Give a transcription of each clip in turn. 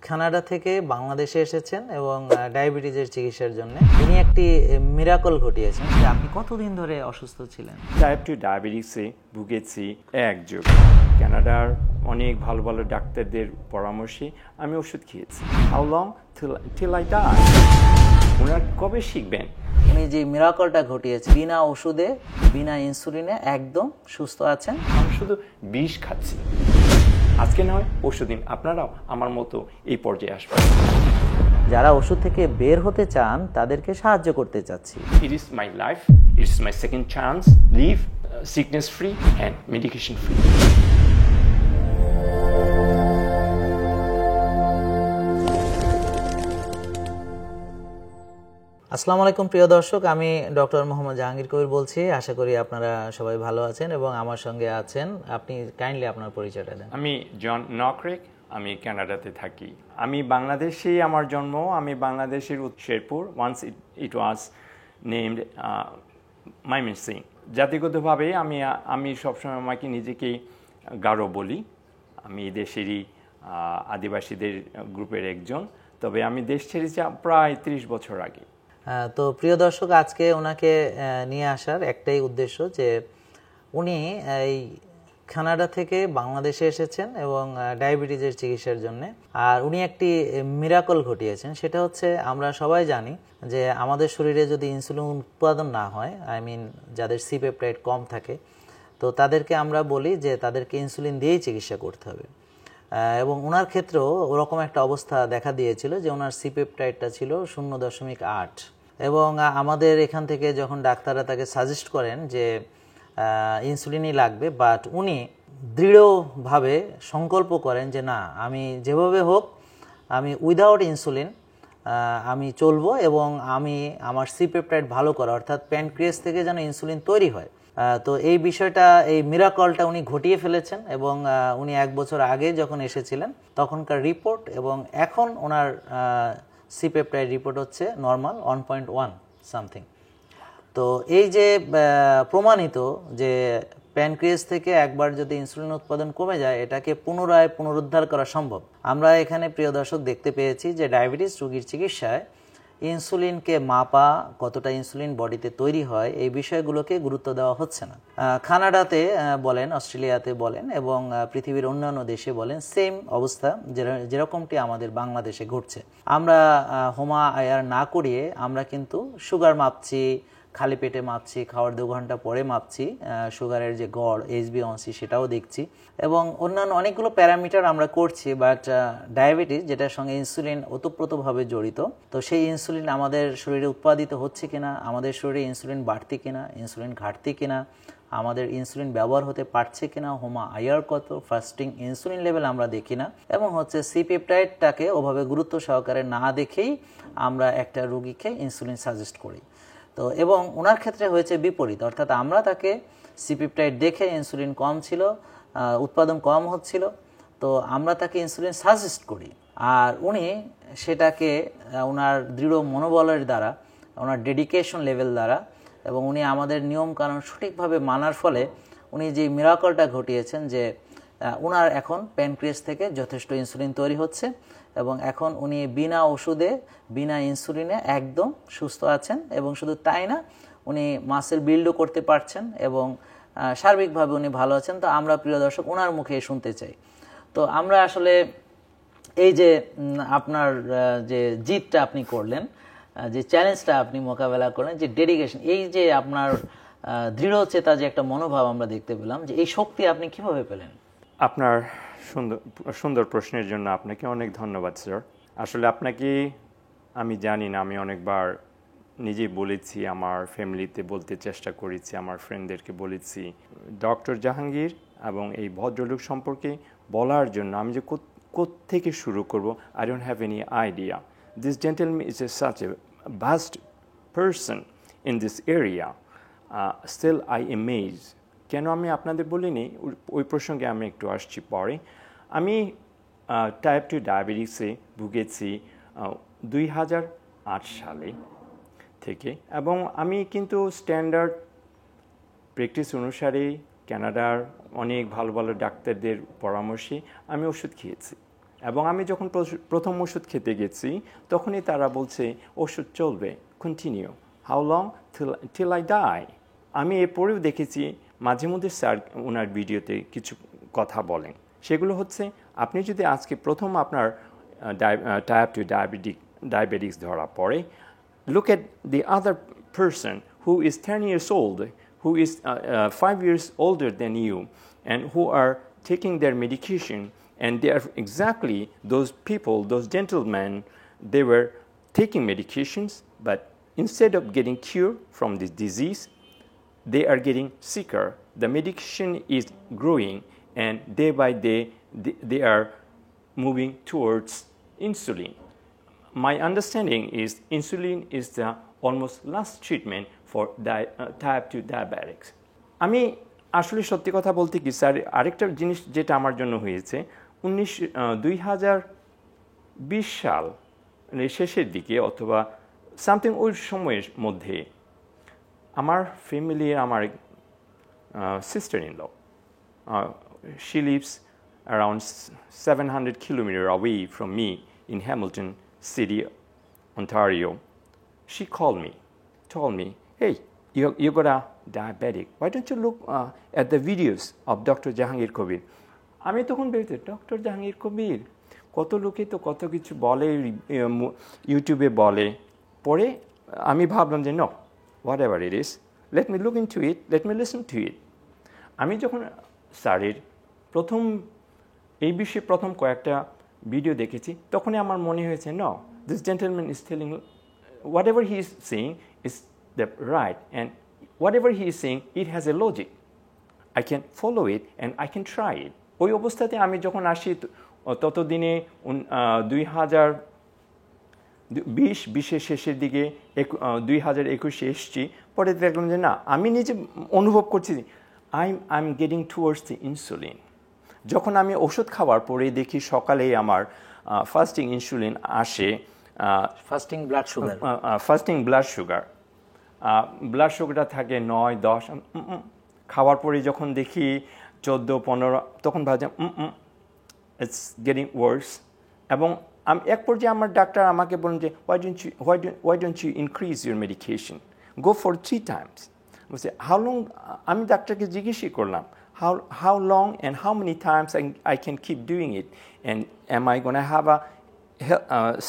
Canada থেকে বাংলাদেশে এসেছেন এবং ডায়াবেটিসের চিকিৎসার জন্য তিনি একটি মিরাকল ঘটিয়েছেন। আপনি কতদিন ধরে অসুস্থ ছিলেন? টাইপ 2 ডায়াবেটিসে ভুগেছি এক যুগ। কানাডার অনেক ভালো ভালো ডাক্তারদের পরামর্শে আমি ওষুধ খেয়েছি। How long till I die? ওনারা কবে শিখবেন? উনি যে মিরাকলটা ঘটিয়েছেন, বিনা ওষুধে বিনা ইনসুলিনে একদম সুস্থ আছেন। আমি শুধু বিষ খাচ্ছি। আজকে নয় পরশু দিন আপনারাও আমার মতো এই পর্যায়ে আসবেন। যারা ওষুধ থেকে বের হতে চান তাদেরকে সাহায্য করতে চাচ্ছি। It is my life, it is my second chance, live sickness free and medication free. আসসালামু আলাইকুম প্রিয় দর্শক, আমি ডক্টর মোহাম্মদ জাহাঙ্গীর কবির বলছি। আশা করি আপনারা সবাই ভালো আছেন এবং আমার সঙ্গে আছেন। আপনি কাইন্ডলি আপনার পরিচয়টা দেন। আমি জন নকরেক, আমি কানাডাতে থাকি। আমি বাংলাদেশেই আমার জন্ম। আমি বাংলাদেশের Sherpur, once it was named Mymensingh. জাতিগতভাবে আমি সবসময় আমাকে নিজেকেই গারো বলি। আমি দেশেরই আদিবাসীদের গ্রুপের একজন, তবে আমি দেশ ছেড়েছি প্রায় 30 বছর আগে। তো প্রিয় দর্শক, আজকে ওনাকে নিয়ে আসার একটাই উদ্দেশ্য যে উনি এই কানাডা থেকে বাংলাদেশে এসেছেন এবং ডায়াবেটিসের চিকিৎসার জন্য। আর উনি একটি মিরাকল ঘটিয়েছেন। সেটা হচ্ছে, আমরা সবাই জানি যে আমাদের শরীরে যদি ইনসুলিন উৎপাদন না হয়, যাদের সি পেপটাইড কম থাকে, তো তাদেরকে আমরা বলি যে তাদেরকে ইনসুলিন দিয়েই চিকিৎসা করতে হবে। এবং ওনার ক্ষেত্রেও ওরকম একটা অবস্থা দেখা দিয়েছিল যে ওনার সি পেপটাইডটা ছিল 0.8। এবং আমাদের এখান থেকে যখন ডাক্তাররা তাকে সাজেস্ট করেন যে ইনসুলিনই লাগবে, বাট উনি দৃঢ়ভাবে সংকল্প করেন যে না, আমি যেভাবে হোক আমি উইদাউট ইনসুলিন আমি চলবো এবং আমি আমার সি পেপটাইড ভালো করা, অর্থাৎ প্যানক্রিয়াস থেকে যেন ইনসুলিন তৈরি হয়। তো এই বিষয়টা, এই মিরাকলটা উনি ঘটিয়ে ফেলেছেন। এবং উনি 1 বছর আগে যখন এসেছিলেন তখনকার রিপোর্ট এবং এখন ওনার সি পেপটাইড রিপোর্ট হচ্ছে নর্মাল 1.1 সামথিং। তো এই যে প্রমাণিত যে প্যানক্রিয়াস থেকে একবার যদি ইনসুলিন উৎপাদন কমে যায়, এটাকে পুনরায় পুনরুদ্ধার করা সম্ভব। আমরা এখানে প্রিয় দর্শক দেখতে পেয়েছি যে ডায়াবেটিস রোগীর চিকিৎসায় ইনসুলিনকে মাপা, কতটা ইনসুলিন বডিতে তৈরি হয়, এই বিষয়গুলোকে গুরুত্ব দেওয়া হচ্ছে না। কানাডাতে বলেন, অস্ট্রেলিয়াতে বলেন এবং পৃথিবীর অন্যান্য দেশে বলেন, সেম অবস্থা যেরকমটি আমাদের বাংলাদেশে ঘটছে। আমরা হোমা আয়ার না করিয়ে আমরা কিন্তু সুগার মাপছি, খালি পেটে মাপছি, খাওয়ার 2 ঘন্টা পরে মাপছি, সুগারের যে গড় HbA1c সেটাও দেখছি এবং অন্যান্য অনেকগুলো প্যারামিটার আমরা করছি। বাট ডায়াবেটিস, যেটার সঙ্গে ইনসুলিন ওতপ্রোতভাবে জড়িত, তো সেই ইনসুলিন আমাদের শরীরে উৎপাদিত হচ্ছে কিনা, আমাদের শরীরে ইনসুলিন বাড়তি কিনা, ইনসুলিন ঘাটতি কিনা, আমাদের ইনসুলিন ব্যবহার হতে পারছে কিনা, হোমা আয়ার কত, ফাস্টিং ইনসুলিন লেভেল আমরা দেখি না। এবং হচ্ছে সি পেপটাইডটাকে ওভাবে গুরুত্ব সহকারে না দেখেই আমরা একটা রোগীকে ইনসুলিন সাজেস্ট করি। তো এবং ওনার ক্ষেত্রে হয়েছে বিপরীত, অর্থাৎ আমরা তাকে সি পেপটাইড দেখে ইনসুলিন কম ছিল, উৎপাদন কম হচ্ছিল, তো আমরা তাকে ইনসুলিন সাজেস্ট করি। আর উনি সেটাকে ওনার দৃঢ় মনোবলের দ্বারা, ওনার ডেডিকেশন লেভেল দ্বারা এবং উনি আমাদের নিয়মকানুন সঠিকভাবে মানার ফলে উনি যে মিরাকলটা ঘটিয়েছেন যে ওনার এখন প্যানক্রিয়াস থেকে যথেষ্ট ইনসুলিন তৈরি হচ্ছে এবং এখন উনি বিনা ওষুধে বিনা ইনসুলিনে একদম সুস্থ আছেন। এবং শুধু তাই না, উনি মাসেল বিল্ডও করতে পারছেন এবং সার্বিকভাবে উনি ভালো আছেন। তো আমরা প্রিয় দর্শক ওনার মুখে শুনতে চাই। তো আমরা আসলে এই যে আপনার যে জিতটা আপনি করলেন, যে চ্যালেঞ্জটা আপনি মোকাবেলা করলেন, যে ডেডিকেশন, এই যে আপনার দৃঢ়চেতা যে একটা মনোভাব আমরা দেখতে পেলাম, যে এই শক্তি আপনি কিভাবে পেলেন? আপনার সুন্দর প্রশ্নের জন্য আপনাকে অনেক ধন্যবাদ স্যার। আসলে আপনাকে আমি জানি না, আমি অনেকবার নিজেই বলেছি, আমার ফ্যামিলিতে বলতে চেষ্টা করেছি, আমার ফ্রেন্ডদেরকে বলেছি ডক্টর জাহাঙ্গীর এবং এই ভদ্রলোক সম্পর্কে বলার জন্য আমি যে কোত্থেকে শুরু করব, I don't have any idea. This gentleman is such a vast person in this area, still I amaze. কেন আমি আপনাদের বলিনি, ওই প্রসঙ্গে আমি একটু আসছি পরে। আমি টাইপ 2 ডায়াবেটিসে ভুগেছি 2008 সালে থেকে এবং আমি কিন্তু স্ট্যান্ডার্ড প্র্যাকটিস অনুসারে কানাডার অনেক ভালো ভালো ডাক্তারদের পরামর্শে আমি ওষুধ খেয়েছি এবং আমি যখন প্রথম ওষুধ খেতে গেছি তখনই তারা বলছে ওষুধ চলবে, continue, how long, till I die. আমি এরপরেও দেখেছি মাঝে মধ্যে স্যার ওনার ভিডিওতে কিছু কথা বলেন, সেগুলো হচ্ছে আপনি যদি আজকে প্রথম আপনার টাইপ 2 ডায়াবেটিক্স ধরা পড়ে, look at the other person who is 10 years old, who is 5 years older than you, and who are taking their medication, and they are exactly those people, those gentlemen, they were taking medications, but instead of getting cured from this disease, they are getting sicker. The medication is growing, and day by day, they are moving towards insulin. My understanding is insulin is the almost last treatment for type 2 diabetics. আমি আসলে সত্যি কথা বলতে কি sir, আরেকটা জিনিস যেটা আমার জন্য হয়েছে 2020 সাল শেষের দিকে অথবা সামথিং ওই সময়ের মধ্যে আমার ফ্যামিলির আমার sister in law, she lives around 700 kilometers away from me in Hamilton City, Ontario. She called me, told me, hey, you got a diabetic. Why don't you look at the videos of Dr. Jahangir Kabir? আমি তখন ভেবেছি doctor Jahangir কবির, কত লোকে তো কত কিছু বলে, ইউটিউবে বলে। পরে আমি ভাবলাম যে no, whatever it is, let me look into it, let me listen to it. আমি যখন স্যারের এই বিষয়ে প্রথম কয়েকটা ভিডিও দেখেছি তখনই আমার মনে হয়েছে no, this gentleman is telling whatever he is saying is the right, and whatever he is saying it has a logic, I can follow it and I can try it. ওই অবস্থাতে আমি যখন আসি ততদিনে 2020 শেষের দিকে 2021 এসছি, পরে দেখলাম যে না, আমি নিজে অনুভব করছি I am getting towards the insulin. যখন আমি ওষুধ খাওয়ার পরে দেখি সকালেই আমার ফাস্টিং ইনসুলিন আসে, ফাস্টিং ব্লাড সুগার, ব্লাড সুগারটা থাকে 9-10, খাওয়ার পরে যখন দেখি 14-15, তখন ভাবছি ইটস গেটিং ওয়ার্স। এবং এক পর্যায়ে আমার ডাক্তার আমাকে বলেন যে why don't you increase your medication, go for 3 times. বলছে হাউ লং, আমি ডাক্তারকে জিজ্ঞেসই করলাম how long and how many times I can keep doing it, and am I going to have a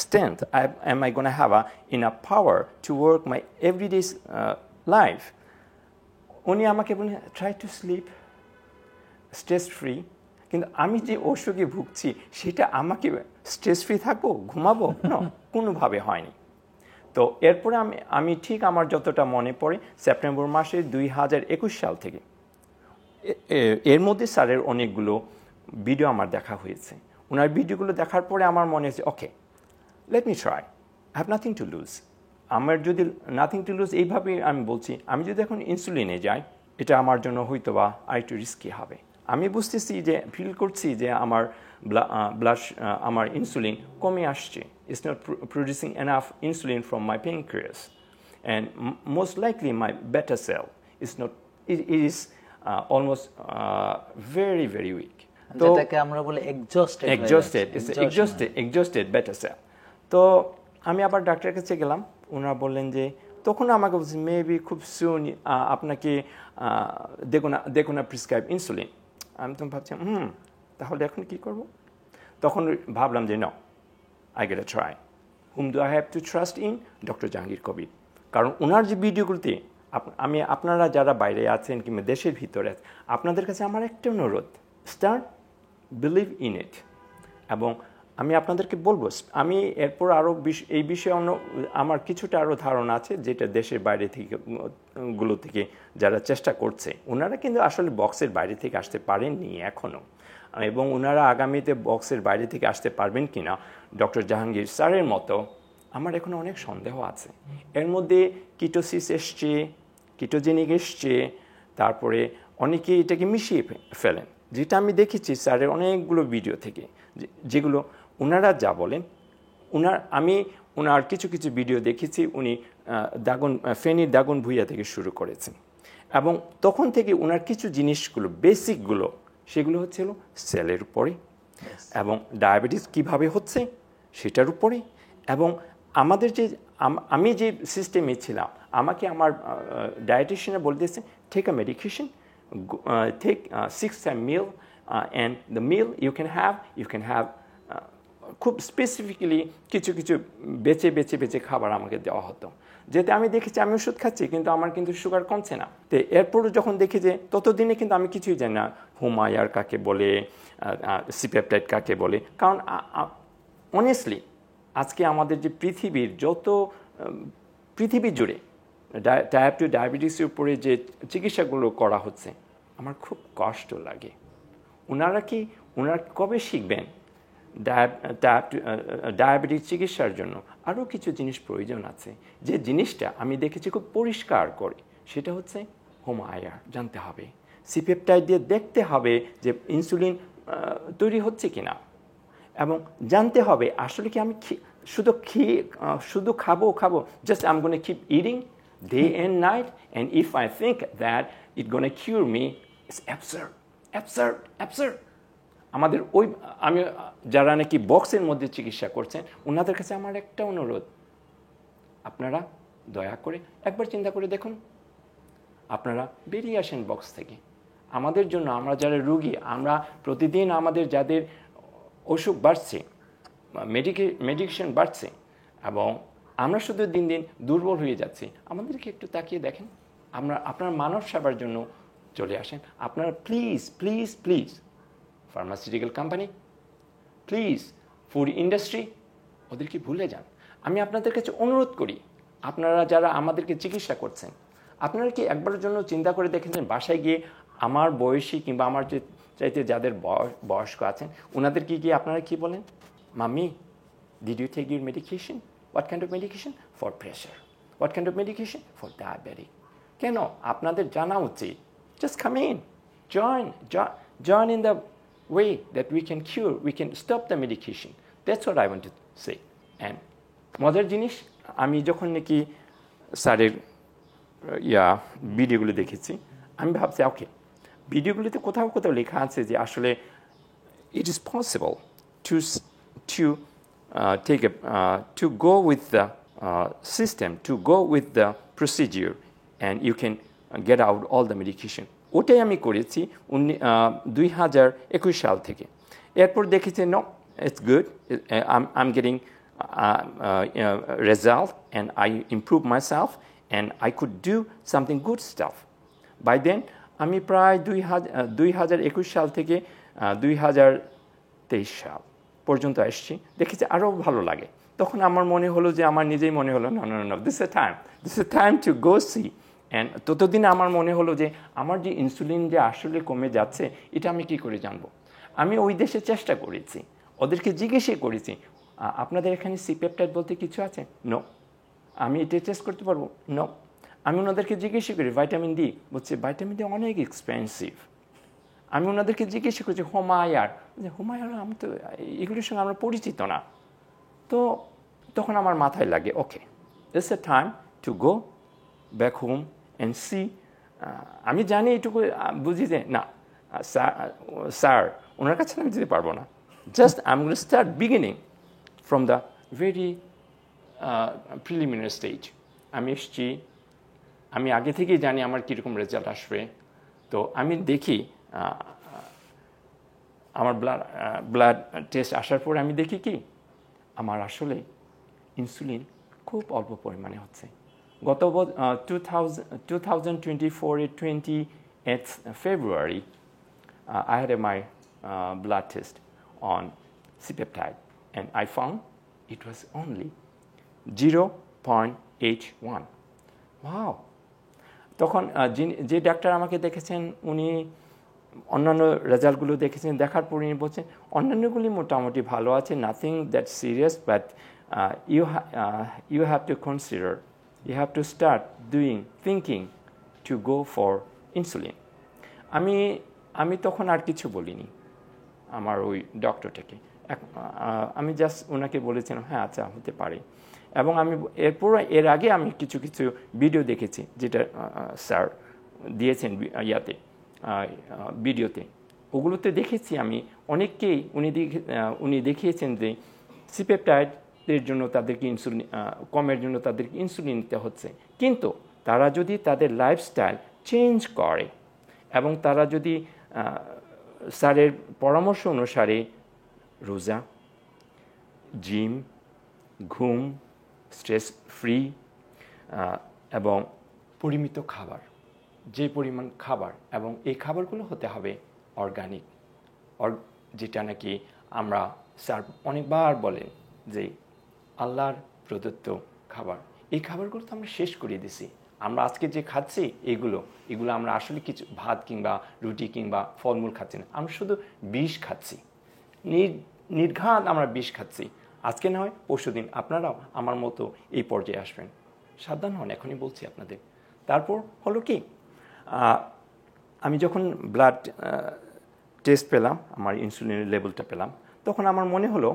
strength, am I going to have enough power to work my everyday life. উনি আমাকে বলেন try to sleep, stress free. কিন্তু আমি যে অসুখে ভুগছি সেটা আমাকে স্ট্রেস ফ্রি থাকবো, ঘুমাবো? না, কোনোভাবে হয়নি। তো এরপরে আমি ঠিক আমার যতটা মনে পড়ে সেপ্টেম্বর মাসে 2021 সাল থেকে এর মধ্যে স্যারের অনেকগুলো ভিডিও আমার দেখা হয়েছে। ওনার ভিডিওগুলো দেখার পরে আমার মনে হয়েছে okay, let me try, I have nothing to lose. আমার যদি নাথিং টু লুজ, এইভাবে আমি বলছি, আমি যদি এখন ইনসুলিনে যাই এটা আমার জন্য হয়তো বা আরেকটু রিস্কি হবে। আমি বুঝতেছি যে ফিল করছি যে আমার আমার ইনসুলিন কমে আসছে, it's not producing enough insulin from my pancreas, and most likely my beta cell is not, it is almost very very weak. যেটাকে আমরা বলি এক্সজস্টেড বেটা সেল। তো আমি আবার ডাক্তারের কাছে গেলাম, ওনারা বললেন যে, তখন আমাকে বলছে মেবি খুব সুন আপনাকে দেখো না প্রিসক্রাইব ইনসুলিন। আমি তখন ভাবছি তাহলে এখন কি করব? তখন ভাবলাম যে no, I get a try. Hmm do I have to trust in? Doctor Jahangir Kabir. কারণ ওনার যে ভিডিওগুলোতে আপনারা যারা বাইরে আছেন কিংবা দেশের ভিতরে আছেন, আপনাদের কাছে আমার একটা অনুরোধ, স্টার্ট বিলিভ ইন ইট। এবং আমি আপনাদেরকে বলবো, আমি এরপর আরও এই বিষয়ে আমার কিছুটা আরও ধারণা আছে, যেটা দেশের বাইরে থেকে যারা চেষ্টা করছে, ওনারা কিন্তু আসলে বক্সের বাইরে থেকে আসতে পারেননি এখনও, এবং ওনারা আগামীতে বক্সের বাইরে থেকে আসতে পারবেন কি না ডক্টর জাহাঙ্গীর স্যারের মতো, আমার এখন অনেক সন্দেহ আছে। এর মধ্যে কিটোসিস এসছে, কিটোজেনিক এসছে, তারপরে অনেকে এটাকে মিশিয়ে ফেলেন, যেটা আমি দেখেছি স্যারের অনেকগুলো ভিডিও থেকে, যেগুলো ওনারা যা বলেন, আমি ওনার কিছু কিছু ভিডিও দেখেছি, উনি ফেনীর দাগন ভুইয়া থেকে শুরু করেছেন, এবং তখন থেকে ওনার কিছু জিনিসগুলো বেসিকগুলো সেগুলো হচ্ছিল সেলের উপরে, এবং ডায়াবেটিস কিভাবে হচ্ছে সেটার উপরে, এবং আমাদের যে আমি যে সিস্টেমে ছিলাম, আমাকে আমার ডায়েটিশিয়ানে বলতেছে take a medication, take 6 time meal, and the meal you can have খুব স্পেসিফিক্যালি কিছু কিছু বেছে বেছে বেছে খাবার আমাকে দেওয়া হতো, যেতে আমি দেখেছি আমি ওষুধ খাচ্ছি কিন্তু আমার কিন্তু সুগার কমছে না। তো এরপরও যখন দেখি যে ততদিনে কিন্তু আমি কিছুই জানি না হোমায়ার কাকে বলে, সিপেপটাইড কাকে বলে, কারণ অনেস্টলি আজকে আমাদের যে পৃথিবীর যত পৃথিবী জুড়ে টাইপ 2 ডায়াবেটিসের উপরে যে চিকিৎসাগুলো করা হচ্ছে আমার খুব কষ্ট লাগে। ওনারা কবে শিখবেন ডায়াবেটিস চিকিৎসার জন্য আরও কিছু জিনিস প্রয়োজন আছে, যে জিনিসটা আমি দেখেছি খুব পরিষ্কার করে, সেটা হচ্ছে হোমায়ার জানতে হবে, সিপেপটাইড দিয়ে দেখতে হবে যে ইনসুলিন তৈরি হচ্ছে কিনা, এবং জানতে হবে আসলে কি আমি শুধু খাবো just I am gonna keep eating day and night, and if I think that it gonna cure me, it's absurd. আমাদের আমি যারা নাকি বক্সের মধ্যে চিকিৎসা করছেন ওনাদের কাছে আমার একটা অনুরোধ, আপনারা দয়া করে একবার চিন্তা করে দেখুন, আপনারা বেরিয়ে আসেন বক্স থেকে। আমাদের জন্য, আমরা যারা রুগী, আমরা প্রতিদিন আমাদের যাদের অসুখ বাড়ছে, মেডিকেশন বাড়ছে, এবং আমরা শুধু দিন দিন দুর্বল হয়ে যাচ্ছি, আমাদেরকে একটু তাকিয়ে দেখেন। আপনার মানব সেবার জন্য চলে আসেন। আপনারা please pharmaceutical company, please food industry, ওদেরকে ভুলে যান। আমি আপনাদের কাছে অনুরোধ করি, আপনারা যারা আমাদেরকে চিকিৎসা করছেন, আপনারা কি একবারের জন্য চিন্তা করে দেখেছেন বাসায় গিয়ে আমার বয়সী কিংবা আমার যে চাইতে যাদের বয়স্ক আছেন ওনাদেরকে গিয়ে আপনারা কি বলেন, mummy did you take your medication? What kind of medication? For pressure. What kind of medication? For diabetic. কেন? আপনাদের জানা উচিত। Just come in, join in the way that we can stop the medication. That's what I want to say. And মজার জিনিস, আমি যখন নাকি স্যারের ভিডিওগুলো দেখেছি, আমি ভাবছি ওকে, ভিডিওগুলিতে কোথাও লেখা আছে যে আসলে it is possible to go with the system, to go with the procedure, and you can get out all the medication. ওটাই আমি করেছি 2021 সাল থেকে। এরপর দেখেছি no, it's good, I'm getting result, and I improve myself, and I could do something good stuff. By then আমি প্রায় 2021 সাল থেকে 2023 সাল পর্যন্ত আসছি, দেখেছি আরও ভালো লাগে। তখন আমার মনে হলো যে, আমার নিজেই মনে হলো no, this is a time to go see. And ততদিনে আমার মনে হলো যে আমার যে ইনসুলিন যে আসলে কমে যাচ্ছে এটা আমি কি করে জানবো। আমি ওই দেশে চেষ্টা করেছি, ওদেরকে জিজ্ঞেসই করেছি আপনাদের এখানে সিপেপটাইড বলতে কিছু আছে? নো। আমি এটা টেস্ট করতে পারবো? নো। আমি ওনাদেরকে জিজ্ঞেসই করি ভাইটামিন ডি, বলছে ভাইটামিন ডি অনেক এক্সপেন্সিভ। আমি ওনাদেরকে জিজ্ঞেস করছি হোমায়ার, আমি তো এগুলোর সঙ্গে আমরা পরিচিত না। তো তখন আমার মাথায় লাগে okay, it's a time to go back home and see. আমি জানি এটুকু বুঝি যে না স্যার ওনার কাছে আমি যেতে পারবো না, just I am gonna start beginning from the very preliminary stage. আমি এসছি, আমি আগে থেকেই জানি আমার কীরকম রেজাল্ট আসবে। তো আমি দেখি আমার ব্লাড টেস্ট আসার পর আমি দেখি কি আমার আসলে ইনসুলিন খুব অল্প পরিমাণে হচ্ছে। গত 2024 28th February I had my blood test on C-peptide, and I found it was only 0.81. Wow! তখন যে ডাক্তার আমাকে দেখেছেন উনি অন্যান্য রেজাল্টগুলো দেখেছেন, দেখার পর উনি বলছেন অন্যান্যগুলি মোটামুটি ভালো আছে, nothing that serious, but you have to consider, you have to start thinking to go for insulin. আমি তখন আর কিছু বলিনি আমার ওই ডক্টরটাকে, আমি জাস্ট ওনাকে বলেছিলাম হ্যাঁ আচ্ছা হতে পারে। এবং আমি এর আগে আমি কিছু ভিডিও দেখেছি যেটা স্যার দিয়েছেন ভিডিওতে, ওগুলোতে দেখেছি আমি অনেককেই উনি দেখিয়েছেন যে সিপেপটাইডের জন্য তাদেরকে ইনসুলিন কমের জন্য তাদেরকে ইনসুলিন নিতে হচ্ছে, কিন্তু তারা যদি তাদের লাইফস্টাইল চেঞ্জ করে এবং তারা যদি স্যারের পরামর্শ অনুসারে রোজা, জিম, ঘুম, স্ট্রেস ফ্রি এবং পরিমিত খাবার, যে পরিমাণ খাবার, এবং এই খাবারগুলো হতে হবে অর্গানিক, যেটা নাকি আমরা স্যার অনেকবার বলেন যে আল্লাহর প্রদত্ত খাবার। এই খাবারগুলো তো আমরা শেষ করে দিছি। আমরা আজকে যে খাচ্ছি এগুলো আমরা আসলে কিছু ভাত কিংবা রুটি কিংবা ফলমূল খাচ্ছি না, আমরা শুধু বিষ খাচ্ছি, নির্ঘাত আমরা বিষ খাচ্ছি। আজকে না হয় পরশুদিন আপনারাও আমার মতো এই পর্যায়ে আসবেন, সাবধান হন, এখনই বলছি আপনাদের। তারপর হলো কি, আমি যখন ব্লাড টেস্ট পেলাম, আমার ইনসুলিনের লেভেলটা পেলাম, তখন আমার মনে হলো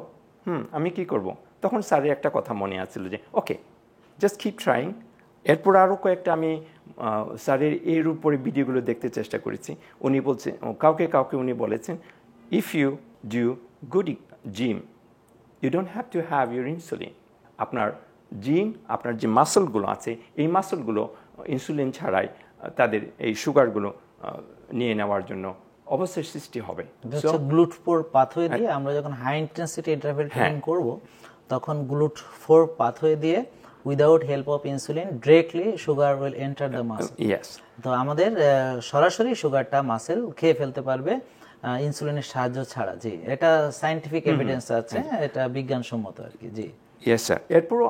আমি কি করব। তখন স্যারের একটা কথা মনে আসছিল যে ওকে, জাস্ট কিপ ট্রাইং। এরপর আরও কয়েকটা আমি স্যারের এর উপরে ভিডিওগুলো দেখতে চেষ্টা করেছি। উনি বলছেন, কাউকে উনি বলেছেন, if you do good gym you don't have to have your insulin. আপনার জিম, আপনার যে মাসলগুলো আছে, এই মাসলগুলো ইনসুলিন ছাড়াই তাদের এই সুগারগুলো নিয়ে নেওয়ার জন্য অবশ্যই সৃষ্টি হবে। গ্লুট4 পাথওয়ে দিয়ে আমরা যখন হাই ইন্টেন্সিটি ইন্টারভ্যাল ট্রেনিং করব, তখন গ্লুট4 পাথওয়ে দিয়ে without help of insulin directly sugar will enter the muscle. তো আমাদের সরাসরি সুগারটা মাসেল খেয়ে ফেলতে পারবে ইনসুলিনের সাহায্য ছাড়া। জি, এটা সায়েন্টিফিক এভিডেন্স আছে, এটা বিজ্ঞানসম্মত আর কি। জি, ইয়েস স্যার। এরপরও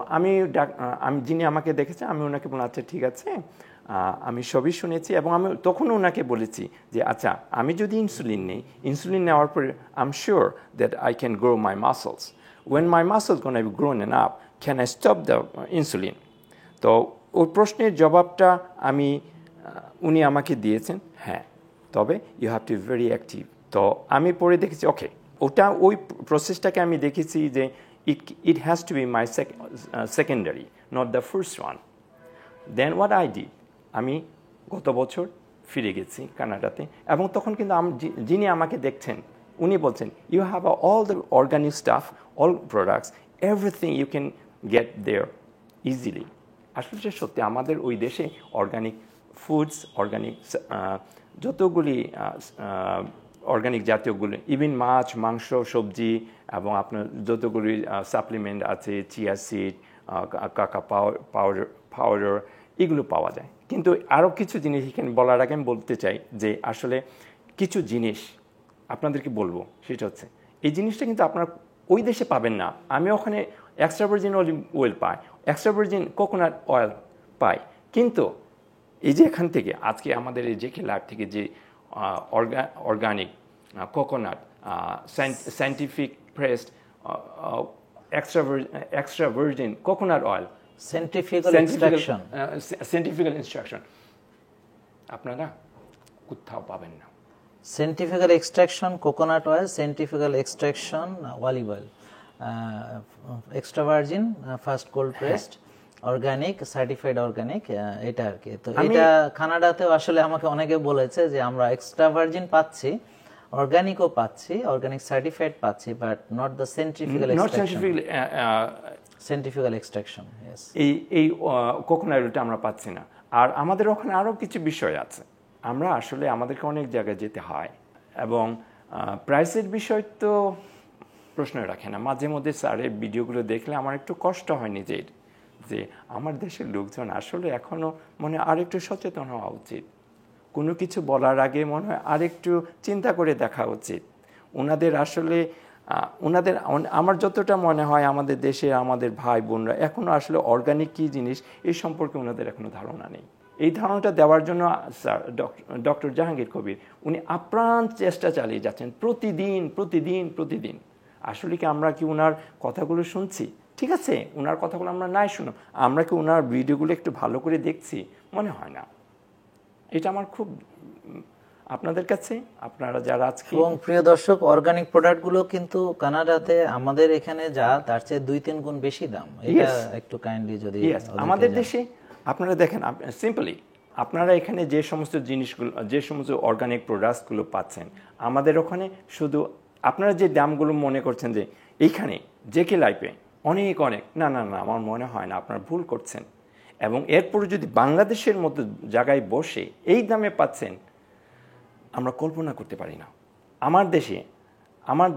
আমি যিনি আমাকে দেখেছেন, আমি ওনাকে বললাম আচ্ছা ঠিক আছে, আমি সবই শুনেছি, এবং আমি তখন ওনাকে বলেছি যে আচ্ছা, আমি যদি ইনসুলিন নেই, ইনসুলিন নেওয়ার পরে I am sure that I can grow my muscles. When my muscles gonna be grown and up, can I stop the insulin? তো ওই প্রশ্নের জবাবটা উনি আমাকে দিয়েছেন, হ্যাঁ, তবে you have to be very active. তো আমি পরে দেখেছি ওকে, ওই প্রসেসটাকে আমি দেখেছি যে it has to be my secondary, not the first one. Then what I did, আমি গত বছর ফিরে গেছি কানাডাতে, এবং তখন কিন্তু যিনি আমাকে দেখছেন উনি বলছেন, you have all the organic stuff, all products, everything you can get there easily. আসলে সত্যি আমাদের ওই দেশে অর্গানিক ফুডস, অর্গানিক যতগুলি অর্গানিক জাতীয়গুলো, ইভেন মাছ, মাংস, সবজি, এবং আপনার যতগুলি সাপ্লিমেন্ট আছে, চিয়া সিড, কাকা পাউডার, এগুলো পাওয়া যায়। কিন্তু আরও কিছু জিনিস এখানে বলার আগে আমি বলতে চাই যে আসলে কিছু জিনিস আপনাদেরকে বলবো, সেটা হচ্ছে এই জিনিসটা কিন্তু আপনার ওই দেশে পাবেন না। আমি ওখানে এক্সট্রা ভার্জিন অলিভ অয়েল পাই, এক্সট্রা ভার্জিন কোকোনাট অয়েল পাই, কিন্তু এই যে এখান থেকে আজকে আমাদের এই জেকে ল্যাব থেকে যে organic coconut, scientific pressed extra virgin coconut oil, scientific extraction আপনারা কোথাও পাবেন না। Scientifical extraction coconut oil, scientifical extraction olive oil, extra virgin first cold pressed organic, certified organic, এটা আর কি। তো এটা কানাডাতেও আসলে আমাকে অনেকে বলেছে যে আমরা এক্সট্রা ভার্জিন পাচ্ছি, অর্গানিকও পাচ্ছি, অর্গানিক সার্টিফাইড পাচ্ছি, but not the scientifical extraction. এই কোকোনাট অয়েলটা আমরা পাচ্ছি না। আর আমাদের ওখানে আরও কিছু বিষয় আছে, আমরা আসলে আমাদেরকে অনেক জায়গায় যেতে হয়, এবং প্রাইসের বিষয় তো প্রশ্ন রাখে না। মাঝে মধ্যে স্যারের ভিডিওগুলো দেখলে আমার একটু কষ্ট হয় নিজের, যে আমার দেশের লোকজন আসলে এখনও মনে হয় আরেকটু সচেতন হওয়া উচিত, কোনো কিছু বলার আগে মনে হয় আরেকটু চিন্তা করে দেখা উচিত। ওনাদের আসলে আমার যতটা মনে হয় আমাদের দেশে আমাদের ভাই বোনরা এখনও আসলে অর্গানিক কী জিনিস এই সম্পর্কে ওনাদের এখনও ধারণা নেই। এই ধারণাটা দেওয়ার জন্য স্যার ডক্টর জাহাঙ্গীর কবির উনি আপ্রাণ চেষ্টা চালিয়ে যাচ্ছেন প্রতিদিন। আসলে কি আমরা কি ওনার কথাগুলো শুনছি? ঠিক আছে, ওনার কথাগুলো আমরা নাই শুনো, আমরা কি ওনার ভিডিওগুলো একটু ভালো করে দেখছি? মনে হয় না। এটা আমার খুব আপনাদের কাছে, আপনারা যারা আজকে, এবং প্রিয় দর্শক, অর্গানিক প্রোডাক্টগুলো কিন্তু কানাডাতে আমাদের এখানে যা তার চেয়ে 2-3 গুণ বেশি দাম। এটা একটু কাইন্ডলি যদি আমাদের দেশে আপনারা দেখেন, সিম্পলি আপনারা এখানে যে সমস্ত জিনিসগুলো, যে সমস্ত অর্গানিক প্রোডাক্টসগুলো পাচ্ছেন, আমাদের ওখানে শুধু আপনারা যে দামগুলো মনে করছেন যে এইখানে জেকে লাইফে অনেক অনেক, না না না, আমার মনে হয় না, আপনারা ভুল করছেন। এবং এরপরে যদি বাংলাদেশের মতো জায়গায় বসে এই দামে পাচ্ছেন, আমরা কল্পনা করতে পারি না। আমার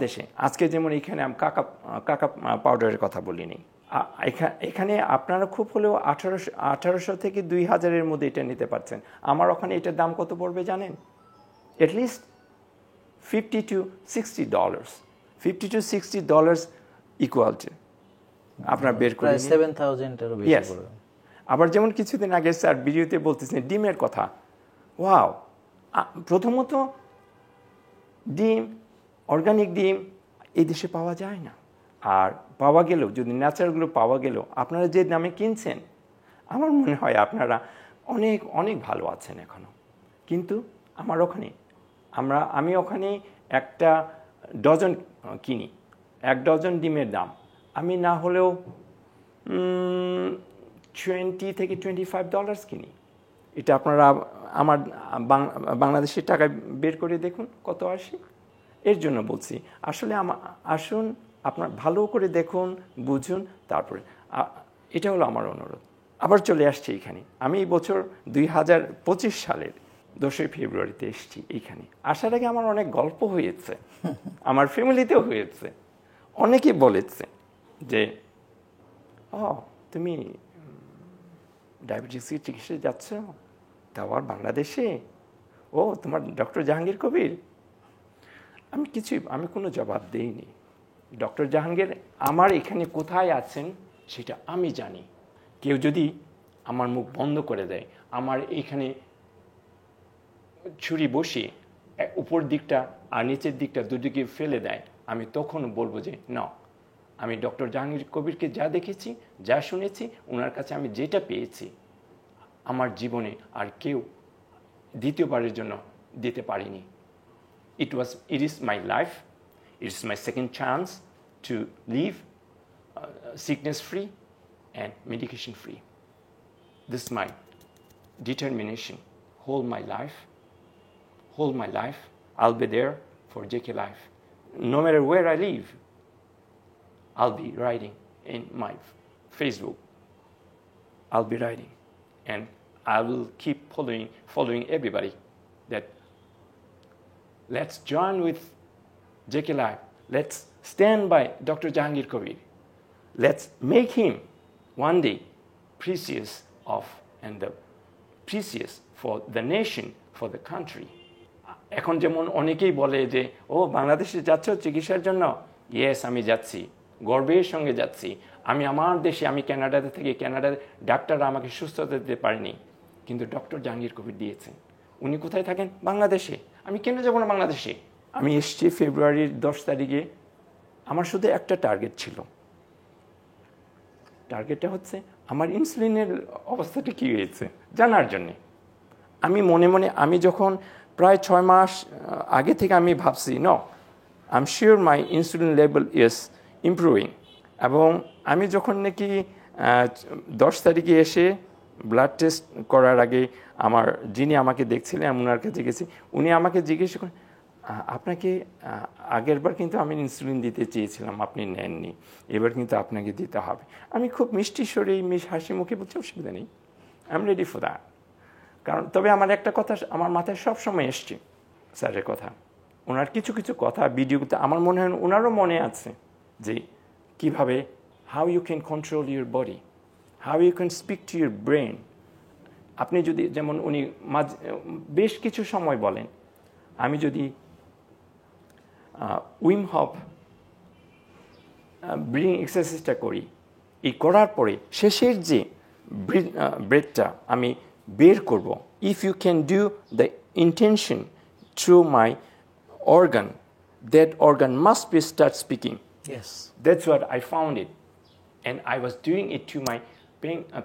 দেশে আজকে যেমন এখানে আমি কাকা পাউডারের কথা বলিনি, এখানে আপনারা খুব হলেও 1800 থেকে 2000-এর মধ্যে এটা নিতে পারছেন। আমার ওখানে এটার দাম কত পড়বে জানেন? At least $50 to $60, $50 to $60 equal to আপনার বের করে প্রায় 7000-এরও বেশি Yes. পড়বে। আবার যেমন কিছুদিন আগে স্যার ভিডিওতে বলতেছেন ডিমের কথা, ওয়াও, প্রথমত ডিম, অর্গানিক ডিম এই দেশে পাওয়া যায় না। আর পাওয়া গেলেও, যদি ন্যাচারালগুলো পাওয়া গেলেও, আপনারা যে দামে কিনছেন, আমার মনে হয় আপনারা অনেক অনেক ভালো আছেন এখনও। কিন্তু আমার ওখানে আমি ওখানে একটা ডজন কিনি, 1 ডজন ডিমের দাম আমি না হলেও $20 থেকে $25 কিনি। এটা আপনারা আমার বাংলাদেশের টাকায় বের করে দেখুন কত আসে। এর জন্য বলছি, আসলে আসুন আপনার ভালো করে দেখুন, বুঝুন, তারপরে এটা হলো আমার অনুরোধ। আবার চলে আসছি এখানে। আমি এই বছর 2025 সালের 10 ফেব্রুয়ারিতে এসেছি এইখানে। আসার আগে আমার অনেক গল্প হয়েছে, আমার ফ্যামিলিতেও হয়েছে। অনেকেই বলেছে যে তুমি ডায়াবেটিসের চিকিৎসায় যাচ্ছ, তাও আর বাংলাদেশে, ও তোমার ডক্টর জাহাঙ্গীর কবির। আমি কোনো জবাব দেইনি। ডক্টর জাহাঙ্গীর আমার এখানে কোথায় আছেন সেটা আমি জানি। কেউ যদি আমার মুখ বন্ধ করে দেয়, আমার এখানে ছুরি বসিয়ে উপর দিকটা আর নিচের দিকটা দুদিকে ফেলে দেয়, আমি তখন বলবো যে না, আমি ডক্টর জাহাঙ্গীর কবিরকে যা দেখেছি, যা শুনেছি, ওনার কাছে আমি যেটা পেয়েছি, আমার জীবনে আর কেউ দ্বিতীয়বারের জন্য দিতে পারিনি। It is my life. It is my second chance to live sickness free and medication free. This is my determination. Whole my life, I'll be there for JK Life. No matter where I live, I'll be writing in my Facebook. I'll be writing, and I will keep following everybody that let's join with JK Life. Let's stand by Dr. Jahangir Kabir. Let's make him one day precious for the nation, for the country. এখন যেমন অনেকেই বলে যে বাংলাদেশে যাচ্ছ চিকিৎসার জন্য, yes আমি যাচ্ছি, গর্বের সঙ্গে যাচ্ছি। আমি আমার দেশে, আমি কানাডাতে থেকে, কানাডার ডাক্তাররা আমাকে সুস্থতা দিতে পারেনি, কিন্তু ডক্টর জাহাঙ্গীর কবির দিয়েছেন। উনি কোথায় থাকেন? বাংলাদেশে। আমি কেন যাব না বাংলাদেশে? আমি এসেছি ফেব্রুয়ারির 10 তারিখে। আমার শুধু একটা টার্গেট ছিল। টার্গেটটা হচ্ছে আমার ইনসুলিনের অবস্থাটা কী হয়েছে জানার জন্যে। আমি মনে মনে, আমি যখন প্রায় 6 মাস আগে থেকে আমি ভাবছি, no, I am sure my insulin level is improving. এবং আমি যখন নাকি 10 তারিখে এসে ব্লাড টেস্ট করার আগে যিনি আমাকে দেখছিলেন, ওনার কাছে গেছি, উনি আমাকে জিজ্ঞেস করেন, আপনাকে আগেরবার কিন্তু আমি ইনসুলিন দিতে চেয়েছিলাম, আপনি নেননি, এবার কিন্তু আপনাকে দিতে হবে। আমি খুব মিষ্টি স্বরে হাসি মুখে বলছি, অসুবিধা নেই, I am ready for that. কারণ তবে আমার একটা কথা আমার মাথায় সবসময় এসছে, স্যারের কথা, ওনার কিছু কিছু কথা ভিডিওতে আমার মনে হয় ওনারও মনে আছে, যে কিভাবে how you can control your body, how you can speak to your brain. আপনি যদি, যেমন উনি বেশ কিছু সময় বলেন, আমি যদি উইম হফ ব্রিদিং এক্সারসাইজটা করি, এই করার পরে শেষের যে ব্রেথটা আমি বের করব, if you can do the intention through my organ, that organ must be start speaking. Yes. That's what I found it. And I was doing it to my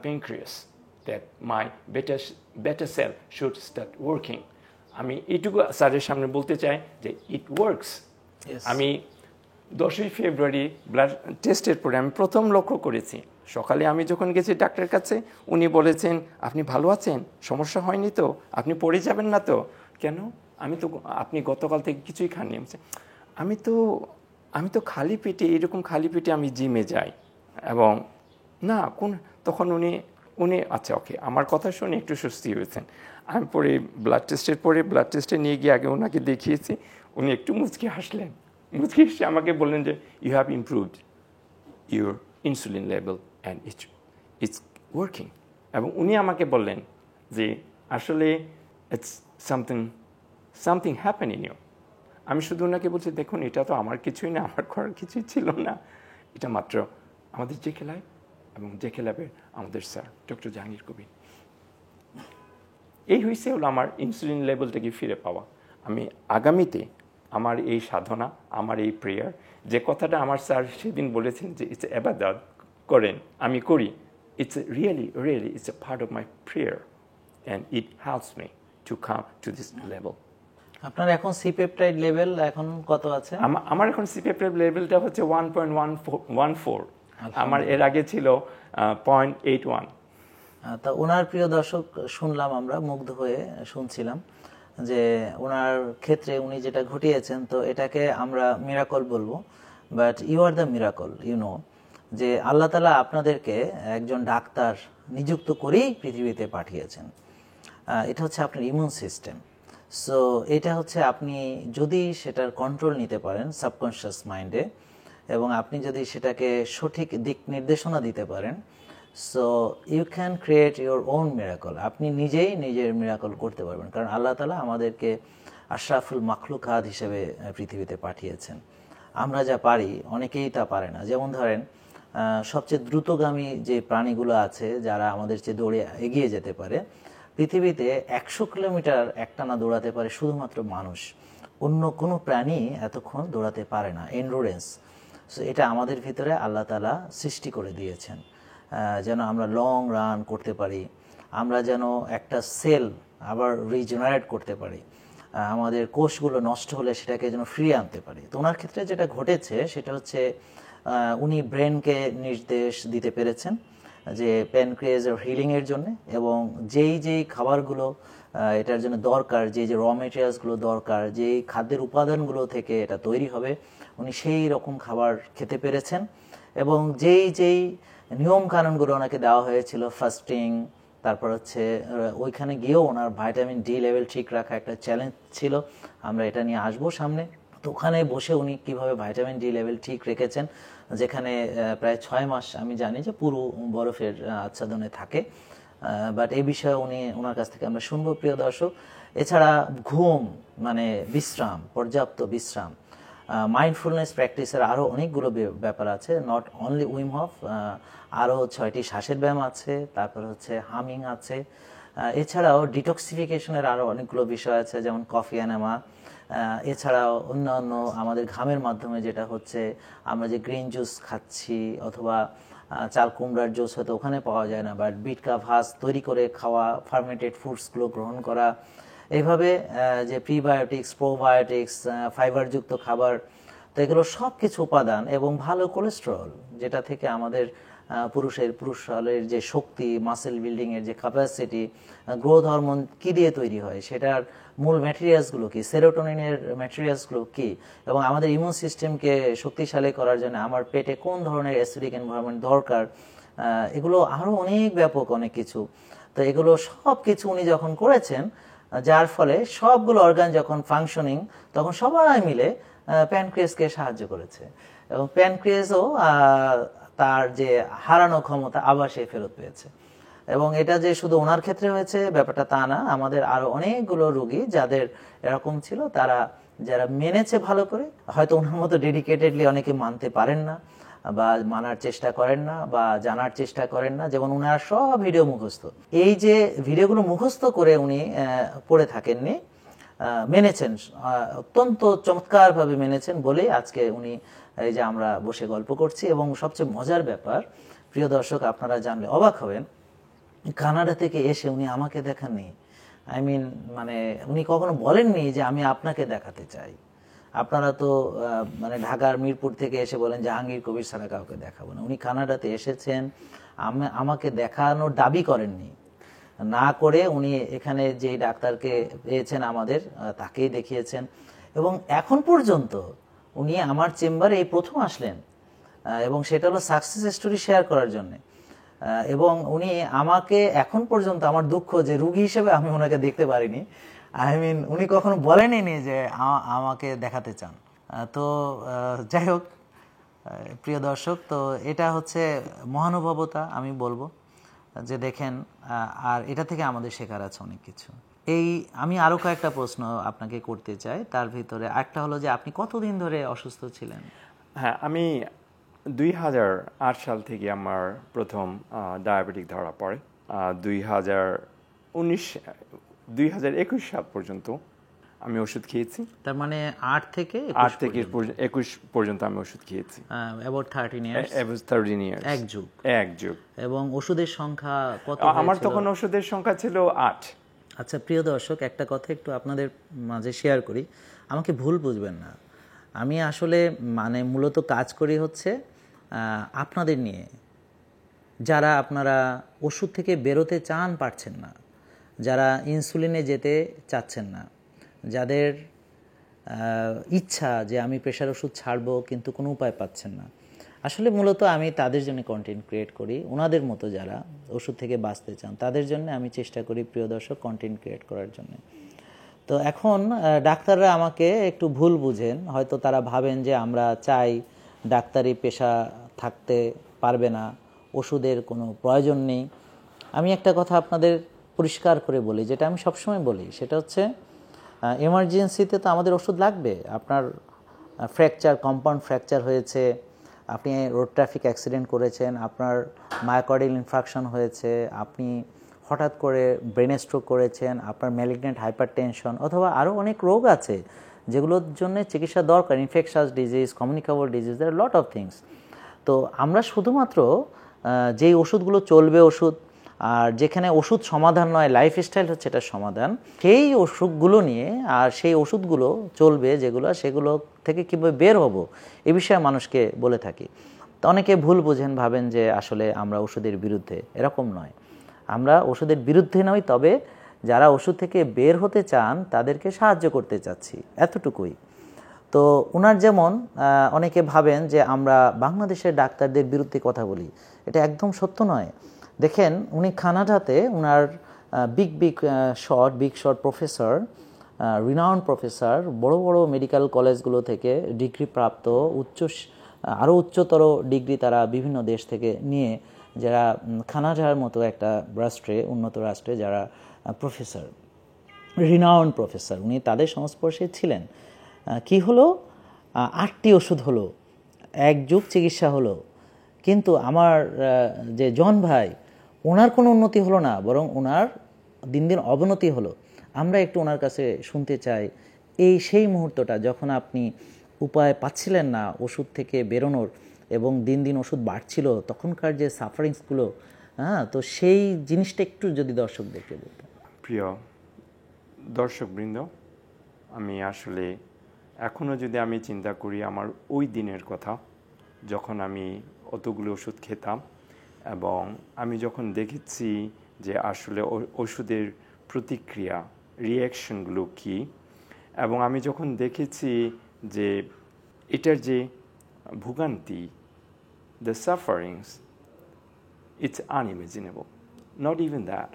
pancreas, that my beta cell should start working. আমি এইটুকু স্যারের সামনে বলতে চাই যে it works. Yes. আমি 10ই ফেব্রুয়ারি blood টেস্টের পরে আমি প্রথম লক্ষ্য করেছি, সকালে আমি যখন গেছি ডাক্তারের কাছে, উনি বলেছেন আপনি ভালো আছেন, সমস্যা হয়নি তো, আপনি পড়ে যাবেন না তো? কেন? আপনি গতকাল থেকে কিছুই খাননি। আমি তো খালি পেটে, এরকম খালি পেটে আমি জিমে যাই। এবং না তখন উনি আচ্ছা ওকে, আমার কথা শুনে একটু স্বস্তি হয়েছেন। আমি পরে ব্লাড টেস্টে নিয়ে গিয়ে আগে ওনাকে দেখিয়েছি। উনি একটু মুচকি হাসলেন, মুচকি হেসে আমাকে বললেন যে you have improved your insulin level and it's working. এবং উনি আমাকে বললেন যে আসলে it's something happen in you. আমি শুধু ওনাকে বলছি, দেখুন এটা তো আমার কিছুই না, আমার করার কিছুই ছিল না, এটা মাত্র আমাদের জেকে ল্যাব এবং জেকে ল্যাবের আমাদের স্যার ডক্টর জাহাঙ্গীর কবির। এই হলো আমার ইনসুলিন লেভেলটাকে ফিরে পাওয়া। আমি আগামীতে আমার এই সাধনা, আমার এই প্রেয়ার, যে কথাটা আমার স্যার সেদিন বলেছেন যে ইটস এবাদত করেন, আমি করি, it's really it's a part of my prayer and it helps me to come to this level. আপনার এখন সি পেপটাইড লেভেল এখন কত আছে? আমার এখন সি পেপটাইড লেভেলটা হচ্ছে 1.14। আমার এর আগে ছিল 0.81। তা ওনার প্রিয় দর্শক, শুনলাম, আমরা মুগ্ধ হয়ে শুনছিলাম যে ওনার ক্ষেত্রে উনি যেটা ঘটিয়েছেন, তো এটাকে আমরা মিরাকল বলবো, but you are the miracle, যে আল্লাহ তাআলা আপনাদেরকে একজন ডাক্তার নিযুক্ত করেই পৃথিবীতে পাঠিয়েছেন। এটা হচ্ছে আপনার ইমিউন সিস্টেম। সো এটা হচ্ছে আপনি যদি সেটার কন্ট্রোল নিতে পারেন সাবকনশিয়াস মাইন্ডে, এবং আপনি যদি সেটাকে সঠিক দিক নির্দেশনা দিতে পারেন, so you can create your own miracle. আপনি নিজেই নিজের মিরাকল করতে পারবেন, কারণ আল্লাহ তাআলা আমাদেরকে আশরাফুল মাখলুকাত হিসেবে পৃথিবীতে পাঠিয়েছেন। আমরা যা পারি অনেকেই তা পারে না। যেমন ধরেন, সবচেয়ে দ্রুতগামী যে প্রাণীগুলো আছে যারা আমাদের চেয়ে দৌড়ে এগিয়ে যেতে পারে, পৃথিবীতে 100 কিলোমিটার একটানা দৌড়াতে পারে শুধুমাত্র মানুষ। অন্য কোনো প্রাণী এতক্ষণ দৌড়াতে পারে না, এন্ডুরেন্স। সো এটা আমাদের ভিতরে আল্লাহ তাআলা সৃষ্টি করে দিয়েছেন, যেন আমরা লং রান করতে পারি, আমরা যেন একটা সেল আবার রিজেনারেট করতে পারি, আমাদের কোষগুলো নষ্ট হলে সেটাকে যেন ফিরিয়ে আনতে পারি। তো ওনার ক্ষেত্রে যেটা ঘটেছে সেটা হচ্ছে উনি ব্রেনকে নির্দেশ দিতে পেরেছেন যে প্যানক্রিয়াসের হিলিংয়ের জন্য, এবং যেই খাবারগুলো এটার জন্য দরকার, যে র মেটেরিয়ালসগুলো দরকার, যেই খাদ্যের উপাদানগুলো থেকে এটা তৈরি হবে, উনি সেই রকম খাবার খেতে পেরেছেন। এবং যেই নিয়ম কানুনগুলো ওনাকে দেওয়া হয়েছিল, ফাস্টিং, তারপর হচ্ছে ওইখানে গিয়েও ওনার ভাইটামিন ডি লেভেল ঠিক রাখা একটা চ্যালেঞ্জ ছিল, আমরা এটা নিয়ে আসবো সামনে। তো ওখানে বসে উনি কিভাবে ভাইটামিন ডি লেভেল ঠিক রেখেছেন, যেখানে প্রায় 6 মাস আমি জানি যে পুরো বরফের আচ্ছাদনে থাকে, বাট এই বিষয়ে ওনার কাছ থেকে আমরা শুনবো প্রিয় দর্শক। এছাড়া ঘুম, মানে বিশ্রাম, পর্যাপ্ত বিশ্রাম, মাইন্ডফুলনেস প্র্যাকটিসের আরও অনেকগুলো ব্যাপার আছে, নট অনলি উইম হফ, আরও 6টি শ্বাসের ব্যায়াম আছে, তারপর হচ্ছে হামিং আছে, এছাড়াও ডিটক্সিফিকেশনের আরও অনেকগুলো বিষয় আছে, যেমন কফি এনেমা, এছাড়াও অন্যান্য আমাদের ঘামের মাধ্যমে যেটা হচ্ছে আমরা যে গ্রিন জুস খাচ্ছি, অথবা চাল কুমড়ার জুস হয়তো ওখানে পাওয়া যায় না, বাট বিটকা ভাস তৈরি করে খাওয়া, ফার্মেন্টেড ফুডসগুলো গ্রহণ করা, এইভাবে যে প্রিবায়োটিক্স, প্রোবায়োটিক্স, ফাইবারযুক্ত খাবার, তো এগুলো সব কিছু উপাদান, এবং ভালো কোলেস্টেরল, যেটা থেকে আমাদের পুরুষের যে শক্তি, মাসেল বিল্ডিং এর যে ক্যাপাসিটি, গ্রোথ হরমোন কি দিয়ে তৈরি হয়, সেটার মূল ম্যাটেরিয়ালসগুলো কি, সেরোটোনিনের ম্যাটেরিয়ালসগুলো কি, এবং আমাদের ইমিউন সিস্টেমকে শক্তিশালী করার জন্য আমার পেটে কোন ধরনের অ্যাসিডিক এনভায়রনমেন্ট দরকার, এগুলো আরও অনেক ব্যাপক অনেক কিছু। তো এগুলো সব কিছু উনি যখন করেছেন, যার ফলে সবগুলো অর্গান যখন ফাংশনিং, তখন সবাই মিলে প্যানক্রিয়াসকে সাহায্য করেছে, এবং প্যানক্রিয়াসও তার যে হারানো ক্ষমতা আবার সে ফেরত পেয়েছে। এবং এটা যে শুধু ওনার ক্ষেত্রে হয়েছে ব্যাপারটা তা না, আমাদের আরো অনেকগুলো রোগী যাদের এরকম ছিল, তারা যারা মেনেছে ভালো করে, হয়তো ওনার মতো ডেডিকেটেডলি অনেকে মানতে পারেন না, বা মানার চেষ্টা করেন না, বা জানার চেষ্টা করেন না, যেমন ওনার সব ভিডিও মুখস্থ। এই যে ভিডিওগুলো মুখস্থ করে উনি পড়ে থাকেননি, মেনেছেন, অত্যন্ত চমৎকারভাবে মেনেছেন বলেই আজকে উনি এই যে আমরা বসে গল্প করছি। এবং সবচেয়ে মজার ব্যাপার, প্রিয় দর্শক, আপনারা জানলে অবাক হবেন, কানাডা থেকে এসে উনি আমাকে দেখাননি, মানে উনি কখনো বলেননি যে আমি আপনাকে দেখাতে চাই, আপনারা তো মানে ঢাকার মিরপুর থেকে এসে বলেন জাহাঙ্গীর কবির ছাড়া কাউকে দেখাবো না। উনি কানাডাতে এসেছেন, আমাকে দেখানোর দাবি করেননি, না করে উনি এখানে যেই ডাক্তারকে পেয়েছেন আমাদের তাকেই দেখিয়েছেন। এবং এখন পর্যন্ত উনি আমার চেম্বারে এই প্রথম আসলেন, এবং সেটা হলো সাকসেস স্টোরি শেয়ার করার জন্য। এবং উনি আমাকে এখন পর্যন্ত, আমার দুঃখ যে রুগী হিসেবে আমি ওনাকে দেখতে পারিনি। উনি কখনো বলেনই যে আমাকে দেখাতে চান। তো যাই হোক প্রিয় দর্শক, তো এটা হচ্ছে মহানুভবতা আমি বলবো, যে দেখেন, আর এটা থেকে আমাদের শেখার আছে অনেক কিছু। আমি আরো কয়েকটা প্রশ্ন আপনাকে করতে চাই। তার ভিতরে একটা হলো যে আপনি কতদিন ধরে অসুস্থ ছিলেন? হ্যাঁ, আমি 2008 সাল থেকে আমার প্রথম ডায়াবেটিক ধরা পড়ে। 2021 সাল পর্যন্ত আমি ওষুধ খেয়েছি। তার মানে 8 থেকে 21 পর্যন্ত আমি ওষুধ খেয়েছি। about 13 years। এক যুগ। এবং ওষুধের সংখ্যা কত? আমার তখন ওষুধের সংখ্যা ছিল 8। আচ্ছা প্রিয় দর্শক, একটা কথা একটু আপনাদের মাঝে শেয়ার করি, আমাকে ভুল বুঝবেন না। আমি আসলে মানে মূলত কাজ করি হচ্ছে আপনাদের নিয়ে, যারা আপনারা ওষুধ থেকে বেরোতে চান, পারছেন না, যারা ইনসুলিনে যেতে চাচ্ছেন না, যাদের ইচ্ছা যে আমি প্রেশার ওষুধ ছাড়বো কিন্তু কোনো উপায় পাচ্ছেন না। আসলে মূলত আমি তাদের জন্য কন্টেন্ট ক্রিয়েট করি, ওনাদের মতো যারা ওষুধ থেকে বাঁচতে চান তাদের জন্য আমি চেষ্টা করি প্রিয় দর্শক কন্টেন্ট ক্রিয়েট করার জন্য। তো এখন ডাক্তাররা আমাকে একটু ভুল বুঝেন, হয়তো তারা ভাবেন যে আমরা চাই ডাক্তারি পেশা থাকতে পারবে না, ওষুধের কোনো প্রয়োজন নেই। আমি একটা কথা আপনাদের পরিষ্কার করে বলি, যেটা আমি সবসময় বলি, সেটা হচ্ছে এমার্জেন্সিতে তো আমাদের ওষুধ লাগবে। আপনার ফ্র্যাকচার, কম্পাউন্ড ফ্র্যাকচার হয়েছে, আপনি রোড ট্রাফিক অ্যাক্সিডেন্ট করেছেন, আপনার মায়োকার্ডিয়াল ইনফার্কশন হয়েছে, আপনি হঠাৎ করে ব্রেন স্ট্রোক করেছেন, আপনার ম্যালিগন্যান্ট হাইপারটেনশন, অথবা আরও অনেক রোগ আছে যেগুলোর জন্য চিকিৎসা দরকার, infectious disease, communicable disease, there lot of things. তো আমরা শুধুমাত্র যেই ওষুধগুলো চলবে ওষুধ, আর যেখানে ওষুধ সমাধান নয়, লাইফস্টাইল হচ্ছে এটা সমাধান, সেই ওষুধগুলো নিয়ে, আর সেই ওষুধগুলো চলবে যেগুলো, সেগুলো থেকে কীভাবে বের হব এ বিষয়ে মানুষকে বলে থাকি। তো অনেকে ভুল বুঝেন, ভাবেন যে আসলে আমরা ওষুধের বিরুদ্ধে। এরকম নয়, আমরা ওষুধের বিরুদ্ধে নই, তবে যারা ওষুধ থেকে বের হতে চান তাদেরকে সাহায্য করতে চাচ্ছি, এতটুকুই। তো ওনার যেমন অনেকে ভাবেন যে আমরা বাংলাদেশের ডাক্তারদের বিরুদ্ধে কথা বলি, এটা একদম সত্য নয়। দেখেন, উনি কানাডাতে ওনার big shot professor, renowned professor, বড় বড় মেডিকেল কলেজগুলো থেকে ডিগ্রি প্রাপ্ত, আরও উচ্চতর ডিগ্রি তারা বিভিন্ন দেশ থেকে নিয়ে, যারা কানাডার মতো একটা রাষ্ট্রে, উন্নত রাষ্ট্রে যারা প্রফেসর, রিনাউন্ড প্রফেসর, উনি তাদের সংস্পর্শে ছিলেন। কি হলো, 8টি ওষুধ হলো, এক যুগ চিকিৎসা হলো, কিন্তু আমার যে জন ভাই, ওনার কোনো উন্নতি হলো না, বরং ওনার দিন দিন অবনতি হলো। আমরা একটু ওনার কাছে শুনতে চাই সেই মুহূর্তটা যখন আপনি উপায় পাচ্ছিলেন না ওষুধ থেকে বেরোনোর, এবং দিন দিন ওষুধ বাড়ছিল, তখনকার যে সাফারিংসগুলো, তো সেই জিনিসটা একটু যদি দর্শকদেরকে বলতেন। প্রিয় দর্শকবৃন্দ, আমি আসলে এখনও যদি আমি চিন্তা করি আমার ওই দিনের কথা, যখন আমি অতগুলো ওষুধ খেতাম, এবং আমি যখন দেখেছি যে আসলে ওষুধের প্রতিক্রিয়া, রিয়াকশনগুলো কী, এবং আমি যখন দেখেছি যে এটার যে ভোগান্তি, the sufferings, it's unimaginable. Not even that.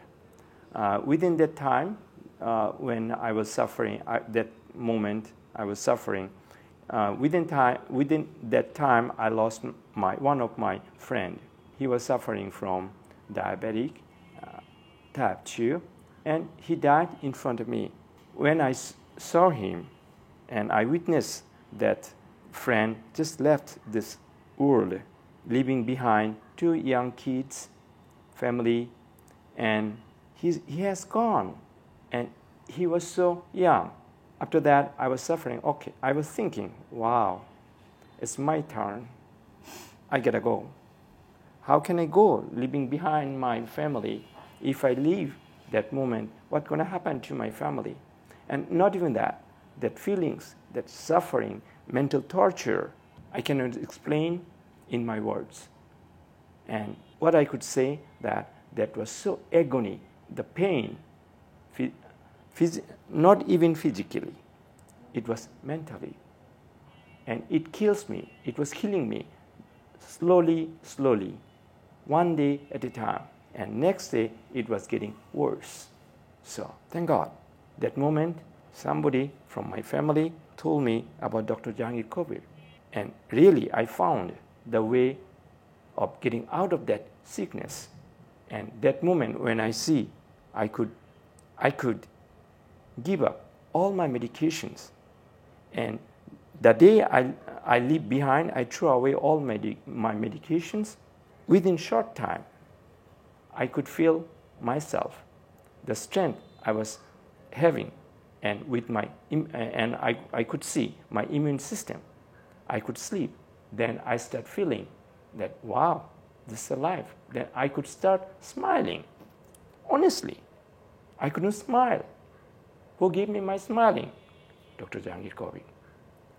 Within that time, when I was suffering, that moment I was suffering, within that time I lost one of my friend. He was suffering from diabetic type 2, and he died in front of me. When I saw him and I witnessed that friend just left this world, leaving behind 2 young kids, family, and he has gone, and he was so young. After that, I was suffering. Okay, I was thinking, wow, it's my turn. I gotta go. How can I go, leaving behind my family? If I leave that moment, what's gonna happen to my family? And not even that. that feelings, that suffering, mental torture, I cannot explain in my words. And what I could say that was so agony, the pain, not even physically, it was mentally. And it kills me. It was killing me slowly, one day at a time. And next day, it was getting worse. So thank God, that moment, somebody from my family told me about Dr. Jahangir Kobir. And really, I found the way of getting out of that sickness. And that moment when I see I could give up all my medications. And the day I leave behind, I threw away all my medications. Within short time, I could feel myself, the strength I was having, and with my and I could see my immune system. I could sleep. Then I start feeling that, wow, this is alive. Then I could start smiling. Honestly, I couldn't smile. Who gave me my smiling? Dr. Jahangir Kobir.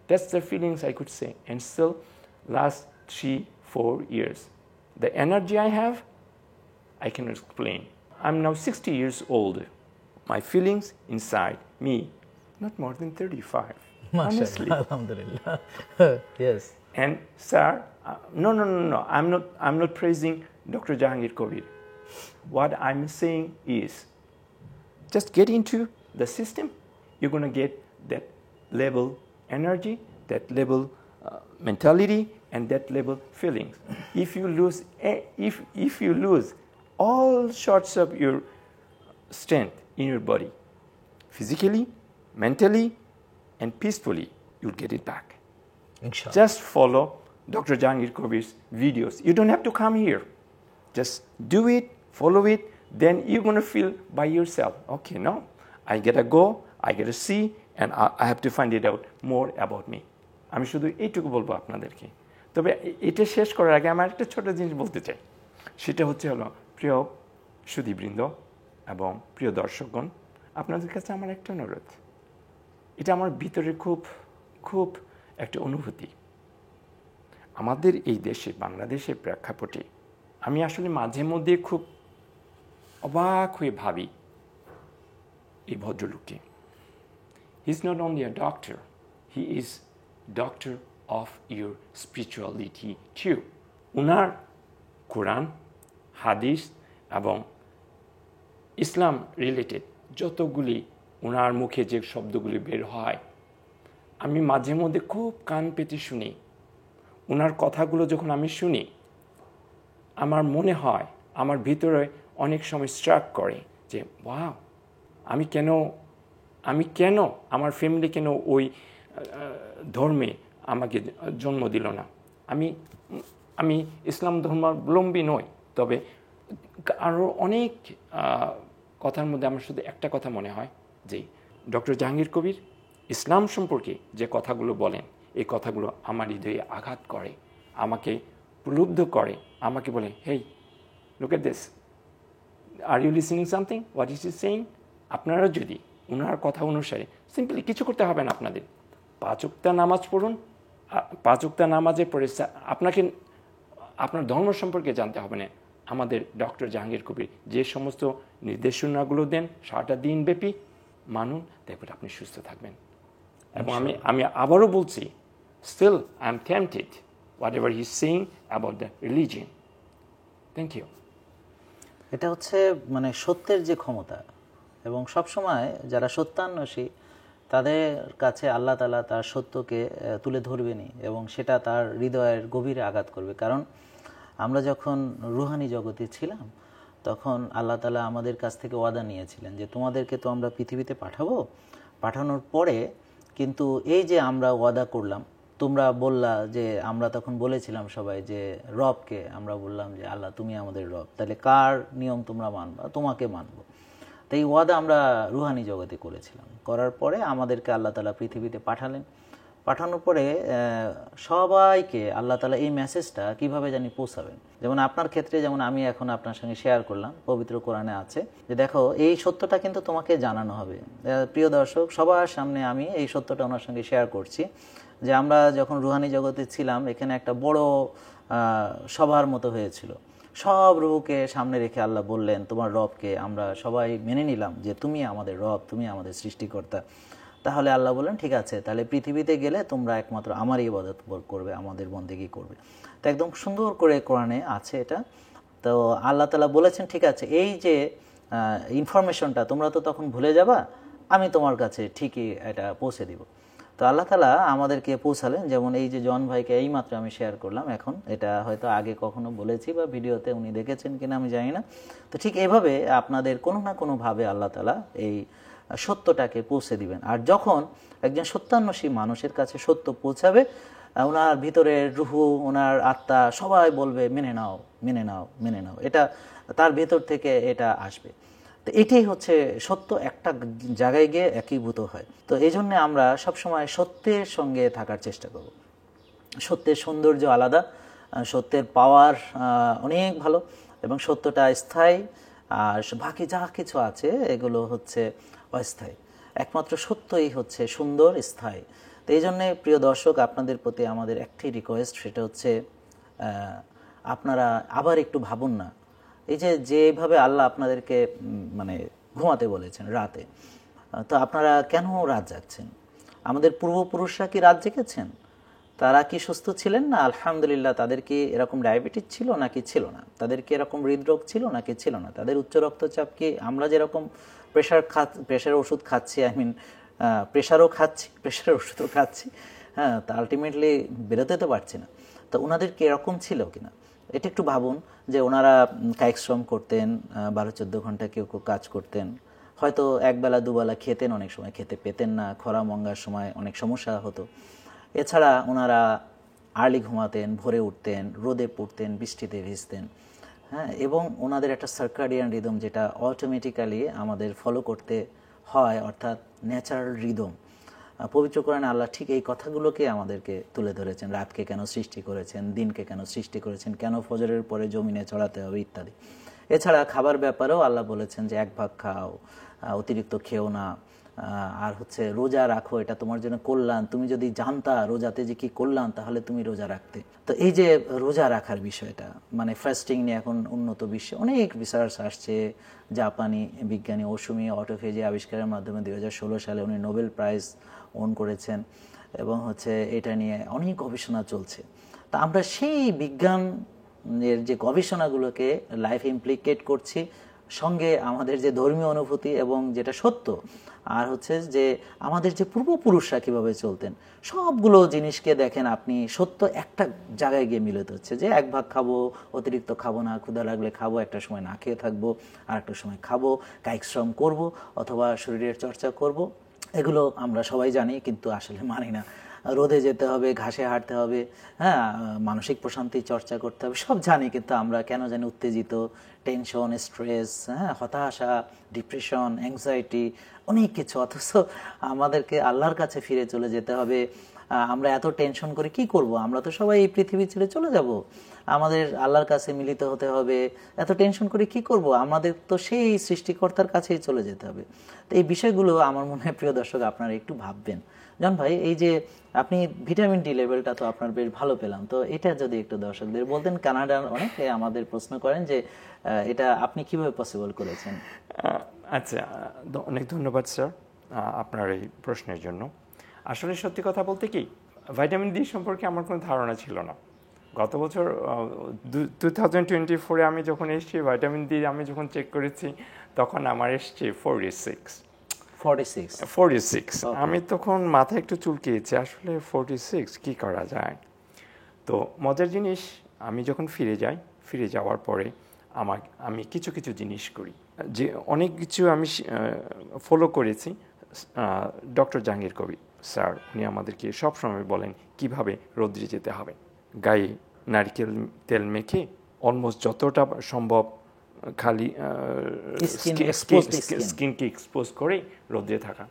That's the feelings I could say. And still, last 3-4 years, the energy I have, I cannot explain. I'm now 60 years old. My feelings inside me, not more than 35. Honestly. Alhamdulillah. Yes. And sir, no. I'm not praising Dr. Jahangir Kobir. What I'm saying is, just get into the system. You're going to get that level energy, that level mentality, and that level feelings. If you lose, if you lose all sorts of your strength in your body, physically, mentally, and peacefully, you'll get it back. Inshallah. Just follow Dr. Jahangir Kobir's videos. You don't have to come here. Just do it, follow it, then you're going to feel by yourself, okay, no, I gotta go, I gotta see, and I have to find it out more about me. আমি শুধু এইটুকু বলবো আপনাদেরকে। তবে এটা শেষ করার আগে আমার একটা ছোট জিনিস বলতে চাই। সেটা হচ্ছে হলো, প্রিয় সুধীবৃন্দ এবং প্রিয় দর্শকগণ, আপনাদের কাছে আমার একটা অনুরোধ। এটা আমার ভিতরে খুব একটা অনুভূতি। আমাদের এই দেশে, বাংলাদেশের প্রেক্ষাপটে আমি আসলে মাঝে মধ্যে খুব অবাক হয়ে ভাবি এই ভদ্রলোককে। He is not only a doctor, he is doctor of your spirituality too. উনার কোরআন, হাদিস এবং ইসলাম রিলেটেড যতগুলি ওনার মুখে যে শব্দগুলি বের হয়, আমি মাঝে মধ্যে খুব কান পেতে শুনি। ওনার কথাগুলো যখন আমি শুনি, আমার মনে হয়, আমার ভিতরে অনেক সময় স্ট্রাক করে যে, ওয়াও, আমি কেন আমার ফ্যামিলি কেন ওই ধর্মে আমাকে জন্ম দিল না। আমি ইসলাম ধর্মাবলম্বী নই, তবে আরও অনেক কথার মধ্যে আমার শুধু একটা কথা মনে হয় যে ডক্টর জাহাঙ্গীর কবির ইসলাম সম্পর্কে যে কথাগুলো বলেন, এই কথাগুলো আমার হৃদয়ে আঘাত করে, আমাকে প্রলুব্ধ করে, আমাকে বলে, hey, look at this, are you listening something, what is is saying. আপনারা যদি ওনার কথা অনুসারে সিম্পলি কিছু করতে হবে না, আপনাদের 5 ওয়াক্ত নামাজ পড়ুন, 5 ওয়াক্ত নামাজে পড়ে আপনাকে আপনার ধর্ম সম্পর্কে জানতে হবে না। আমাদের ডক্টর জাহাঙ্গীর কবির যে সমস্ত নির্দেশনাগুলো দেন সারাটা দিন ব্যাপী মানুন, দেখবেন আপনি সুস্থ থাকবেন। এবং আমি আবারও বলছি, still I am tempted whatever he is saying about the religion. Thank you. এটা হচ্ছে মানে সত্যের যে ক্ষমতা, এবং সবসময় যারা সত্যান্বেষী তাদের কাছে আল্লাহ তাআলা তার সত্যকে তুলে ধরবেনই, এবং সেটা তার হৃদয়ের গভীরে আঘাত করবে। কারণ আমরা যখন রুহানি জগতে ছিলাম, তখন আল্লাহ তাআলা আমাদের কাছ থেকে ওয়াদা নিয়েছিলেন যে তোমাদেরকে তো আমরা পৃথিবীতে পাঠাবো, পাঠানোর পরে কিন্তু এই যে আমরা ওয়াদা করলাম, তোমরা বললা যে, আমরা তখন বলেছিলাম সবাই যে রবকে, আমরা বললাম যে আল্লাহ তুমি আমাদের রব, তাহলে কার নিয়ম তোমরা মানবা? তোমাকে মানবো। তো এই ওয়াদা আমরা রুহানি জগতে করেছিলাম, করার পরে আমাদেরকে আল্লাহ তাআলা পৃথিবীতে পাঠালেন। পাঠানোর পরে সবাইকে আল্লাহ তাআলা এই মেসেজটা কিভাবে জানি পৌঁছাবেন। যেমন আপনার ক্ষেত্রে, যেমন আমি এখন আপনার সঙ্গে শেয়ার করলাম, পবিত্র কোরআনে আছে যে দেখো এই সত্যটা কিন্তু তোমাকে জানানো হবে। প্রিয় দর্শক, সবার সামনে আমি এই সত্যটা ওনার সঙ্গে শেয়ার করছি যে আমরা যখন রুহানি জগতে ছিলাম, এখানে একটা বড় সভার মতো হয়েছিল। সব রূহকে সামনে রেখে আল্লাহ বললেন, তোমার রবকে আমরা সবাই মেনে নিলাম যে তুমি আমাদের রব, তুমি আমাদের সৃষ্টিকর্তা। তাহলে আল্লাহ বললেন ঠিক আছে, তাহলে পৃথিবীতে গেলে তোমরা একমাত্র আমারই ইবাদত করবে, আমাদের বন্দেগী করবে। তো একদম সুন্দর করে কোরআনে আছে এটা। তো আল্লাহ তাআলা বলেছেন ঠিক আছে, এই যে ইনফরমেশনটা তোমরা তো তখন ভুলে যাবা, আমি তোমার কাছে ঠিকই এটা পৌঁছে দিব। তো আল্লাহ তাআলা আমাদেরকে পৌঁছালেন। যেমন এই যে জন ভাইকে এইমাত্র আমি শেয়ার করলাম, এখন এটা হয়তো আগে কখনো বলেছি বা ভিডিওতে উনি দেখেছেন কিনা আমি জানি না। তো ঠিক এভাবে আপনাদের কোনো না কোনোভাবে আল্লাহ তাআলা এই সত্যটাকে পৌঁছে দিবেন। আর যখন একজন সত্যান্বেষী মানুষের কাছে সত্য পৌঁছাবে, ওনার ভিতরের রুহু, ওনার আত্মা সবাই বলবে মেনে নাও, মেনে নাও, মেনে নাও। এটা তার ভেতর থেকে এটা আসবে। তো এটাই হচ্ছে সত্য, একটা জায়গায় গিয়ে একীভূত হয়। তো এই জন্য আমরা সবসময় সত্যের সঙ্গে থাকার চেষ্টা করব। সত্যের সৌন্দর্য আলাদা, সত্যের পাওয়ার অনেক ভালো, এবং সত্যটা স্থায়ী। আর বাকি যা কিছু আছে এগুলো হচ্ছে অস্থায়ী। একমাত্র সত্যই হচ্ছে সুন্দর, স্থায়ী। তো এই জন্যে প্রিয় দর্শক, আপনাদের প্রতি আমাদের একটি রিকোয়েস্ট, সেটা হচ্ছে আপনারা আবার একটু ভাবুন না, এই যে যেভাবে আল্লাহ আপনাদেরকে মানে ঘুমাতে বলেছেন রাতে, তো আপনারা কেন রাত জাগছেন? আমাদের পূর্বপুরুষরা কি রাত জেগেছেন? তারা কি সুস্থ ছিলেন না? আলহামদুলিল্লাহ। তাদের কি এরকম ডায়াবেটিস ছিল নাকি ছিল না? তাদের কি এরকম হৃদরোগ ছিল নাকি ছিল না? তাদের উচ্চ রক্তচাপ কি আমরা যেরকম প্রেশার ওষুধ খাচ্ছি, প্রেশারও খাচ্ছি, প্রেশারের ওষুধও খাচ্ছি, হ্যাঁ, তা আলটিমেটলি বেরোতে তো পারছি না। তো ওনাদের কি এরকম ছিল কিনা এটা একটু ভাবুন। যে ওনারা কায়িক শ্রম করতেন, 12-14 ঘন্টা কেউ কেউ কাজ করতেন, হয়তো একবেলা দুবেলা খেতেন, অনেক সময় খেতে পেতেন না, খরা মঙ্গার সময় অনেক সমস্যা হতো। এছাড়া ওনারা আর্লি ঘুমাতেন, ভোরে উঠতেন, রোদে পড়তেন, বৃষ্টিতে ভিজতেন, হ্যাঁ, এবং ওনাদের একটা সার্কাডিয়ান রিদম যেটা অটোমেটিক্যালি আমাদের ফলো করতে হয়, অর্থাৎ ন্যাচারাল রিদম। পবিত্র কোরআনে আল্লাহ ঠিক এই কথাগুলোকে আমাদেরকে তুলে ধরেছেন। রাতকে কেন সৃষ্টি করেছেন, দিনকে কেন সৃষ্টি করেছেন, কেন ফজরের পরে জমিনে চড়াতে হবে, ইত্যাদি। এছাড়া খাবার ব্যাপারেও আল্লাহ বলেছেন যে এক ভাগ খাও, অতিরিক্ত খেও না, আর হচ্ছে রোজা রাখো, এটা তোমার জন্য কল্যাণ। তুমি যদি জানতা রোজাতে যে কি কল্যাণ, তাহলে তুমি রোজা রাখতে। তো এই যে রোজা রাখার বিষয়টা, মানে ফাস্টিং নিয়ে এখন উন্নত বিশ্বে অনেক রিসার্চ আসছে। জাপানি বিজ্ঞানী ওসুমি অটোফেজি আবিষ্কারের মাধ্যমে 2016 সালে উনি নোবেল প্রাইজ ওন করেছেন, এবং হচ্ছে এটা নিয়ে অনেক গবেষণা চলছে। তা আমরা সেই বিজ্ঞানের যে গবেষণাগুলোকে লাইফে ইমপ্লিকেট করছি, সঙ্গে আমাদের যে ধর্মীয় অনুভূতি এবং যেটা সত্য, আর হচ্ছে যে আমাদের যে পূর্বপুরুষরা কীভাবে চলতেন, সবগুলো জিনিসকে দেখেন আপনি, সত্য একটা জায়গায় গিয়ে মিলিত হচ্ছে। যে এক ভাগ খাবো, অতিরিক্ত খাবো না, ক্ষুধা লাগলে খাবো, একটা সময় না খেয়ে থাকবো, আর একটা সময় খাবো, কায়িক শ্রম করবো অথবা শরীরের চর্চা করব, এগুলো আমরা সবাই জানি, কিন্তু আসলে মানি না। রোদে যেতে হবে, ঘাসে হাঁটতে হবে, হ্যাঁ, মানসিক প্রশান্তি চর্চা করতে হবে, সব জানি, কিন্তু আমরা কেন জানি উত্তেজিত, টেনশন, স্ট্রেস, হ্যাঁ, হতাশা, ডিপ্রেশন, অ্যাংজাইটি, অনেক কিছু। অথচ আমাদেরকে আল্লাহর কাছে ফিরে চলে যেতে হবে। আমরা এত টেনশন করে কি করব? আমরা তো সবাই এই পৃথিবী ছেড়ে চলে যাব, আমাদের আল্লাহর কাছে মিলিত হতে হবে। এত টেনশন করে কি করব? আমাদের তো সেই সৃষ্টিকর্তার কাছেই চলে যেতে হবে। তো এই বিষয়গুলো আমার মনে হয় প্রিয় দর্শক আপনারা একটু ভাববেন। জন ভাই, এই যে আপনি ভিটামিন ডি লেভেলটা তো আপনার বেশ ভালো পেলাম, তো এটা যদি একটু দর্শকদের বলতেন। কানাডার অনেকে আমাদের প্রশ্ন করেন যে এটা আপনি কিভাবে পসিবল করেছেন? আচ্ছা, অনেক ধন্যবাদ স্যার আপনার এই প্রশ্নের জন্য। আসলে সত্যি কথা বলতে কি, ভাইটামিন ডি সম্পর্কে আমার কোনো ধারণা ছিল না। গত বছর 2024-এ আমি যখন এসেছি, ভাইটামিন ডি আমি যখন চেক করেছি, তখন আমার এসছে 46। আমি তখন মাথায় একটু চুলকিয়েছি, আসলে 46 কি করা যায়। তো মজার জিনিস, আমি যখন ফিরে যাওয়ার পরে আমি কিছু কিছু জিনিস করি, যে অনেক কিছু আমি ফলো করেছি। ডক্টর জাহাঙ্গীর কবির স্যার, উনি আমাদেরকে সবসময় বলেন কিভাবে রোদ্রে যেতে হবে। গায়ে নারকেল তেল মেখে অলমোস্ট যতটা সম্ভব খালি স্কিনকে এক্সপোজ করে রোদ্রে থাকা।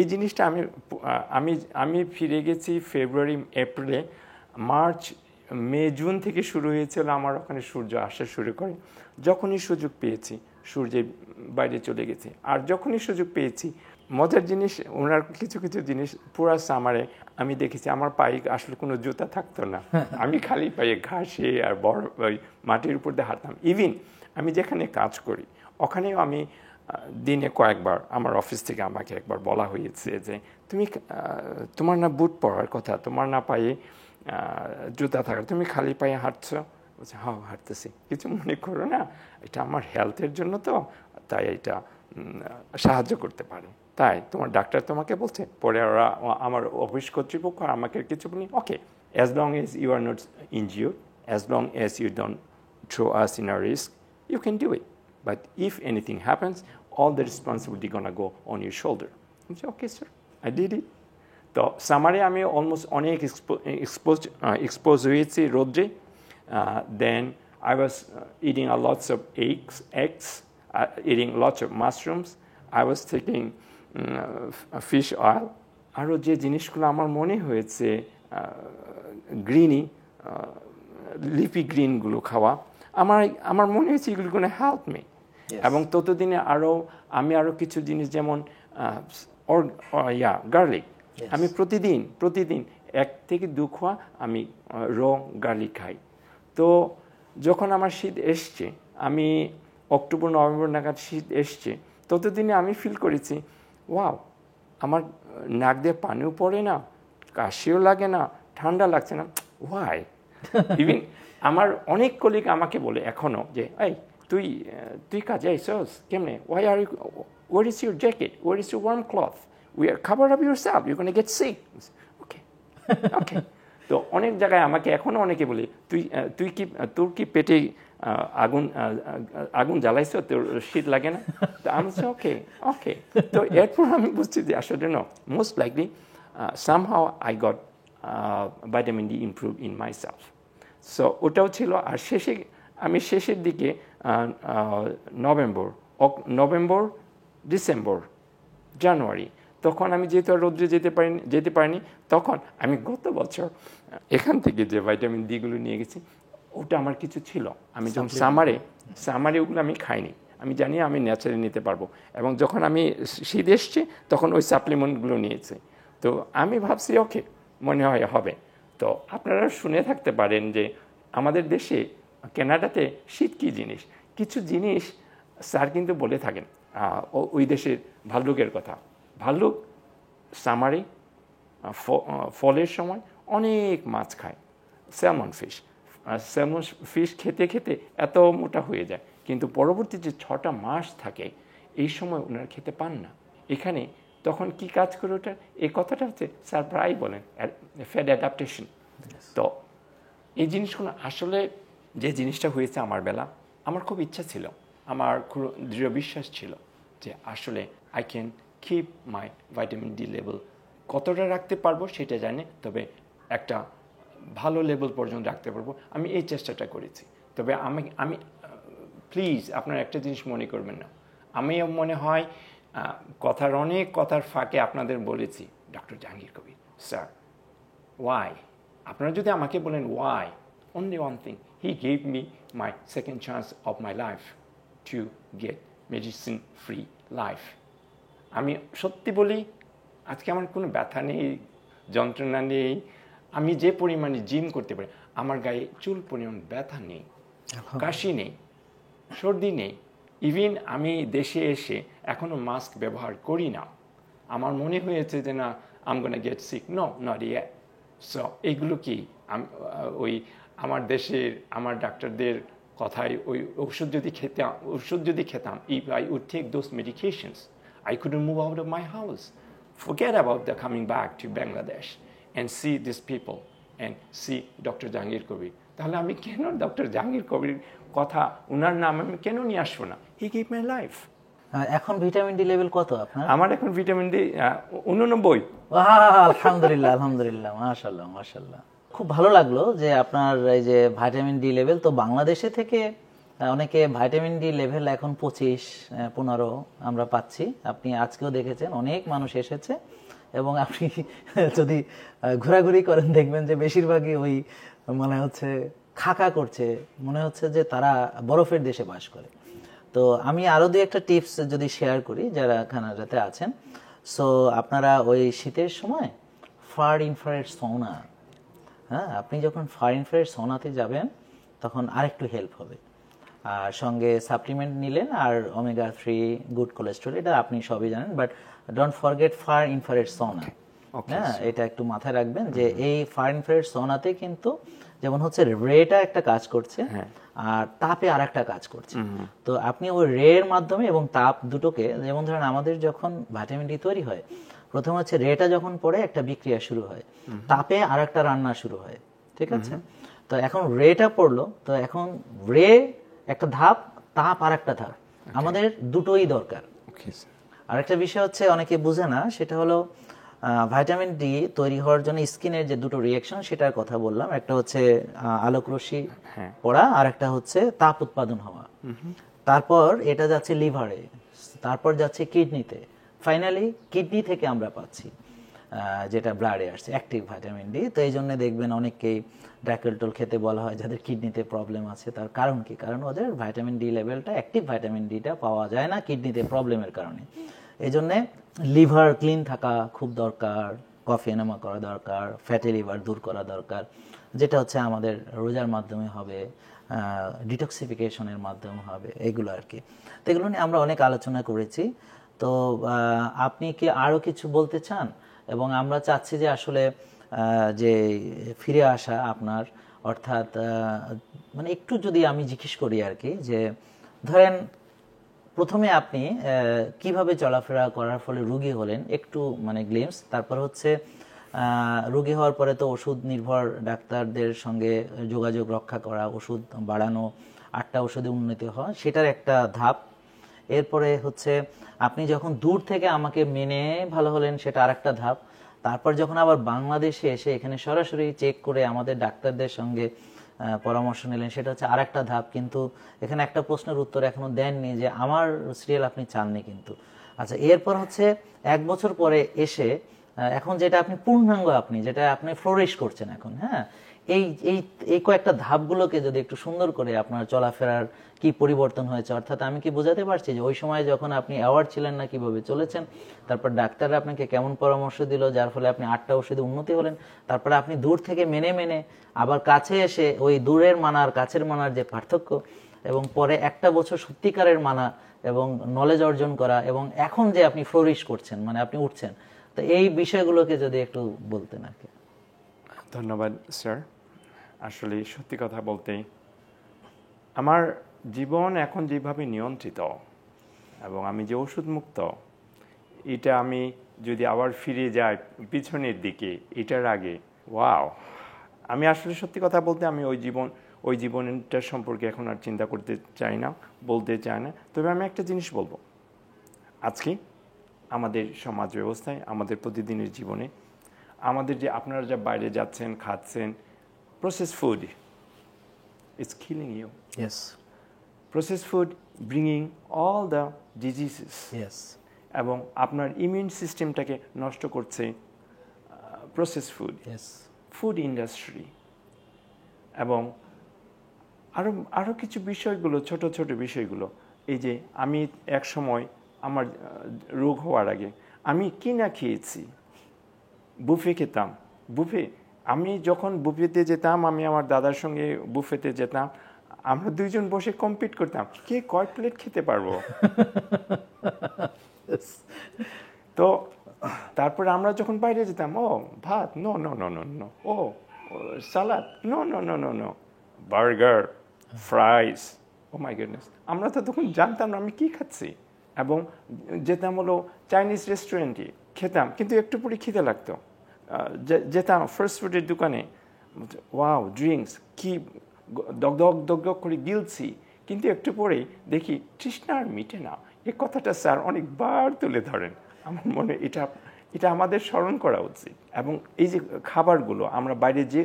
এই জিনিসটা আমি আমি ফিরে গেছি ফেব্রুয়ারি, এপ্রিলে, মার্চ, মে, জুন থেকে শুরু হয়েছিল আমার ওখানে সূর্য আসা শুরু করে। যখনই সুযোগ পেয়েছি সূর্যের বাইরে চলে গেছি। আর যখনই সুযোগ পেয়েছি, মজার জিনিস, ওনার কিছু কিছু জিনিস পুরা সামারে আমি দেখেছি আমার পায়ে আসলে কোনো জুতা থাকতো না, আমি খালি পায়ে ঘাসে আর বড় ওই মাটির উপর দিয়ে হাঁটতাম। ইভিন আমি যেখানে কাজ করি ওখানেও আমি দিনে কয়েকবার আমার অফিস থেকে আমাকে একবার বলা হয়েছে যে তুমি তোমার না বুট পরার কথা, তোমার না পায়ে জুতা থাকার, তুমি খালি পায়ে হাঁটছো। বলছে হ্যাঁ হাঁটতেছি, কিছু মনে করো না, এটা আমার হেলথের জন্য, তো তাই এটা সাহায্য করতে পারে, তাই তোমার ডাক্তার তোমাকে বলছে। পরে ওরা আমার অফিস কর্তৃপক্ষ আমাকে কিছু বলি, okay, as long as you are not injured, as long as you don't throw us in a risk, you can do it. But if anything happens, all the responsibility gonna go on your shoulder. I said, okay, sir, I did it. তো সামারে আমি almost অনেক expose হয়েছি রোদ্রে। Then I was eating a lots of eggs, eating lots of mushrooms. I was taking fish oil. আরও যে জিনিসগুলো আমার মনে হয়েছে, গ্রিনি লিফি গ্রিনগুলো খাওয়া, আমার মনে হয়েছে এগুলো কোনো হেল্প মি। এবং ততদিনে আমি আরও কিছু জিনিস যেমন গার্লিক, আমি প্রতিদিন 1 থেকে 2 খোয়া আমি গার্লিক খাই। তো যখন আমার শীত এসছে, আমি অক্টোবর নভেম্বর নাগাদ শীত এসছে, ততদিনে আমি ফিল করেছি ওয়াও, আমার নাক দিয়ে পানিও পড়ে না, কাশিও লাগে না, ঠান্ডা লাগছে না, ওয়াই। ইভিন আমার অনেক কলিগ আমাকে বলে এখনো যে এই তুই কাজে আইসস কেমনে, why are you, where is your jacket, where is your warm cloth, we are cover up yourself, you gonna get sick. Okay okay. তো অনেক জায়গায় আমাকে এখনো অনেকে বলে তোর কি পেটে আগুন জ্বালাইছ, তোর শীত লাগে না? তো আমি বলছি ওকে ওকে। তো এরপর আমি বুঝছি যে আসলে no, most likely somehow I got vitamin D improve in myself. So ওটাও ছিল। আর শেষের দিকে নভেম্বর, ডিসেম্বর, জানুয়ারি, তখন আমি যেহেতু আর রৌদ্রে যেতে পারিনি, তখন আমি গত বছর এখান থেকে যে ভাইটামিন ডিগুলো নিয়ে গেছি, ওটা আমার কিছু ছিল। আমি যখন সামারে ওগুলো আমি খাইনি, আমি জানি আমি ন্যাচারালি নিতে পারবো। এবং যখন আমি শীত এসছে তখন ওই সাপ্লিমেন্টগুলো নিয়েছি। তো আমি ভাবছি ওকে, মনে হয় হবে। তো আপনারা শুনে থাকতে পারেন যে আমাদের দেশে কানাডাতে শীত কী জিনিস, কিছু জিনিস স্যার কিন্তু বলে থাকেন ওই দেশের ভাল্লুকের কথা। ভাল্লুক সামারে ফলের সময় অনেক মাছ খায়, স্যালমন ফিশ খেতে খেতে এত মোটা হয়ে যায়, কিন্তু পরবর্তী যে 6টা মাস থাকে এই সময় ওনারা খেতে পান না। এখানে তখন কি কাজ করে ওটার, এই কথাটা হচ্ছে স্যার প্রায় বলেন ফ্যাট অ্যাডাপ্টেশন। তো এই জিনিসগুলো আসলে যে জিনিসটা হয়েছে আমার বেলা, আমার খুব ইচ্ছা ছিল, আমার খুব দৃঢ় বিশ্বাস ছিল যে আসলে I can keep my vitamin D level, কতটা রাখতে পারবো সেটা জানি, তবে একটা ভালো লেভেল পর্যন্ত রাখতে পারবো। আমি এই চেষ্টাটা করেছি। তবে আমি প্লিজ আপনারা একটা জিনিস মনে করবেন না, আমি মনে হয় কথার ফাঁকে আপনাদের বলেছি ডক্টর জাহাঙ্গীর কবির স্যার ওয়াই, আপনারা যদি আমাকে বলেন Y, only one thing, he gave me my second chance of my life to get medicine free life. আমি সত্যি বলি, আজকে আমার কোনো ব্যথা নেই, যন্ত্রণা নেই, আমি যে পরিমাণে জিম করতে পারি, আমার গায়ে চুল পরিমাণ ব্যথা নেই, কাশি নেই, সর্দি নেই। ইভিন আমি দেশে এসে এখনও মাস্ক ব্যবহার করি না। আমার মনে হয়েছে যে না, I'm gonna get sick, no not yet. So এইগুলো কি ওই আমার দেশের আমার ডাক্তারদের কথায় ওই ওষুধ যদি খেতাম, if I would take those medications, I couldn't move out of my house. Forget about the coming back to Bangladesh and see these people and see Dr. Jahangir Kabir. তাহলে আমি কেন ডক্টর জাহাঙ্গীর কবির কথা, ওনার নাম আমি কেন নিয়ে আসবো না? He gave my life. এখন ভিটামিন ডি লেভেল কত আপনার? আমার এখন ভিটামিন ডি 89। আলহামদুলিল্লাহ আলহামদুলিল্লাহ, মাশাআল্লাহ মাশাআল্লাহ। খুব ভালো লাগলো যে আপনার এই যে ভিটামিন ডি লেভেল, তো বাংলাদেশে থেকে অনেকে ভিটামিন ডি লেভেল এখন 25-15 আমরা পাচ্ছি। আপনি আজকেও দেখেছেন অনেক মানুষ এসেছে, এবং আপনি যদি ঘোরাঘুরি করেন দেখবেন যে বেশিরভাগই ওই মানে হচ্ছে খাকা করছে, মনে হচ্ছে যে তারা বরফের দেশে বাস করে। তো আমি আরো দুই একটা টিপস যদি শেয়ার করি যারা কানাডাতে আছেন। সো আপনারা ওই শীতের সময় ফার ইনফ্রারেড সৌনা, হ্যাঁ, আপনি যখন ফার ইনফ্রারেড সৌনাতে যাবেন তখন আরেকটু হেল্প হবে। আর সঙ্গে সাপ্লিমেন্ট নিলেন আর ওমেগা-3 গুড কোলেস্টেরল, এটা আপনি সবই জানেন, but don't forget far infrared sauna. হ্যাঁ, এটা একটু মাথায় রাখবেন যে এই ফার ইনফ্রারেড সৌনাতে কিন্তু যেমন হচ্ছে রেটা একটা কাজ করছে আর তাপে আর একটা কাজ করছে। তো আপনি ওই রে এর মাধ্যমে এবং তাপ দুটোকে, যেমন ধরেন আমাদের যখন ভিটামিন ডি তৈরি হয়, প্রথম হচ্ছে রেটা যখন পড়ে একটা বিক্রিয়া শুরু হয়, তাপে আর একটা রান্না শুরু হয়, ঠিক আছে? তো এখন রেটা পড়লো, তো এখন রে একটা ধাপ, তাপ আর একটা ধাপ, আমাদের দুটোই দরকার। আরেকটা বিষয় হচ্ছে অনেকে বুঝে না, সেটা হলো ভিটামিন ডি তৈরি হওয়ার জন্য স্কিনের যে দুটো রিঅ্যাকশন সেটার কথা বললাম, একটা হচ্ছে আলোক রশ্মি পড়া আর একটা হচ্ছে তাপ উৎপাদন হওয়া। তারপর এটা যাচ্ছে লিভারে, তারপর যাচ্ছে কিডনিতে, ফাইনালি কিডনি থেকে আমরা পাচ্ছি যেটা ব্লাডে আসছে অ্যাক্টিভ ভিটামিন ডি। তো এই জন্য দেখবেন অনেককেই ড্যাকেলটোল খেতে বলা হয় যাদের কিডনিতে প্রবলেম আছে। তার কারণ কি? কারণ ওদের ভিটামিন ডি লেভেলটা, অ্যাক্টিভ ভিটামিন ডিটা পাওয়া যায় না কিডনিতে প্রবলেমের কারণে। এই জন্যে লিভার ক্লিন থাকা খুব দরকার, কফি এনামা করা দরকার, ফ্যাটি লিভার দূর করা দরকার, যেটা হচ্ছে আমাদের রোজার মাধ্যমে হবে, ডিটক্সিফিকেশনের মাধ্যমে হবে, এগুলো আর কি। তো এগুলো নিয়ে আমরা অনেক আলোচনা করেছি। তো আপনি কি আরও কিছু বলতে চান? এবং আমরা চাচ্ছি যে আসলে যে ফিরে আসা আপনার, অর্থাৎ মানে একটু যদি আমি জিজ্ঞেস করি আর কি, যে ধরেন প্রথমে আপনি কিভাবে চলাফেরা করার ফলে রোগী হলেন, একটু মানে গ্লিমস। তারপর হচ্ছে রোগী হওয়ার পরে তো ওষুধ নির্ভর ডাক্তারদের সঙ্গে যোগাযোগ রক্ষা করা, ওষুধ বাড়ানো, 8টা ওষুধে উন্নতি হওয়া, সেটার একটা ধাপ। এরপরে হচ্ছে আপনি যখন দূর থেকে আমাকে মেনে ভালো হলেন, সেটা আরেকটা ধাপ। তারপর যখন আবার বাংলাদেশে এসে এখানে সরাসরি চেক করে আমাদের ডাক্তারদের সঙ্গে পরামর্শ নিলেন, সেটা হচ্ছে আরেকটা ধাপ। কিন্তু এখানে একটা প্রশ্নের উত্তর এখনো দেননি যে আমার সিরিয়াল আপনি চাননি কিন্তু। আচ্ছা, এরপর হচ্ছে 1 বছর পরে এসে এখন যেটা আপনি পূর্ণাঙ্গ, আপনি যেটা আপনি ফ্লোরিশ করছেন এখন, হ্যাঁ, এই এই এই কয়েকটা ধাপগুলোকে যদি একটু সুন্দর করে আপনার চলাফেরার কি পরিবর্তন হয়েছে, অর্থাৎ আমি কি বোঝাতে পারছি যে ওই সময় যখন আপনি অ্যাওয়ার্ড ছিলেন না কিভাবে চলেছেন, তারপর ডাক্তাররা আপনাকে কেমন পরামর্শ দিল যার ফলে আপনি 8টা ওষুধে উন্নতি হলেন, তারপরে আপনি দূর থেকে মেনে মেনে আবার কাছে এসে ওই দূরের মানার কাছের মানার যে পার্থক্য, এবং পরে 1টা বছর সত্যিকারের মানা এবং নলেজ অর্জন করা, এবং এখন যে আপনি ফ্লোরিশ করছেন, মানে আপনি উঠছেন, তো এই বিষয়গুলোকে যদি একটু বলতেন আর কি। ধন্যবাদ স্যার। আসলে সত্যি কথা বলতেই আমার জীবন এখন যেভাবে নিয়ন্ত্রিত এবং আমি যে ওষুধ মুক্ত, এটা আমি যদি আবার ফিরে যাই পিছনের দিকে, এটার আগে, ওয়াও, আমি আসলে সত্যি কথা বলতে আমি ওই জীবনটার সম্পর্কে এখন আর চিন্তা করতে চাই না, বলতে চাই না। তবে আমি একটা জিনিস বলবো, আজকে আমাদের সমাজ ব্যবস্থায়, আমাদের প্রতিদিনের জীবনে, আমাদের যে আপনারা যা বাইরে যাচ্ছেন খাচ্ছেন, processed food, it's killing you. Yes. Processed food bringing all the diseases. Yes. এবং আপনার ইমিউন সিস্টেমটাকে নষ্ট করছে প্রসেস ফুড, ফুড ইন্ডাস্ট্রি, এবং আরও কিছু বিষয়গুলো, ছোট ছোট বিষয়গুলো। এই যে আমি এক সময় আমার রোগ হওয়ার আগে আমি কি না খেয়েছি, বুফে খেতাম, বুফে, আমি যখন বুফেতে যেতাম, আমি আমার দাদার সঙ্গে বুফেতে যেতাম, আমরা দুইজন বসে কম্পিট করতাম কে কয় প্লেট খেতে পারবো। তো তারপরে আমরা যখন বাইরে যেতাম, ও ভাত, no no no no no, oh salad, no no no no no, burger, fries, oh my goodness, আমরা তো তখন জানতাম না আমি কি খাচ্ছি। এবং যেতাম হলো চাইনিজ রেস্টুরেন্টে, খেতাম কিন্তু একটু পরে খিদে লাগতো, যেতাম ফাস্ট ফুডের দোকানে, ওয়াও ড্রিঙ্কস, কি দগদগ দগদগ করে গিলছি, কিন্তু একটু পরেই দেখি তৃষ্ণা আর মিটে না। এই কথাটা স্যার অনেকবার তুলে ধরেন। আমার মনে এটা আমাদের স্মরণ করা উচিত। এবং এই যে খাবারগুলো আমরা বাইরে যে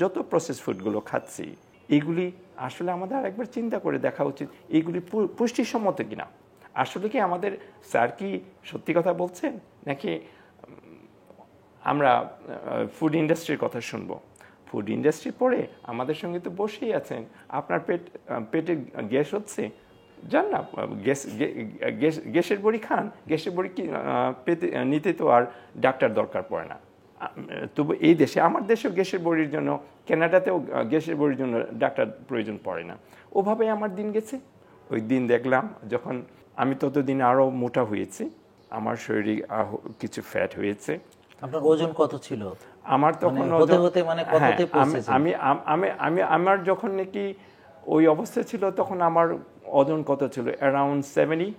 যত প্রসেস ফুডগুলো খাচ্ছি, এইগুলি আসলে আমাদের আরেকবার চিন্তা করে দেখা উচিত এইগুলি পুষ্টিসম্মত কিনা। আসলে কি আমাদের স্যার কি সত্যি কথা বলছেন, নাকি আমরা ফুড ইন্ডাস্ট্রির কথা শুনবো? ফুড ইন্ডাস্ট্রি পড়ে আমাদের সঙ্গে তো বসেই আছেন, আপনার পেটে গ্যাস হচ্ছে, জান না, গ্যাসের বড়ি খান, গ্যাসের বড়ি পেতে নিতে তো আর ডাক্তার দরকার পড়ে না। তবু এই দেশে, আমার দেশেও গ্যাসের বড়ির জন্য, কানাডাতেও গ্যাসের বড়ির জন্য ডাক্তার প্রয়োজন পড়ে না। ওভাবেই আমার দিন গেছে। ওই দিন দেখলাম যখন আমি ততদিন আরও মোটা হয়েছি, আমার শরীরে কিছু ফ্যাট হয়েছে। আপনার ওজন কত ছিল? আমার তখন আমার যখন নাকি ওই অবস্থা ছিল তখন আমার ওজন কত ছিল, অ্যারাউন্ড 70।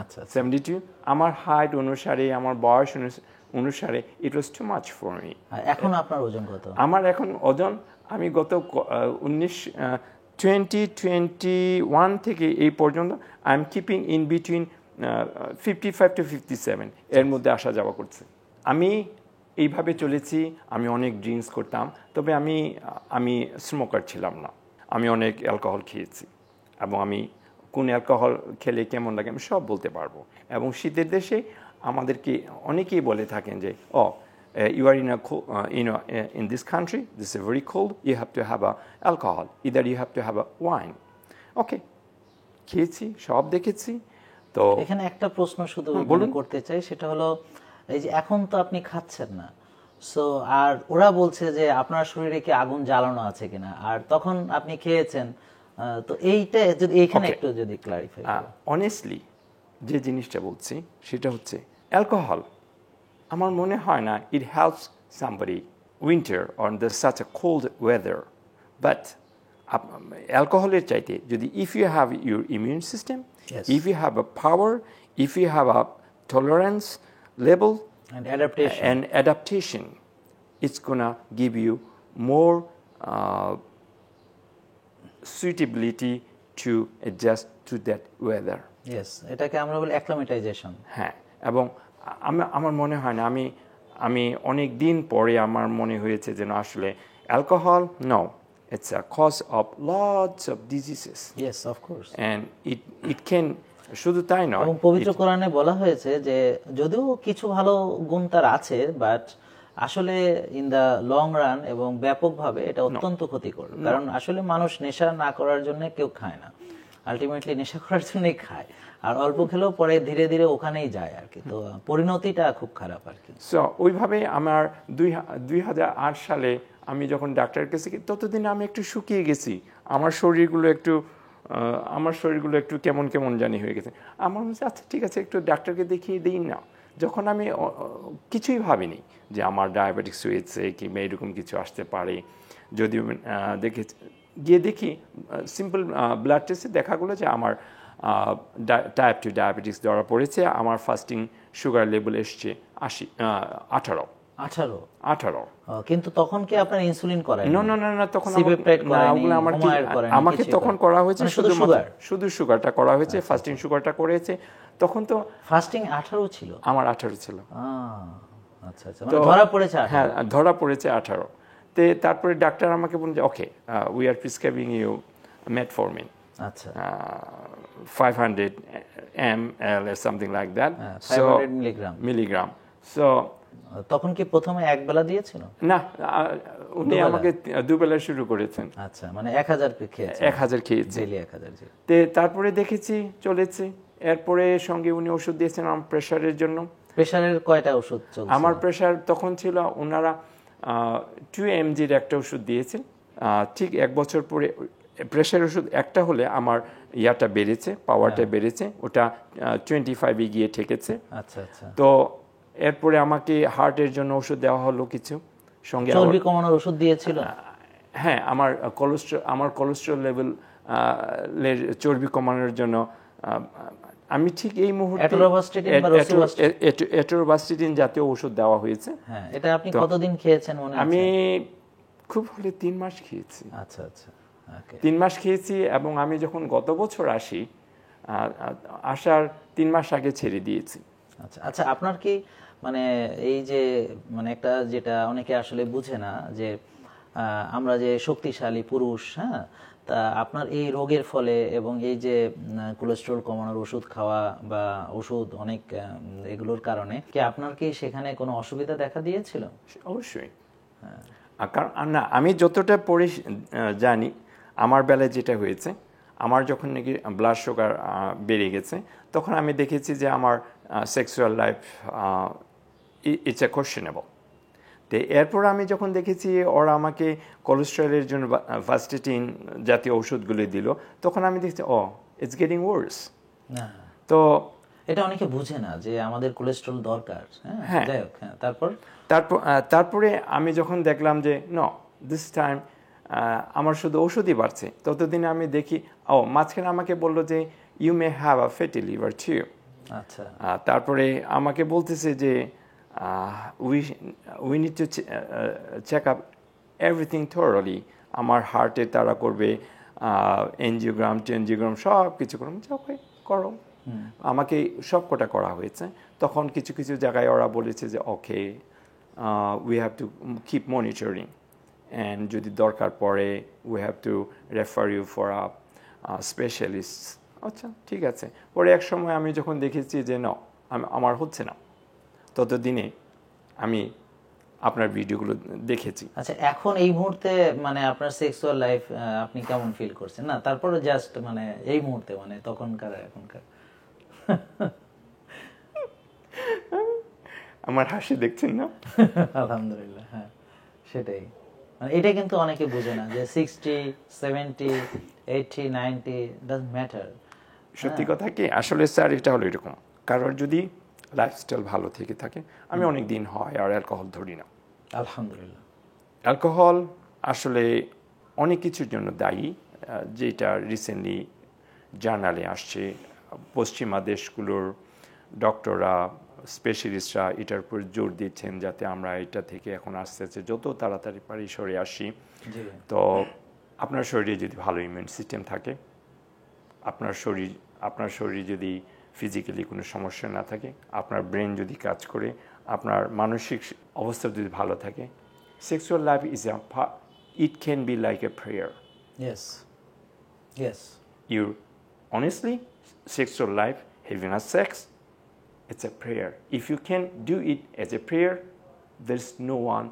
আচ্ছা, 72। আমার হাইট অনুসারে, আমার বয়স অনুসারে ইট ওয়াজ টু মাচ ফর মি। এখন আপনার ওজন কত? আমার এখন ওজন, আমি গত 2021 থেকে এই পর্যন্ত I am keeping in between 55 to 57, এর মধ্যে আসা যাওয়া করছে। আমি এইভাবে চলেছি। আমি অনেক ড্রিঙ্কস করতাম, তবে আমি স্মোকার ছিলাম না। আমি অনেক অ্যালকোহল খেয়েছি, এবং আমি কোন অ্যালকোহল খেলে কেমন লাগে আমি সব বলতে পারবো। এবং শীতের দেশে আমাদেরকে অনেকেই বলে থাকেন যে you are in this country, this is very cold, you have to have a alcohol, either you have to have a wine. ওকে, খেয়েছি, সব দেখেছি। তো এখানে একটা প্রশ্ন শুধু করতে চাই, সেটা হলো এই যে এখন তো আপনি খাচ্ছেন না, সো আর ওরা বলছে যে আপনার শরীরে কি আগুন জ্বালানো আছে কিনা, আর তখন আপনি খেয়েছেন, তো এইটা যদি এইখানে একটু যদি ক্লারিফাই। অনেস্টলি যে জিনিসটা বলছি সেটা হচ্ছে অ্যালকোহল আমার মনে হয় না it helps somebody winter or there's such a cold weather, but অ্যালকোহলের চাইতে যদি if you have your immune system, if you have a power, if you have a tolerance level and adaptation, it's gonna give you more suitability to adjust to that weather. Yes, এটাকে আমরা বলি অ্যাক্লামেটাইজেশন। হ্যাঁ, এবং আমার মনে হয় না, আমি অনেক দিন পরে আমার মনে হয়েছে যেন আসলে alcohol no, it's a cause of lots of diseases. Yes, of course. And it can, শুধু তাই নয়, এবং পবিত্র কোরআনে বলা হয়েছে যে যদিও কিছু ভালো গুণ তার আছে, বাট আসলে ইন দা লং রান এবং ব্যাপকভাবে এটা অত্যন্ত ক্ষতিকর। কারণ আসলে মানুষ নেশা না করার জন্য কেউ খায় না, আলটিমেটলি নেশা করার জন্যই খায়, আর অল্প খেলেও পরে ধীরে ধীরে ওখানেই যায় আর কি। তো পরিণতিটা খুব খারাপ আর কি। সো ওইভাবে আমার 2008 সালে আমি যখন ডাক্তারের কাছে ততদিন আমি একটু শুকিয়ে গেছি, আমার শরীরগুলো একটু কেমন কেমন জানি হয়ে গেছে। আমার মনে হচ্ছে আচ্ছা ঠিক আছে, একটু ডাক্তারকে দেখিয়ে দিই না। যখন আমি কিছুই ভাবিনি যে আমার ডায়াবেটিক্স হয়েছে কিংবা এরকম কিছু আসতে পারে, যদিও গিয়ে দেখি সিম্পল ব্লাড টেস্টে দেখা গেলো যে আমার টাইপ 2 ডায়াবেটিক্স ধরা পড়েছে। আমার ফাস্টিং সুগার লেভেল এসছে 18। কিন্তু তখন কি আপনার ইনসুলিন করায়? না, তখন আমাকে তখন করা হয়েছে শুধু সুগারটা করা হয়েছে, ফাস্টিং সুগারটা করেছে। তখন তো ফাস্টিং 18 ছিল, আমার 18 ছিল। আচ্ছা, মানে ধরা পড়েছে 18? হ্যাঁ, ধরা পড়েছে 18। তারপরে ডাক্তার আমাকে বললেন যে okay, we are প্রিসক্রাইবিং you metformin, আচ্ছা, 500 ml or something like that, 500 milligram. So তখন কি প্রথমে এক বেলা দিয়েছিল? না, উনি আমাকে দুবেলা শুরু করেছেন। আচ্ছা, মানে 1000 খেয়েছে? 1000 খেয়েছি, ডেইলি 1000। তারপরে দেখেছি চলেছে। এরপরে সঙ্গে উনি ওষুধ দিয়েছেন আমার প্রেশারের জন্য। প্রেশারের কয়টা ওষুধ চলছে? আমার প্রেশার তখন ছিল, ওনারা 2 mg একটা ওষুধ দিয়েছেন। ঠিক 1 বছর পরে প্রেশার ওষুধ একটা হলে আমার ইয়াটা বেড়েছে, পাওয়ারটা বেড়েছে, ওটা 25 গিয়ে ঠেকেছে। আচ্ছা। তো এরপরে আমাকে হার্টের জন্য ওষুধ দেওয়া হলো কিছু, সঙ্গে চর্বি কমানোর ওষুধ দিয়েছিল। হ্যাঁ, আমার কোলেস্টেরল লেভেল চর্বি কমানোর জন্য আমি ঠিক এই মুহূর্তে অ্যাটোরোবাস্টিটিন জাতীয় ওষুধ দেওয়া হয়েছে। হ্যাঁ, এটা আপনি কতদিন খেয়েছেন মনে আছে? আমি খুব হলে 3 মাস খেয়েছি। আচ্ছা, 3 মাস খেয়েছি, এবং আমি যখন গত বছর আসার 3 মাস আগে ছেড়ে দিয়েছি। আচ্ছা, আপনার কি মানে এই যে মানে একটা যেটা অনেকে আসলে বুঝে না, যে আমরা যে শক্তিশালী পুরুষ, হ্যাঁ, তা আপনার এই রোগের ফলে এবং এই যে কোলেস্ট্রল কমানোর ওষুধ খাওয়া বা ওষুধ অনেক এগুলোর কারণে কি আপনার কি সেখানে কোনো অসুবিধা দেখা দিয়েছিল? অবশ্যই। কারণ না, আমি যতটা পড়ে জানি, আমার বেলায় যেটা হয়েছে, আমার যখন নাকি ব্লাড সুগার বেড়ে গেছে, তখন আমি দেখেছি যে আমার sexual life it's a questionable. তো এরপর আমি যখন দেখেছি ওরা আমাকে কোলেস্ট্রলের জন্য ভাস্টেটিন জাতীয় ওষুধগুলি দিল, তখন আমি দেখছি ইটস গেটিং ওয়ার্স। তো এটা অনেকে বুঝে না যে আমাদের কোলেস্ট্রল দরকার। হ্যাঁ, যাই হোক, তারপর তারপরে আমি যখন দেখলাম যে দিস টাইম আমার শুধু ওষুধই বাড়ছে, ততদিনে আমি দেখি মাঝখানে আমাকে বললো যে you may have a fatty liver too. আচ্ছা, তারপরে আমাকে বলতেছে যে we need to check up everything thoroughly. আমার হার্টে তারা করবে এনজিওগ্রাম টেনজিওগ্রাম সব কিছু করো। আমাকে সব কটা করা হয়েছে। তখন কিছু কিছু জায়গায় ওরা বলেছে যে okay, we have to keep monitoring, and যদি দরকার পড়ে we have to refer you for a specialist. আচ্ছা, ঠিক আছে। পরে এক সময় আমি যখন দেখেছি যে আমার হচ্ছে না, ততদিনে আমি আপনার ভিডিওগুলো দেখেছি। আচ্ছা, এখন এই মুহূর্তে মানে আপনার সেক্সুয়াল লাইফ আপনি কেমন ফিল করছেন? না, তারপরে জাস্ট মানে এই মুহূর্তে, মানে তখনকার এখনকার। আমার হাসি দেখছেন না? আলহামদুলিল্লাহ, হ্যাঁ, সেটাই। মানে এটা কিন্তু অনেকে বোঝে না যে 60, 70, 80, 90 ডাজন্ট ম্যাটার। সত্যি কথা কি, আসলে স্যার এটা হলো এরকম, কারোর যদি লাইফস্টাইল ভালো থেকে থাকে, আমি অনেক দিন হয় আর অ্যালকোহল ধরি না। আলহামদুলিল্লাহ। অ্যালকোহল আসলে অনেক কিছুর জন্য দায়ী, যেটা রিসেন্টলি জার্নালে আসছে। পশ্চিমা দেশগুলোর ডক্টররা, স্পেশালিস্টরা এটার উপর জোর দিচ্ছেন যাতে আমরা এটা থেকে এখন আস্তে আস্তে যত তাড়াতাড়ি পারি সরে আসি। তো আপনার শরীরে যদি ভালো ইমিউন সিস্টেম থাকে, আপনার শরীর যদি ফিজিক্যালি কোনো সমস্যা না থাকে, আপনার ব্রেন যদি কাজ করে, আপনার মানসিক অবস্থা যদি ভালো থাকে, sexual life it can be like a prayer. Yes. You honestly, sexual life, having a sex, it's a prayer. If you can do it as a prayer, there's no one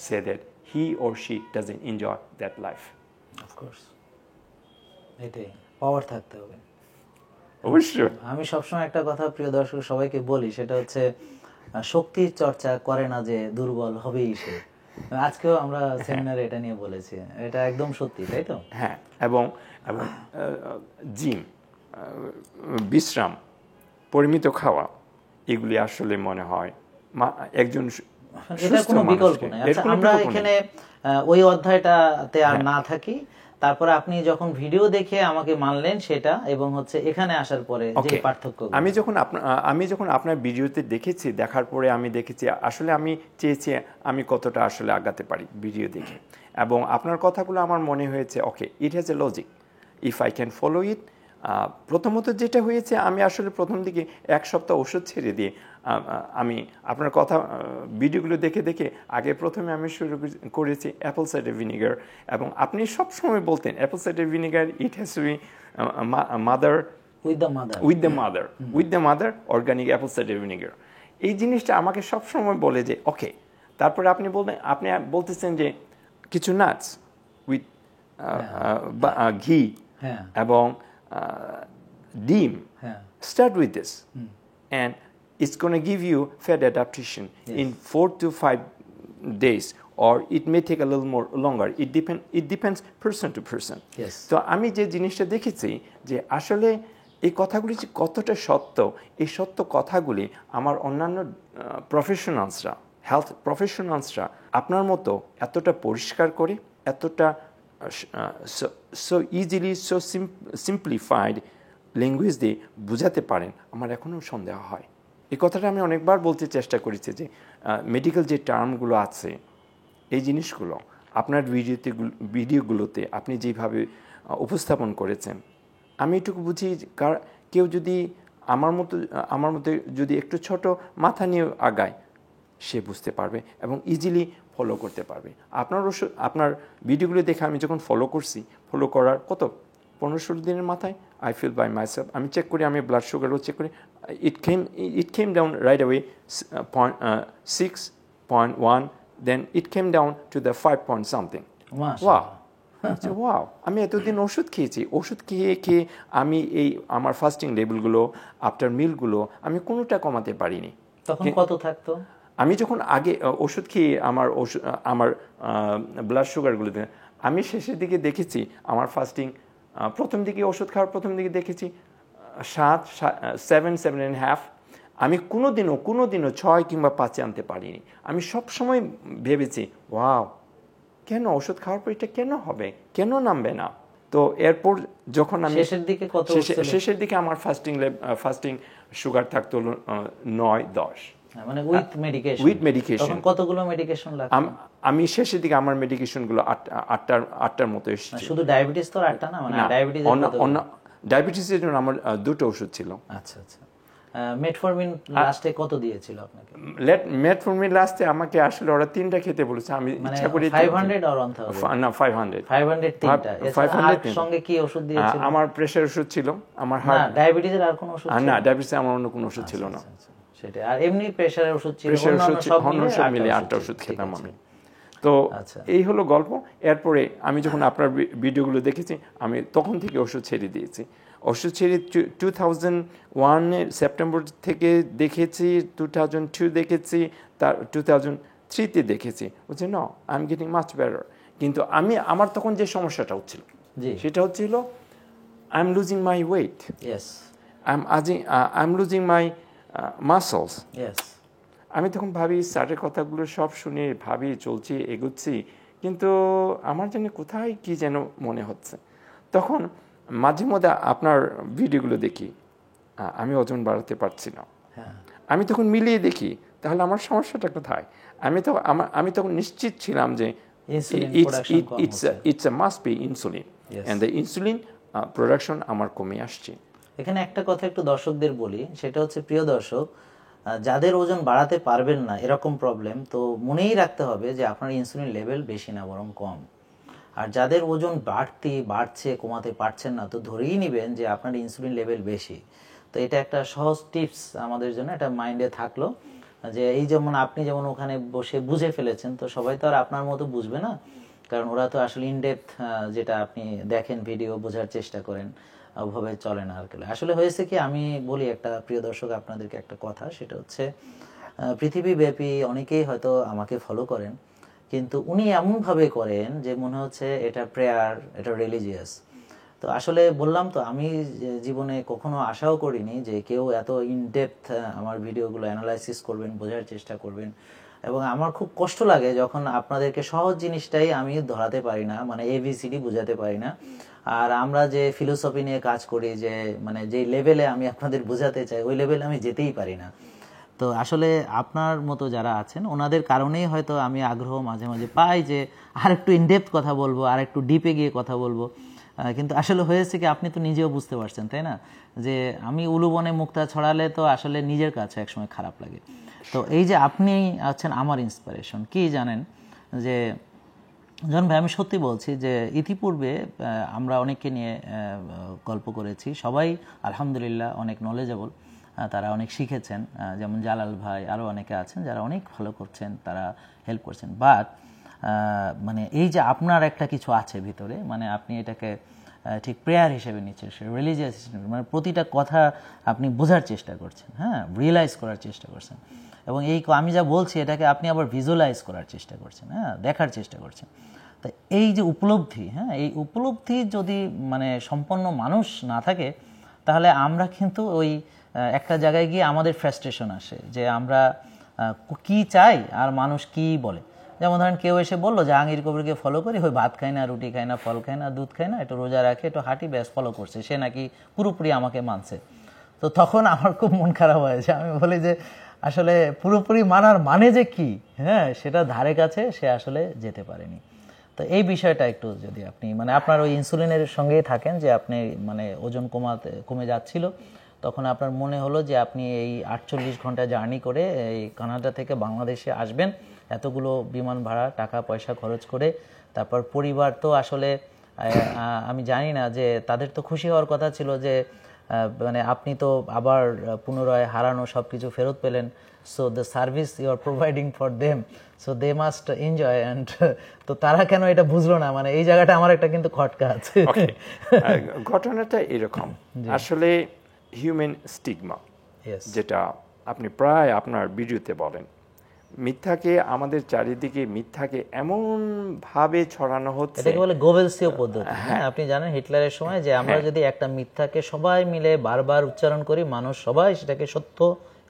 say that he or she doesn't enjoy that life. Of course. এটাই, পাওয়ার থাকতে হবে অবশ্যই। আমি সবসময় একটা কথা প্রিয় দর্শক সবাইকে বলি, সেটা হচ্ছে শক্তির চর্চা করে না যে দুর্বল হবেই সে। আজকেও আমরা সেমিনারে এটা নিয়ে বলেছি, এটা একদম সত্যি, তাই তো? হ্যাঁ, এবং জিম, বিশ্রাম, পরিমিত খাওয়া, এগুলি আসলে মনে হয় একজন এটা কোনো বিকল্প নেই। আচ্ছা, আমরা এখানে ওই অধ্যায়টাতে আর না থাকি। তারপরে আপনি যখন ভিডিও দেখে আমাকে মানলেন সেটা, এবং হচ্ছে এখানে আসার পরে যে পার্থক্য, আমি যখন আপনার ভিডিওতে দেখেছি, দেখার পরে আমি দেখেছি আসলে আমি চেয়েছি আমি কতটা আসলে আগাতে পারি ভিডিও দেখে, এবং আপনার কথাগুলো আমার মনে হয়েছে okay, it has a logic, if I can follow it. প্রথমত যেটা হয়েছে, আমি আসলে প্রথম দিকে এক সপ্তাহ ওষুধ ছেড়ে দিয়ে আমি আপনার কথা ভিডিওগুলো দেখে দেখে আগে প্রথমে আমি শুরু করেছি অ্যাপল সাইডার ভিনিগার, এবং আপনি সবসময় বলতেন apple cider vinegar it has to be with the mother organic apple cider vinegar. এই জিনিসটা আমাকে সবসময় বলে যে ওকে। তারপরে আপনি বলতেছেন যে কিছু নাটস উইথ ঘি এবং ডিম, start with this, and it's going to give you fat adaptation in 4 to 5 days, or it may take a little more longer. It depends person to person. তো আমি যে জিনিসটা দেখেছি যে আসলে এই কথাগুলি যে কতটা সত্য, এই সত্য কথাগুলি আমার অন্যান্য প্রফেশনালসরা, হেলথ প্রফেশনালসরা আপনার মতো এতটা পরিষ্কার করে, এতটা so easily, so simplified language দিয়ে বুঝাতে পারেন, আমার এখনও সন্দেহ হয়। এই কথাটা আমি অনেকবার বলতে চেষ্টা করেছি যে মেডিকেল যে টার্মগুলো আছে, এই জিনিসগুলো আপনার ভিডিওগুলোতে আপনি যেভাবে উপস্থাপন করেছেন, আমি এটুকু বুঝি কেউ যদি আমার মতো যদি একটু ছোট মাথা নিয়ে আগায়, সে বুঝতে পারবে এবং ইজিলি ফলো করতে পারবে। আপনার ভিডিওগুলো দেখে আমি যখন ফলো করার কত 15-16 দিনের মাথায় আই ফিল বাই মাইসেলফ, আমি চেক করি, আমি ব্লাড সুগারও চেক করি, it came down right away 6.1, then it came down to the 5 point something. Wow, আমি এতদিন ওষুধ খেয়েছি, ওষুধ খেয়ে আমি এই আমার ফাস্টিং লেভেলগুলো আফটার মিলগুলো আমি কোনোটা কমাতে পারিনি। তখন কত থাকতো? আমি যখন আগে ওষুধ খেয়ে আমার ব্লাড সুগারগুলোতে আমি শেষের দিকে দেখেছি আমার ফাস্টিং প্রথম দিকে ওষুধ খাওয়ার প্রথম দিকে দেখেছি 7.5। আমি কোনোদিনও 6 কিংবা 5 আনতে পারিনি। আমি সবসময় ভেবেছি ওয়াও, কেন ওষুধ খাওয়ার পর এটা কেন হবে, কেন নামবে না? তো এরপর যখন আমি শেষের দিকে আমার ফাস্টিং সুগার থাকতো 9-10, মানে উইথ মেডিকেশন। তখন কতগুলো মেডিকেশন লাগতো? আমি শেষের দিকে আমার মেডিকেশনগুলো 8টার মতো এসেছে। শুধু ডায়াবেটিস তো 8টা না, মানে ডায়াবেটিসের জন্য আমার 2টো ওষুধ ছিল। আচ্ছা আচ্ছা। মেটফরমিন লাস্টে কত দিয়েছিল আপনাকে? মেটফরমিন লাস্টে আমাকে আসলে ওরা 3টা খেতে বলেছে, আমি ইচ্ছা করি 500 আর 1000 না 500 3টা। এর সঙ্গে কি ওষুধ দিয়েছিল? আমার প্রেসার ওষুধ ছিল, আমার হার্ট। না, ডায়াবেটিসের আর কোনো ওষুধ ছিল না, ডায়াবেটিসে আমার অন্য কোনো ওষুধ ছিল না। সেটা আর এমনি প্রেসারের ওষুধ ছিল, সব মিলে 8টা ওষুধ খেতাম আমি। তো এই হলো গল্প। এরপরে আমি যখন আপনার ভিডিওগুলো দেখেছি আমি তখন থেকে ওষুধ ছেড়ে দিয়েছি। ওষুধ ছেড়ে 2001 সেপ্টেম্বর থেকে দেখেছি, 2002 দেখেছি, তার 2003 দেখেছি, বলছি no I am getting much better. কিন্তু আমার তখন যে সমস্যাটা হচ্ছিল সেটা হচ্ছিল I am losing my weight, I am losing my muscles. আমি তখন ভাবি স্যারের কথাগুলো সব শুনে ভাবি চলছি, এগোচ্ছি, কিন্তু আমার জন্য কোথায় কি যেন মনে হচ্ছে। তখন মাঝে মধ্যে আপনার ভিডিওগুলো দেখি, আমি ওজন বাড়াতে পারছি না। আমি তখন মিলিয়ে দেখি তাহলে আমার সমস্যাটা কোথায়। আমি তখন নিশ্চিত ছিলাম যে it's a must be insulin, and the insulin production আমার কমে আসছে। এখানে একটা কথা একটু দর্শকদের বলি, সেটা হচ্ছে প্রিয় দর্শক, যাদের ওজন বাড়াতে পারবেন না এরকম প্রবলেম, তো মনেই রাখতে হবে যে আপনার ইনসুলিন লেভেল বেশি না বরং কম। আর যাদের ওজন বাড়ছে কমাতে পারছেন না, তো ধরেই নেবেন যে আপনার ইনসুলিন লেভেল বেশি। তো এটা একটা সহজ টিপস আমাদের জন্য, এটা মাইন্ডে থাকলো যে এই যেমন আপনি যেমন ওখানে বসে বুঝে ফেলেছেন, তো সবাই তো আর আপনার মতো বুঝবে না, কারণ ওরা তো আসলে ইনডেপথ যেটা আপনি দেখেন ভিডিও বোঝার চেষ্টা করেন ওভাবে চলে না আর কি। আসলে হয়েছে কি, আমি বলি একটা প্রিয় দর্শক আপনাদেরকে একটা কথা, সেটা হচ্ছে পৃথিবীব্যাপী অনেকেই হয়তো আমাকে ফলো করেন, কিন্তু উনি এমনভাবে করেন যে মনে হচ্ছে এটা প্রেয়ার, এটা রিলিজিয়াস। তো আসলে বললাম তো, আমি জীবনে কখনো আশাও করিনি যে কেউ এত ইনডেপথ আমার ভিডিওগুলো অ্যানালাইসিস করবেন, বোঝার চেষ্টা করবেন। এবং আমার খুব কষ্ট লাগে যখন আপনাদেরকে সহজ জিনিসটাই আমি ধরাতে পারি না, মানে ABCD বোঝাতে পারি না। আর আমরা যে ফিলোসফি নিয়ে কাজ করি, যে মানে যেই লেভেলে আমি আপনাদের বোঝাতে চাই ওই লেভেলে আমি যেতেই পারি না। তো আসলে আপনার মতো যারা আছেন ওনাদের কারণেই হয়তো আমি আগ্রহ মাঝে মাঝে পাই যে আর একটু ইনডেপথ কথা বলবো, আর একটু ডিপে গিয়ে কথা বলবো। কিন্তু আসলে হয়েছে কি, আপনি তো নিজেও বুঝতে পারছেন তাই না, যে আমি উলুবনে মুক্তা ছড়ালে তো আসলে নিজের কাছে একসময় খারাপ লাগে। তো এই যে আপনি আছেন আমার ইন্সপিরেশন। কি জানেন যে জন ভাই, আমি সত্যি বলছি যে ইতিপূর্বে আমরা অনেককে নিয়ে গল্প করেছি, সবাই আলহামদুলিল্লাহ অনেক নলেজেবল, তারা অনেক শিখেছেন, যেমন জালাল ভাই, আরও অনেকে আছেন যারা অনেক ভালো করছেন, তারা হেল্প করছেন। বাট মানে এই যে আপনার একটা কিছু আছে ভিতরে, মানে আপনি এটাকে ঠিক প্রেয়ার হিসেবে নিচ্ছেন, রিলিজিয়াস হিসেবে, মানে প্রতিটা কথা আপনি বোঝার চেষ্টা করছেন, হ্যাঁ, রিয়েলাইজ করার চেষ্টা করছেন, এবং এই আমি যা বলছি এটাকে আপনি আবার ভিজুয়ালাইজ করার চেষ্টা করছেন, হ্যাঁ, দেখার চেষ্টা করছেন। তো এই যে উপলব্ধি, হ্যাঁ, এই উপলব্ধি যদি মানে সম্পন্ন মানুষ না থাকে, তাহলে আমরা কিন্তু ওই একটা জায়গায় গিয়ে আমাদের ফ্রাস্ট্রেশন আসে যে আমরা কি চাই আর মানুষ কি বলে। যেমন ধরেন কেউ এসে বললো জাহাঙ্গীর কবিরকে ফলো করি, ওই ভাত খায় না, রুটি খায় না, ফল খায় না, দুধ খায় না, একটু রোজা রাখে, একটু হাঁটি, ব্যাস ফলো করছে, সে নাকি পুরোপুরি আমাকে মানছে। তো তখন আমার খুব মন খারাপ হয়েছে। আমি বলি যে আসলে পুরোপুরি মানার মানে যে কি, হ্যাঁ, সেটা ধারে কাছে সে আসলে যেতে পারেনি। তো এই বিষয়টা একটু যদি আপনি মানে আপনার ওই ইনসুলিনের সঙ্গেই থাকেন, যে আপনি মানে ওজন কমে যাচ্ছিল, তখন আপনার মনে হলো যে আপনি এই 48 ঘন্টা জার্নি করে এই কানাডা থেকে বাংলাদেশে আসবেন, এতগুলো বিমান ভাড়া টাকা পয়সা খরচ করে। তারপর পরিবার তো আসলে আমি জানি না যে তাদের তো খুশি হওয়ার কথা ছিল যে মানে আপনি তো আবার পুনরায় হারানো সব কিছু ফেরত পেলেন। So the service you are providing for them, so they must enjoy and তো তারা কেন এটা বুঝলো না, মানে এই জায়গাটা আমার একটা কিন্তু খটকা আছে। ঘটনাটা এরকম, আসলে হিউম্যান স্টিগমা, Yes. যেটা আপনি প্রায় আপনার ভিডিওতে বলেন, মিথ্যাকে আমাদের চারিদিকে মিথ্যাকে এমন ভাবে ছড়ানো হচ্ছে। এটাকে বলে গোবেলসীয় পদ্ধতি। হ্যাঁ, আপনি জানেন হিটলারের সময় যে আমরা যদি একটা মিথ্যাকে সবাই মিলে বারবার উচ্চারণ করি, মানুষ সবাই সেটাকে সত্য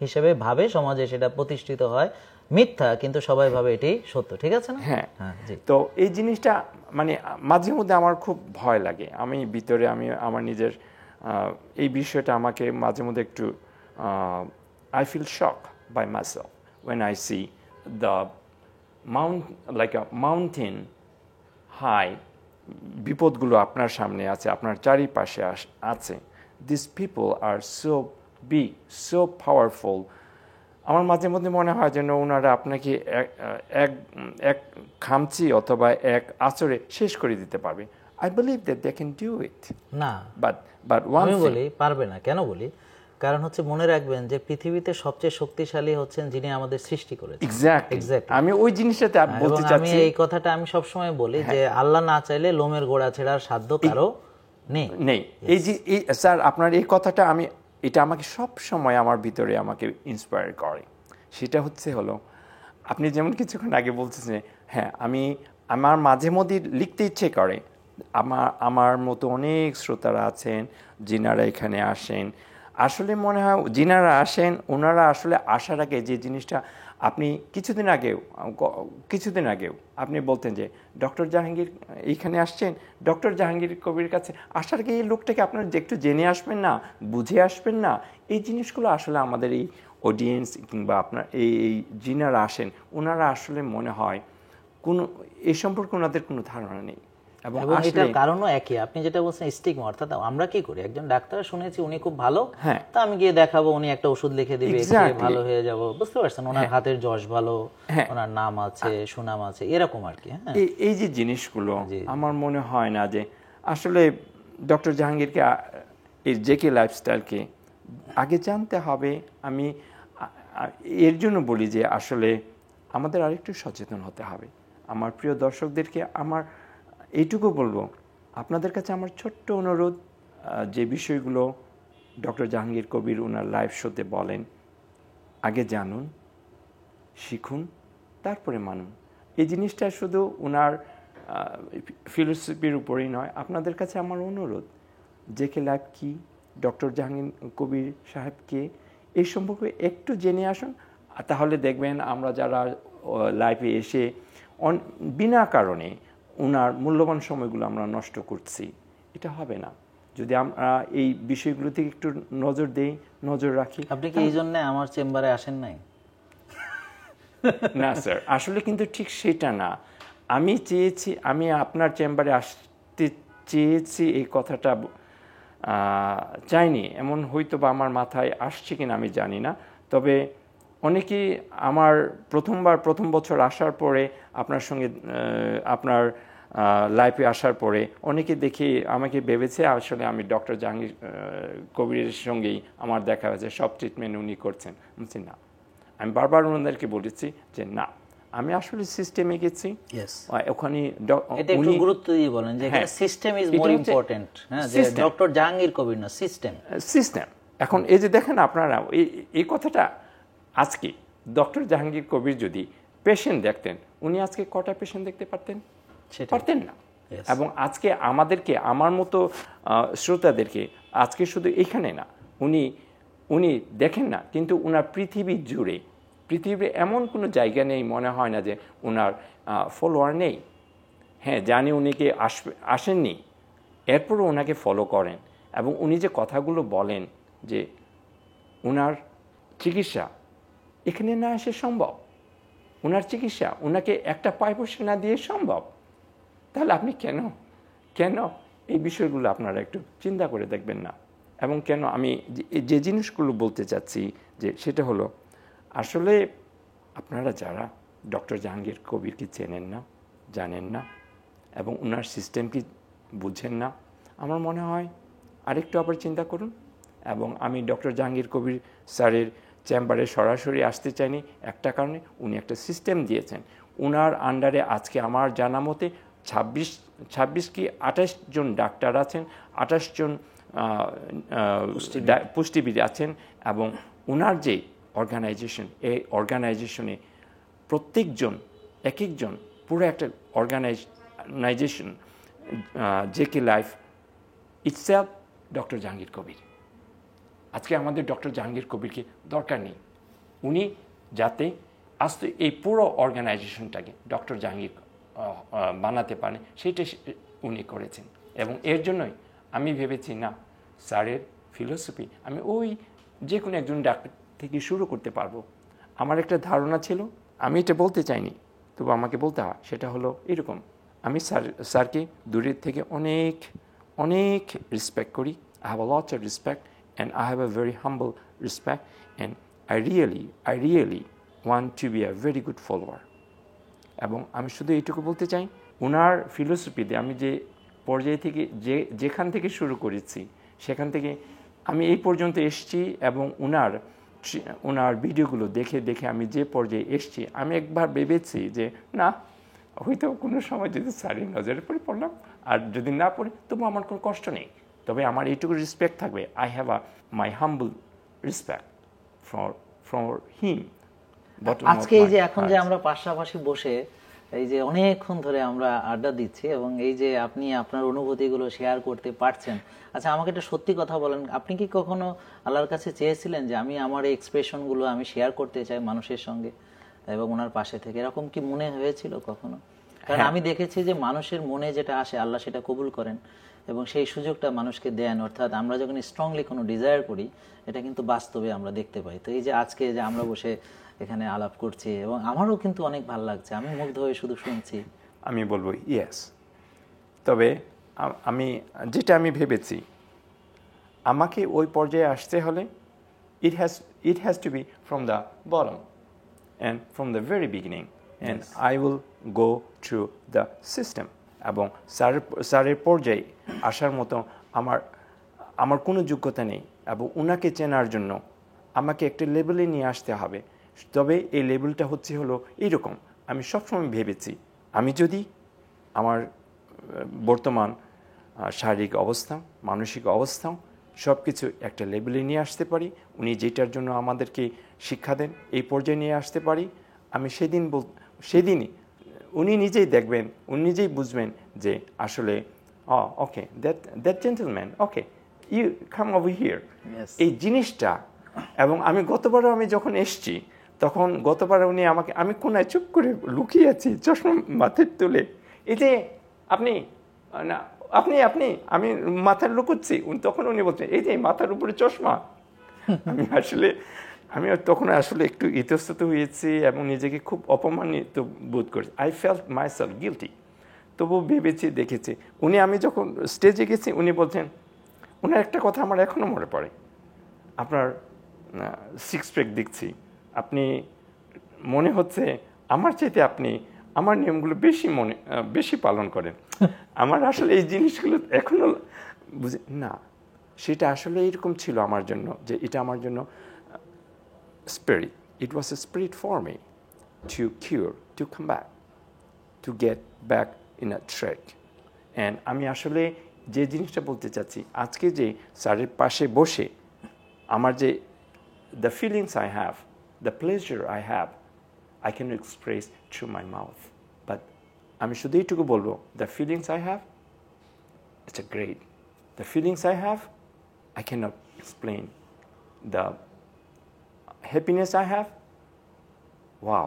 হিসেবে ভাবে, সমাজে সেটা প্রতিষ্ঠিত হয়। মিথ্যা কিন্তু সবাই ভাবে এটি সত্য, ঠিক আছে না? হ্যাঁ, জি। তো এই জিনিসটা মানে মাঝে মধ্যে আমার খুব ভয় লাগে। আমি ভিতরে আমি আমার নিজের এই বিষয়টা আমাকে মাঝে মধ্যে একটু I feel shock by myself when I see the like a mountain high বিপদগুলো আপনার সামনে আছে, আপনার চারিপাশে আছে। These people are so big, so powerful. আমার মাঝে মধ্যে মনে হয় যেন ওনারা আপনাকে এক খামচি অথবা এক আঁচড়ে শেষ করে দিতে পারবে। I believe that they can do it. না, But one আমি thing, বলি পারবে না। কেন বলি? কারণ হচ্ছে মনে রাখবেন যে পৃথিবীতে সবচেয়ে শক্তিশালী হচ্ছেন যিনি আমাদের সৃষ্টি করেছেন। exactly. আমি ওই জিনিসটাতে বলতে এবং আমি চাচ্ছি, এই কথাটা আমি সবসময় বলি যে আল্লাহ না চাইলে লোমের গোড়া ছেঁড়ার সাধ্য কারো নেই। এই যে স্যার আপনার এই কথাটা এটা আমাকে সব সময় আমার ভিতরে আমাকে ইন্সপায়ার করে। সেটা হলো আপনি যেমন কিছুক্ষণ আগে বলতেছেন, হ্যাঁ আমার মাঝে মধ্যে লিখতে ইচ্ছে করে। আমার মতো অনেক শ্রোতারা আছেন যিনারা এখানে আসেন, আসলে মনে হয় যিনারা আসেন ওনারা আসলে আসার আগে যে জিনিসটা আপনি কিছুদিন আগেও আপনি বলতেন যে ডক্টর জাহাঙ্গীর এইখানে আসছেন, ডক্টর জাহাঙ্গীর কবির কাছে আসার আগে এই লোকটাকে আপনার যে একটু জেনে আসবেন না, বুঝে আসবেন না। এই জিনিসগুলো আসলে আমাদের এই অডিয়েন্স কিংবা আপনার এই যিনারা আসেন ওনারা আসলে মনে হয় কোনো এই সম্পর্কে ওনাদের কোনো ধারণা নেই। এবং এটার কারণও একই, আপনি যেটা বলছেন স্টিগমা। অর্থাৎ আমরা কি করি, একজন ডাক্তার শুনেছি উনি খুব ভালো, তা আমি গিয়ে দেখাবো, উনি একটা ওষুধ লিখে দিবে, খেয়ে ভালো হয়ে যাব। বুঝতে পারছেন, ওনার হাতের যশ ভালো, ওনার নাম আছে, সুনাম আছে, এরকম আর কি। হ্যাঁ, এই যে জিনিসগুলো আমার মনে হয় না যে আসলে ডক্টর জাহাঙ্গীরকে এই জেকে লাইফস্টাইলকে আগে জানতে হবে। আমি এর জন্য বলি যে আসলে আমাদের আরেকটু সচেতন হতে হবে। আমার প্রিয় দর্শকদেরকে আমার এইটুকু বলবো, আপনাদের কাছে আমার ছোট্ট অনুরোধ, যে বিষয়গুলো ডক্টর জাহাঙ্গীর কবির ওনার লাইভ শোতে বলেন, আগে জানুন, শিখুন, তারপরে মানুন। এই জিনিসটা শুধু ওনার ফিলোসফির উপরেই নয়। আপনাদের কাছে আমার অনুরোধ, জেকে লাইভ কি, ডক্টর জাহাঙ্গীর কবির সাহেব কে, এই সম্পর্কে একটু জেনে আসুন। তাহলে দেখবেন আমরা যারা লাইভে এসে বিনা কারণে ওনার মূল্যবান সময়গুলো আমরা নষ্ট করছি, এটা হবে না যদি আমরা এই বিষয়গুলো থেকে একটু নজর রাখি। আপনি কি এই জন্য আমার চেম্বারে আসেন নাই? না স্যার, আসলে কিন্তু ঠিক সেটা না। আমি আপনার চেম্বারে আসতে চেয়েছি, এই কথাটা চাইনি, এমন হয়তো বা আমার মাথায় আসছে কিনা আমি জানি না। তবে অনেকেই আমার প্রথম বছর আসার পরে আপনার সঙ্গে আপনার লাইফে আসার পরে অনেকে দেখে আমাকে ভেবেছে আসলে আমি ডক্টর জাহাঙ্গীর কবিরের সঙ্গেই আমার দেখা হয়েছে, সব ট্রিটমেন্ট উনি করছেন। বলছি না, আমি বারবার ওনাদেরকে বলেছি যে না, আমি আসলে সিস্টেমে গেছি। ওখানে এটা একটু গুরুত্ব দিয়ে বলেন যে সিস্টেম ইজ মোর ইম্পর্টেন্ট। হ্যাঁ, যে ডক্টর জাহাঙ্গীর কবির না, সিস্টেম। এখন এই যে দেখেন আপনারা এই কথাটা, আজকে ডক্টর জাহাঙ্গীর কবির যদি পেশেন্ট দেখতেন, উনি আজকে কটা পেশেন্ট দেখতে পারতেন না। এবং আজকে আমাদেরকে, আমার মতো শ্রোতাদেরকে আজকে শুধু এখানে না, উনি দেখেন না, কিন্তু ওনার পৃথিবীর এমন কোনো জায়গা নেই মনে হয় না যে ওনার ফলোয়ার নেই। হ্যাঁ, জানি উনিকে আসেননি, এরপরও ওনাকে ফলো করেন। এবং উনি যে কথাগুলো বলেন যে ওনার চিকিৎসা এখানে না আসে সম্ভব, ওনার চিকিৎসা ওনাকে একটা পয়সা না দিয়ে সম্ভব, তাহলে আপনি কেন এই বিষয়গুলো আপনারা একটু চিন্তা করে দেখবেন না? এবং কেন আমি যে জিনিসগুলো বলতে চাচ্ছি যে সেটা হলো আসলে আপনারা যারা ডক্টর জাহাঙ্গীর কবিরকে চেনেন না, জানেন না এবং ওনার সিস্টেম কি বুঝেন না, আমার মনে হয় আরেকটু আবার চিন্তা করুন। এবং আমি ডক্টর জাহাঙ্গীর কবির স্যারের চেম্বারে সরাসরি আসতে চাইনি একটা কারণে, উনি একটা সিস্টেম দিয়েছেন। ওনার আন্ডারে আজকে আমার জানা মতে 26 কি 28 জন ডাক্তার আছেন, 28 জন পুষ্টিবিদ আছেন এবং ওনার যে অর্গানাইজেশন, এই অর্গানাইজেশনে প্রত্যেকজন এক একজন পুরো একটা organization, JK life itself doctor Jahangir Kabir. আজকে আমাদের ডক্টর জাহাঙ্গীর কবিরকে দরকার নেই, উনি যাতে আস্তে এই পুরো অর্গানাইজেশনটাকে ডক্টর জাহাঙ্গীর বানাতে পারেন সেইটা উনি করেছেন। এবং এর জন্যই আমি ভেবেছি না, স্যারের ফিলোসফি আমি ওই যে কোনো একজন ডাক্তার থেকে শুরু করতে পারবো। আমার একটা ধারণা ছিল, আমি এটা বলতে চাইনি তবু আমাকে বলতে হয়, সেটা হলো এরকম, আমি স্যারকে দূরের থেকে অনেক অনেক রেসপেক্ট করি। I have a lot of respect and I have a very humble respect and I really want to be a very good follower. এবং আমি শুধু এইটুকু বলতে চাই, ওনার ফিলোসফিতে আমি যে পর্যায় থেকে যেখান থেকে শুরু করেছি সেখান থেকে আমি এই পর্যন্ত এসেছি এবং ওনার ভিডিওগুলো দেখে দেখে আমি যে পর্যায়ে এসেছি, আমি একবার ভেবেছি যে না, হয়তো কোনো সময় যদি স্যারের নজরে পড়লাম, আর যদি না পড়ি তবু আমার কোনো কষ্ট নেই। তবে আমার এইটুকু রেসপেক্ট থাকবে, I have my humble respect for him. আজকে এই যে এখন যে আমরা পাশাপাশি বসে এই যে অনেকক্ষণ ধরে আমরা আড্ডা দিচ্ছি এবং এই যে আপনি আপনার অনুভূতিগুলো শেয়ার করতে পারছেন, আচ্ছা আমাকে একটা সত্যি কথা বলেন, আপনি কি কখনো আল্লাহর কাছে চেয়েছিলেন যে আমি আমার এই এক্সপ্রেশনগুলো আমি শেয়ার করতে চাই মানুষের সঙ্গে এবং ওনার পাশে থেকে, এরকম কি মনে হয়েছিল কখনো? কারণ আমি দেখেছি যে মানুষের মনে যেটা আসে আল্লাহ সেটা কবুল করেন এবং সেই সুযোগটা মানুষকে দেন। অর্থাৎ আমরা যখন স্ট্রংলি কোনো ডিজায়ার করি এটা কিন্তু বাস্তবে আমরা দেখতে পাই। তো এই যে আজকে যে আমরা বসে এখানে আলাপ করছি এবং আমারও কিন্তু অনেক ভালো লাগছে, আমি মুগ্ধ হয়ে শুধু শুনছি। আমি বলবো ইয়েস। তবে যেটা আমি ভেবেছি, আমাকে ওই পর্যায়ে আসতে হলে it has to be from the bottom and from the very beginning and I will go through the system. এবং স্যারের পর্যায়ে আসার মতো আমার কোনো যোগ্যতা নেই এবং ওনাকে চেনার জন্য আমাকে একটা লেভেলে নিয়ে আসতে হবে। তবে এই লেভেলটা হলো এইরকম, আমি সবসময় ভেবেছি আমি যদি আমার বর্তমান শারীরিক অবস্থা, মানসিক অবস্থা সব কিছু একটা লেভেলে নিয়ে আসতে পারি, উনি যেটার জন্য আমাদেরকে শিক্ষা দেন এই পর্যায়ে নিয়ে আসতে পারি, আমি সেদিনই উনি নিজেই দেখবেন, উনি নিজেই বুঝবেন যে আসলে okay that gentleman, okay you come over here, এই জিনিসটা। এবং আমি গতবারও আমি যখন এসছি তখন গতবার উনি আমাকে, আমি কোনায় চুপ করে লুকিয়ে আছি চশমা মাথায় তুলে, এই যে আপনি না আপনি আমি মাথায় লুকোচ্ছি, তখন উনি বলছেন এই যে মাথার উপরে চশমা। আমি তখন আসলে একটু ইতস্তত হয়েছি এবং নিজেকে খুব অপমানিত বোধ করেছি। I felt my self guilty. তবু ভেবেছি, দেখেছি উনি, আমি যখন স্টেজে গেছি উনি বলছেন, ওনার একটা কথা আমার এখনও মনে পড়ে, আপনার সিক্স প্যাক দেখছি, আপনি মনে হচ্ছে আমার চাইতে আপনি আমার নিয়মগুলো বেশি পালন করেন। আমার আসলে এই জিনিসগুলো এখনো বুঝি না, সেটা আসলে এরকম ছিল আমার জন্য, যে এটা আমার জন্য spirit. It was a spirit for me to cure, to come back, to get back in a track. And আমি আসলে যে জিনিসটা বলতে চাচ্ছি, আজকে যে স্যারের পাশে বসে আমার যে the feelings I have, the pleasure I have, I can express through my mouth. But আমি শুধু এইটুকু বলবো, the feelings I have, it's a great. The feelings I have, I cannot explain. The happiness I have, wow,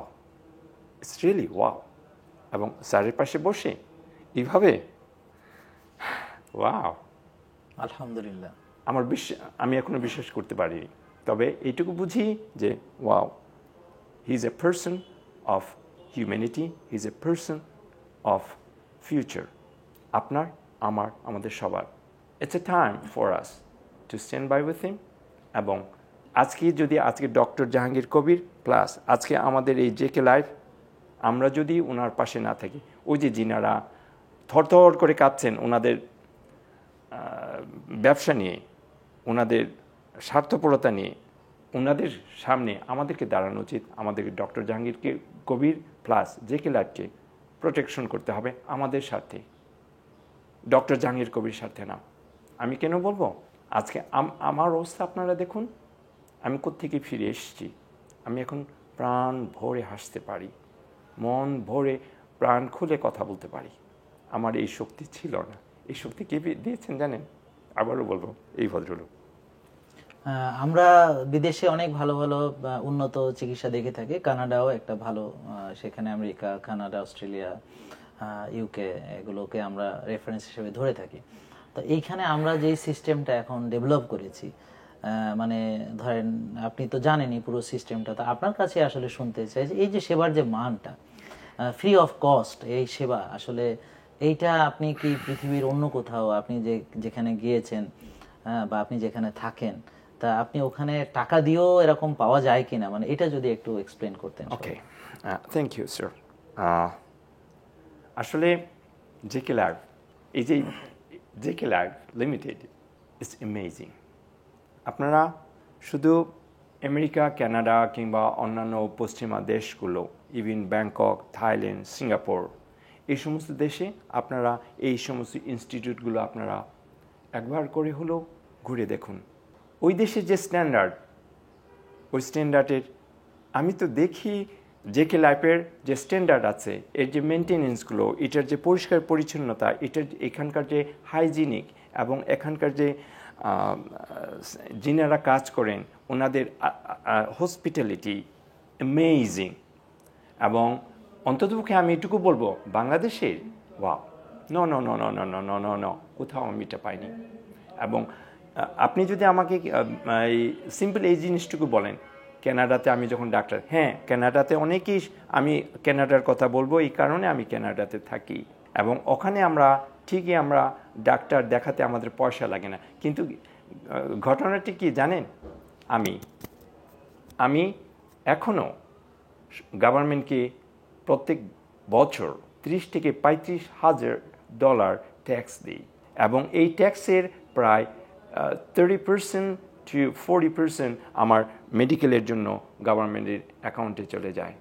it's really wow. এবং স্যারের পাশে বসে এইভাবে wow, আলহামদুলিল্লাহ, আমি এখনো বিশ্বাস করতে পারিনি। তবে এইটুকু বুঝি যে wow, he is a person of humanity, he is a person of future. আপনার, আমাদের সবার। It's a time for us to stand by with him. এবং আজকে ডক্টর জাহাঙ্গীর কবির প্লাস আজকে আমাদের এই জেকে লাইফ, আমরা যদি ওনার পাশে না থাকি, ওই যে যিনারা থরথর করে কাঁপছেন ওনাদের ব্যবসা নিয়ে, ওনাদের স্বার্থপরতা নিয়ে, ওনাদের সামনে আমাদেরকে দাঁড়ানো উচিত। আমাদেরকে ডক্টর জাহাঙ্গীরকে কবির প্লাস জেকে লাইফকে প্রোটেকশন করতে হবে আমাদের স্বার্থে, ডক্টর জাহাঙ্গীর কবির স্বার্থে না। আমি কেন বলবো, আজকে আমার অবস্থা আপনারা দেখুন, আমি কোত্থেকে ফিরে এসেছি। আমি এখন প্রাণ ভরে হাসতে পারি, মন ভরে প্রাণ খুলে কথা বলতে পারি। আমার এই শক্তি ছিল না। এই শক্তি কে দিয়েছেন জানেন? আবারও বলবো, এই ভদ্রলোক। আমরা বিদেশে অনেক ভালো ভালো উন্নত চিকিৎসা দেখে থাকি। কানাডাও একটা ভালো, সেখানে আমেরিকা, কানাডা, অস্ট্রেলিয়া, ইউকে এগুলোকে আমরা রেফারেন্স হিসেবে ধরে থাকি। তো এইখানে আমরা যে সিস্টেমটা এখন ডেভেলপ করেছি, মানে ধরেন আপনি তো জানেনই পুরো সিস্টেমটা, তো আপনার কাছে আসলে শুনতে চাই যে এই যে সেবার যে মানটা, ফ্রি অফ কস্ট এই সেবা, আসলে এইটা আপনি কি পৃথিবীর অন্য কোথাও আপনি যেখানে গিয়েছেন বা আপনি যেখানে থাকেন, তা আপনি ওখানে টাকা দিয়েও এরকম পাওয়া যায় কিনা, মানে এটা যদি একটু এক্সপ্লেন করতেন। Okay, thank you sir. আসলে জেকে লাইফ, এই যে JK life limited is amazing. আপনারা শুধু আমেরিকা, কানাডা কিংবা অন্যান্য পশ্চিমা দেশগুলো, ইভিন ব্যাংকক, থাইল্যান্ড, সিঙ্গাপুর, এই সমস্ত দেশে আপনারা এই সমস্ত ইনস্টিটিউটগুলো আপনারা একবার করে হলেও ঘুরে দেখুন। ওই দেশের যে স্ট্যান্ডার্ড, ওই স্ট্যান্ডার্ডের আমি তো দেখি জেকে লাইফের যে স্ট্যান্ডার্ড আছে, এর যে মেনটেনেন্সগুলো, এটার যে পরিষ্কার পরিচ্ছন্নতা, এখানকার যে হাইজিনিক এবং এখানকার যে যিনারা কাজ করেন ওনাদের হসপিটালিটি অ্যামেজিং। এবং অন্ততপক্ষে আমি এটুকু বলবো, বাংলাদেশের ওয়াও, ন কোথাও আমি এটা পাইনি। এবং আপনি যদি আমাকে এই সিম্পল এই জিনিসটুকু বলেন, কানাডাতে আমি যখন ডাক্তার, হ্যাঁ কানাডাতে অনেকেই, আমি কানাডার কথা বলবো এই কারণে আমি কানাডাতে থাকি, এবং ওখানে আমরা ঠিকই আমরা ডাক্তার দেখাতে আমাদের পয়সা লাগে না। কিন্তু ঘটনাটি কি জানেন, আমি এখনও গভর্নমেন্টকে প্রত্যেক বছর 30 থেকে 35,000 ডলার ট্যাক্স দিই, এবং এই ট্যাক্সের প্রায় 30% to 40% আমার মেডিকেলের জন্য গভর্নমেন্টের অ্যাকাউন্টে চলে যায়।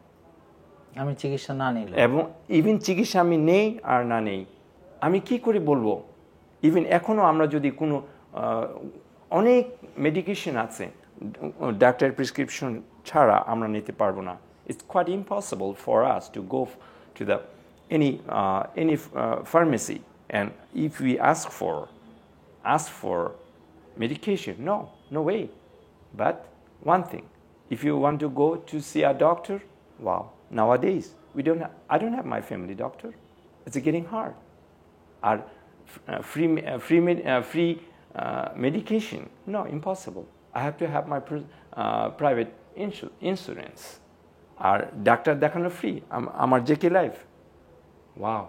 আমি চিকিৎসা না নিলে, এবং ইভেন চিকিৎসা আমি নেই আর না নেই, আমি কি করে বলবো? ইভেন এখনও আমরা যদি কোনো অনেক মেডিকেশন আছে ডাক্তারের প্রেসক্রিপশন ছাড়া আমরা নিতে পারবো না। It's quite impossible for us to go to any pharmacy, and if we ask for medication, no way. But one thing, if you want to go to see a doctor, wow, nowadays I don't have my family doctor. It's getting hard. Are free medication? No, impossible. I have to have my private insurance. আর ডাক্তার দেখানো free, আমার JK life, wow.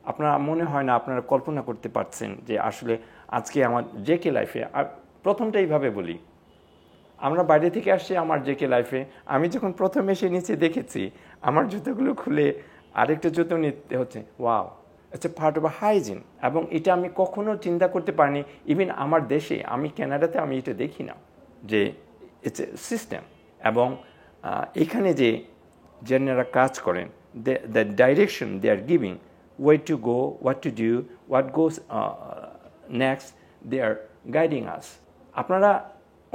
আপনারা মনে হয় না আপনারা কল্পনা করতে পারছেন যে আসলে আজকে আমার জেকে লাইফে, প্রথমটা এইভাবে বলি, আমরা বাইরে থেকে আসছি আমার জেকে লাইফে, আমি যখন প্রথম এসে নিচে দেখেছি আমার জুতোগুলো খুলে আরেকটা জুতো নিতে হচ্ছে, wow, it's a part of hygiene. এবং এটা আমি কখনো চিন্তা করতে পারিনি, ইভেন আমার দেশে, আমি কানাডাতে আমি এটা দেখি না যে ইটস এ সিস্টেম। এবং এখানে যে যারা কাজ করেন, the direction they are giving, way to go, what to do, what goes next, they are guiding us. আপনারা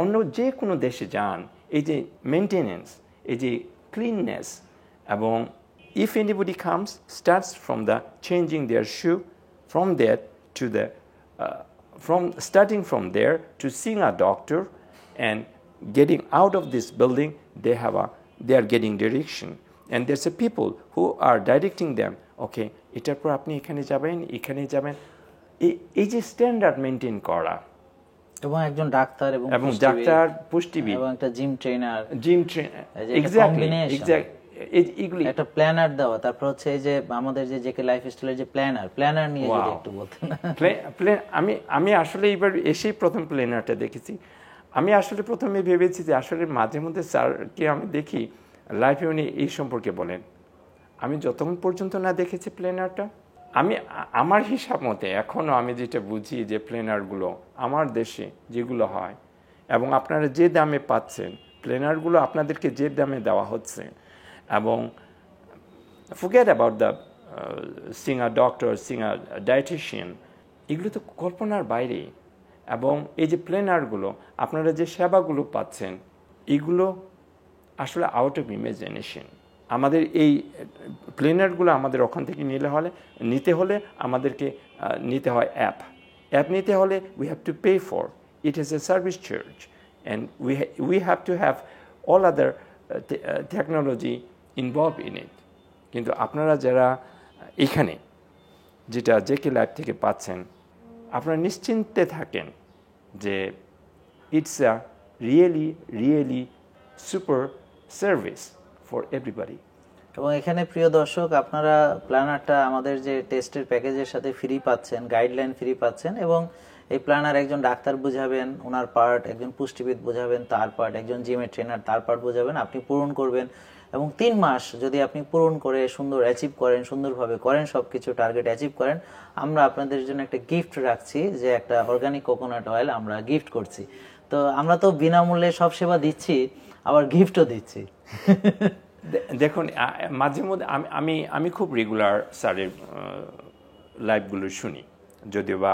অন্য যে কোনো দেশে যান, এই যে মেনটেনেন্স, এই যে ক্লিননেস, এবং if anybody comes, starts from the changing their shoe, from there to the starting from there to seeing a doctor and getting out of this building, they are getting direction, and there's a people who are directing them. Okay, এটার পর আপনি এখানে যাবেন, এই যে standard maintain করা, এবং একজন ডাক্তার এবং ডাক্তার, পুষ্টিবিদ, এবং একটা জিম ট্রেনার, এক্স্যাক্টলি এইগুলি একটা প্ল্যানার দেওয়া, তারপর হচ্ছে এই যে আমাদের যে জেকে লাইফস্টাইলের যে প্ল্যানার নিয়ে যদি একটু বলতেন। আমি আসলে এবার এসেই প্রথম প্ল্যানারটা দেখেছি। আমি আসলে প্রথমে ভেবেছি যে আসলে মাঝে মধ্যে স্যারকে আমি দেখি লাইফে উনি এই সম্পর্কে বলেন। আমি যতক্ষণ পর্যন্ত না দেখেছি প্ল্যানারটা, আমার হিসাব মতে এখনও আমি যেটা বুঝি যে প্ল্যানারগুলো আমার দেশে যেগুলো হয় এবং আপনারা যে দামে পাচ্ছেন, প্ল্যানারগুলো আপনাদেরকে যে দামে দেওয়া হচ্ছে, এবং forget about the seeing a doctor, seeing a dietitian, এগুলো তো কল্পনার বাইরে। এবং এই যে প্ল্যানারগুলো আপনারা যে সেবাগুলো পাচ্ছেন, এগুলো আসলে আউট অফ ইমাজিনেশন। আমাদের এই প্ল্যানারগুলো আমাদের ওখান থেকে নিতে হলে আমাদেরকে নিতে হয় অ্যাপ নিতে হলে we have to pay for it is a service charge, and we have to have all other technology involve in it. কিন্তু আপনারা যারা এখানে যেটা জেকে লাইফ থেকে পাচ্ছেন, আপনারা নিশ্চিন্তে থাকেন যে it's a really super service for everybody. এবং এখানে প্রিয় দর্শক, আপনারা প্ল্যানারটা আমাদের যে টেস্টের প্যাকেজের সাথে ফ্রি পাচ্ছেন, গাইডলাইন ফ্রি পাচ্ছেন, এবং এই প্ল্যানার একজন ডাক্তার বোঝাবেন ওনার পার্ট, একজন পুষ্টিবিদ বোঝাবেন তার পার্ট, একজন জিমের ট্রেনার তার পার্ট বোঝাবেন, আপনি পূরণ করবেন। এবং 3 মাস যদি আপনি পূরণ করে সুন্দর অ্যাচিভ করেন, সুন্দরভাবে করেন, সবকিছু টার্গেট অ্যাচিভ করেন, আমরা আপনাদের জন্য একটা গিফট রাখছি, যে একটা অর্গানিক কোকোনাট অয়েল আমরা গিফট করছি। তো আমরা তো বিনামূল্যে সব সেবা দিচ্ছি, আবার গিফটও দিচ্ছি। দেখুন, মাঝে মধ্যে আমি খুব রেগুলার স্যারের লাইভগুলো শুনি, যদিও বা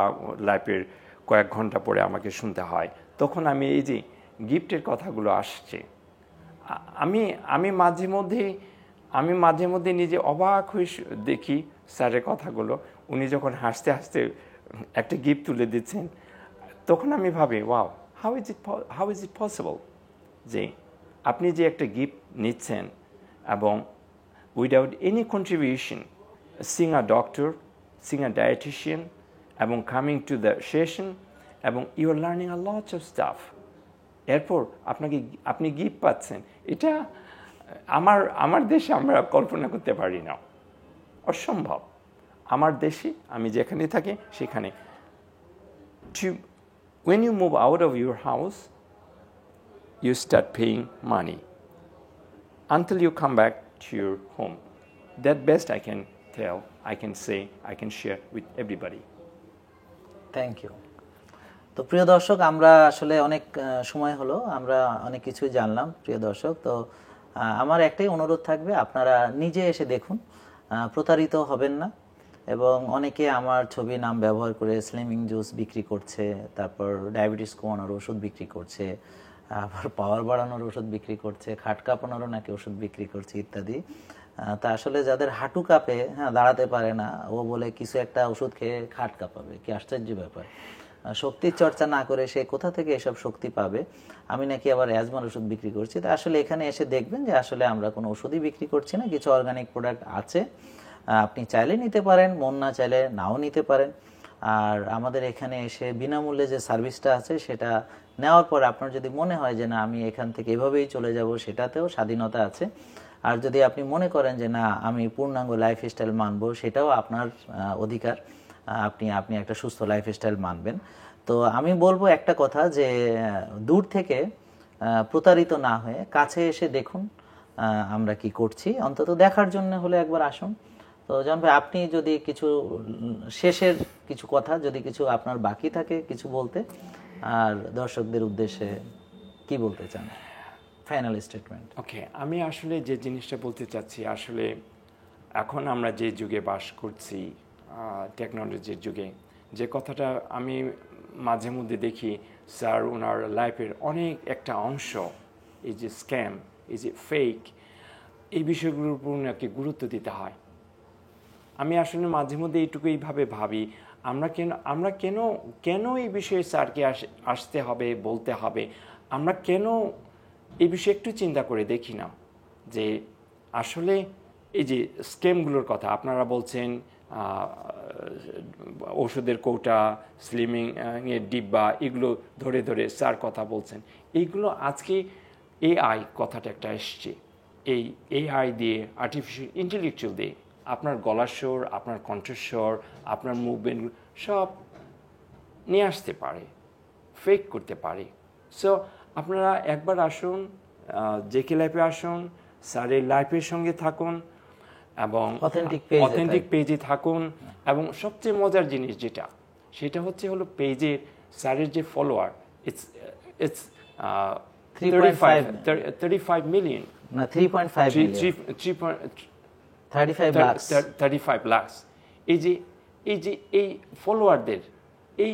লাইভের কয়েক ঘন্টা পরে আমাকে শুনতে হয়। তখন আমি এই যে গিফটের কথাগুলো আসছে, আমি মাঝে মধ্যে নিজে অবাক হয়ে দেখি স্যারের কথাগুলো। উনি যখন হাসতে হাসতে একটা গিফট তুলে দিচ্ছেন, তখন আমি ভাবি, wow, how is it possible যে আপনি যে একটা গিফট নিচ্ছেন এবং without any contribution, seeing a doctor, seeing a dietitian, এবং কামিং টু দ্য সেশন, এবং you are learning a lot of stuff. এরপর আপনি গিফট পাচ্ছেন। এটা আমার দেশে আমরা কল্পনা করতে পারি না, অসম্ভব। আমার দেশে আমি যেখানে থাকি সেখানে when you move out of your house, you start paying money until you come back to your home. That best I can tell, I can say, I can share with everybody. Thank you. তো প্রিয় দর্শক, আমরা আসলে অনেক সময় হলো, আমরা অনেক কিছুই জানলাম প্রিয় দর্শক। তো আমার একটাই অনুরোধ থাকবে, আপনারা নিজে এসে দেখুন, প্রতারিত হবেন না। এবং অনেকে আমার ছবি নাম ব্যবহার করে স্লিমিং জুস বিক্রি করছে, তারপর ডায়াবেটিস কমানোর ওষুধ বিক্রি করছে, আবার পাওয়ার বাড়ানোর ওষুধ বিক্রি করছে, খাট কাঁপানোরও নাকি ওষুধ বিক্রি করছে ইত্যাদি। তা আসলে যাদের হাঁটু কাঁপে, দাঁড়াতে পারে না, ও বলে কিছু একটা ওষুধ খেয়ে খাট কাঁপাবে, কি আশ্চর্য ব্যাপার। শক্তির চর্চা না করে সে কোথা থেকে এসব শক্তি পাবে? আমি নাকি আবার অ্যাজমার ওষুধ বিক্রি করছি। তা আসলে এখানে এসে দেখবেন যে আসলে আমরা কোনো ওষুধই বিক্রি করছি না, কিছু অর্গানিক প্রোডাক্ট আছে, আপনি চাইলে নিতে পারেন, মন না চাইলে নাও নিতে পারেন। আর আমাদের এখানে এসে বিনামূল্যে যে সার্ভিসটা আছে সেটা নেওয়ার পর আপনার যদি মনে হয় যে না আমি এখান থেকে এভাবেই চলে যাব, সেটাতেও স্বাধীনতা আছে। আর যদি আপনি মনে করেন যে না আমি পূর্ণাঙ্গ লাইফস্টাইল মানবো, সেটাও আপনার অধিকার, আপনি একটা সুস্থ লাইফস্টাইল মানবেন। তো আমি বলবো একটা কথা, যে দূর থেকে প্রতারিত না হয়ে কাছে এসে দেখুন আমরা কি করছি, অন্তত দেখার জন্য হলে একবার আসুন। তো জান ভাই, আপনি যদি কিছু শেষের কিছু কথা, যদি কিছু আপনার বাকি থাকে কিছু বলতে, আর দর্শকদের উদ্দেশ্যে কি বলতে চান, ফাইনাল স্টেটমেন্ট। ওকে, আমি আসলে যে জিনিসটা বলতে চাচ্ছি, আসলে এখন আমরা যে যুগে বাস করছি, টেকনোলজির যুগে, যে কথাটা আমি মাঝে মধ্যে দেখি স্যার ওনার লাইফের অনেক একটা অংশ এই যে স্ক্যাম, এই যে ফেক, এই বিষয়গুলোর উপর ওনাকে গুরুত্ব দিতে হয়। আমি আসলে মাঝে মধ্যে এইটুকুইভাবে ভাবি, আমরা কেন এই বিষয়ে স্যারকে আসতে হবে, বলতে হবে, আমরা কেন এই বিষয়ে একটু চিন্তা করে দেখি না যে আসলে এই যে স্ক্যামগুলোর কথা আপনারা বলছেন, ওষুধের কৌটা, স্লিমিং এর ডিব্বা, এগুলো ধরে ধরে স্যার কথা বলছেন, এইগুলো আজকে এআই কথাটা একটা এসছে, এই এআই দিয়ে, আর্টিফিশিয়াল ইন্টেলেকচুয়াল দিয়ে আপনার গলার স্বর, আপনার কণ্ঠস্বর, আপনার মুভমেন্ট সব নিয়ে আসতে পারে, ফেক করতে পারে। সো আপনারা একবার আসুন, জেকে লাইফে আসুন, স্যারের লাইফের সঙ্গে থাকুন এবং অথেন্টিক পেজে থাকুন। এবং সবচেয়ে মজার জিনিস যেটা, সেটা হলো পেজের স্যারের যে ফলোয়ার, ইটস 35 মিলিয়ন, না 3.5 মিলিয়ন, 35 লাখস। এই ফলোয়ারদের এই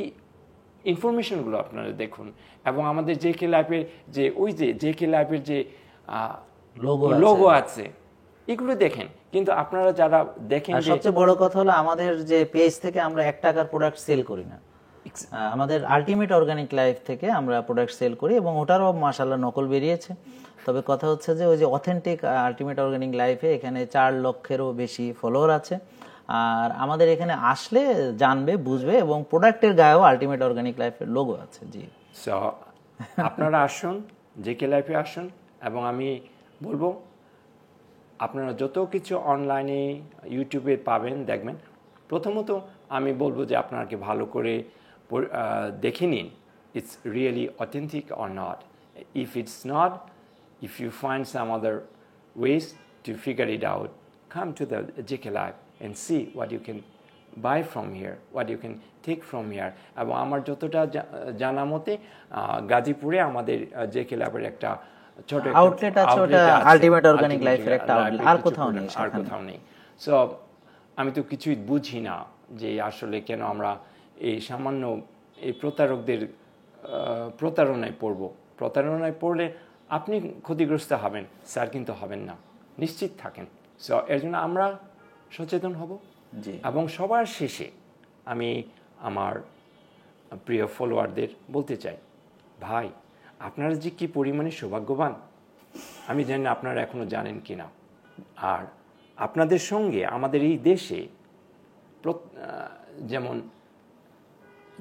ইনফরমেশনগুলো আপনারা দেখুন। এবং আমাদের জেকে লাইফের জেকে লাইফের যে লোগো আছে এগুলো দেখেন। কিন্তু আপনারা যারা দেখেন, সবচেয়ে বড় কথা হলো আমাদের যে পেজ থেকে আমরা 1 টাকার প্রোডাক্ট সেল করি না। আমাদের আলটিমেট অর্গানিক লাইফ থেকে আমরা প্রোডাক্ট সেল করি এবং ওটারও মাশাআল্লাহ নকল বেরিয়েছে। তবে কথা হচ্ছে যে ওই যে অথেন্টিক আলটিমেট অর্গানিক লাইফে এখানে 4 লক্ষেরও বেশি ফলোয়ার আছে। আর আমাদের এখানে আসলে জানবে, বুঝবে এবং প্রোডাক্টের গায়েও আলটিমেট অর্গানিক লাইফের লোগো আছে। জি, সো আপনারা আসুন, জেকে লাইফে আসুন। এবং আমি বলবো আপনারা যত কিছু অনলাইনে ইউটিউবে পাবেন, দেখবেন, প্রথমত আমি বলবো যে আপনাকে ভালো করে দেখে নিন, it's really authentic or not. If it's not, if you find some other ways to figure it out, come to the JK Lab and see what you can buy from here, what you can take from here. এবং আমার যতটা জানা মতে গাজীপুরে আমাদের JK Lab'ের একটা ছোট outlet আছে, ওটা আলটিমেট অর্গানিক লাইফের একটা আউটলেট, আর কোথাও নেই। সো আমি তো কিছুই বুঝি না যে আসলে কেন আমরা এই সামান্য এই প্রতারকদের প্রতারণায় পড়ব। প্রতারণায় পড়লে আপনি ক্ষতিগ্রস্ত হবেন, স্যার কিন্তু হবেন না, নিশ্চিত থাকেন। সো এর জন্য আমরা সচেতন হব। এবং সবার শেষে আমি আমার প্রিয় ফলোয়ারদের বলতে চাই, ভাই আপনারা যে কী পরিমাণে সৌভাগ্যবান, আমি জানি না আপনারা এখনও জানেন কি না। আর আপনাদের সঙ্গে আমাদের এই দেশে যেমন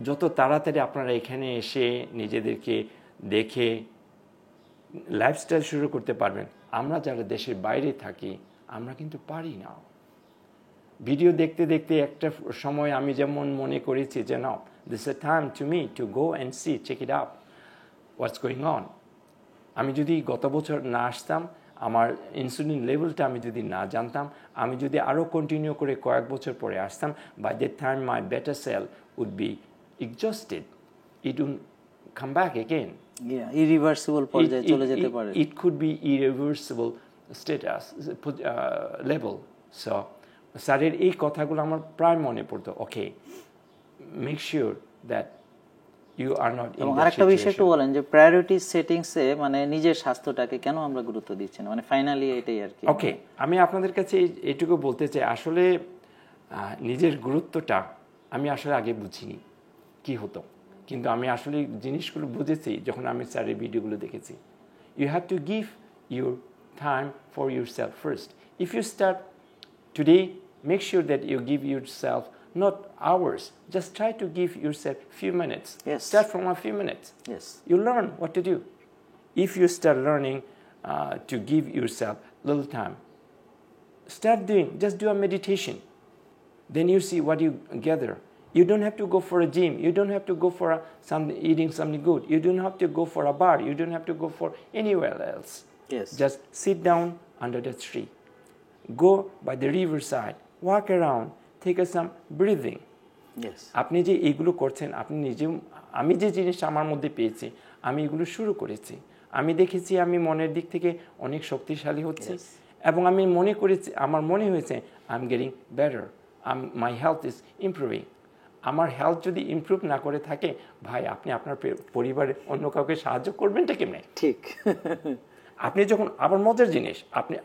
যত তাড়াতাড়ি আপনারা এখানে এসে নিজেদেরকে দেখে লাইফস্টাইল শুরু করতে পারবেন, আমরা যারা দেশের বাইরে থাকি আমরা কিন্তু পারি না। ভিডিও দেখতে দেখতে একটা সময় আমি যেমন মনে করেছি যে না, this is a time to me to go and see, check it out, what's going on. আমি যদি গত বছর না আসতাম, আমার ইনসুলিন লেভেলটা আমি যদি না জানতাম, আমি যদি আরও কন্টিনিউ করে কয়েক বছর পরে আসতাম, by that time my beta cell would be exhausted, it would come back again. Irreversible পর্যায়ে চলে যেতে পারে। It could be irreversible status level. So স্যারের এই কথাগুলো আমার প্রায় মনে পড়তো। Okay, make sure that you are not in that situation. আরেকটা বিষয় একটু বলেন যে প্রায়োরিটি সেটিংসে মানে নিজের স্বাস্থ্যটাকে কেন আমরা গুরুত্ব দিচ্ছি না, মানে ফাইনালি এটাই আর কি। ওকে, আমি আপনাদের কাছে এইটুকু বলতে চাই, আসলে নিজের গুরুত্বটা আমি আসলে আগে বুঝিনি কি হতো, কিন্তু আমি আসলে জিনিসগুলো বুঝেছি যখন আমি স্যারের ভিডিওগুলো দেখেছি। You have to give your time for yourself first. If you start today, make sure that you give yourself not hours, just try to give yourself few minutes. Yes. Start from a few minutes. Yes. You learn what to do. If you start learning to give yourself little time, start doing, just do a meditation. Then you see what you gather. You don't have to go for a gym. You don't have to go for eating something good. You don't have to go for a bar. You don't have to go for anywhere else. Yes. Just sit down under the tree. Go by the riverside. Walk around. Take some breathing. Yes. আপনি যে এইগুলো করছেন, আপনি নিজেও, আমি যে জিনিসটা আমার মধ্যে পেয়েছি, আমি এগুলো শুরু করেছি, আমি দেখেছি আমি মনের দিক থেকে অনেক শক্তিশালী হচ্ছে। এবং আমি মনে করেছি, আমার মনে হয়েছে I am getting better, my health is improving. আমার হেলথ যদি ইমপ্রুভ না করে থাকে, ভাই আপনি আপনার পরিবারের অন্য কাউকে সাহায্য করবেনটা কেমনে? ঠিক। আপনি যখন, আবার মজার জিনিস,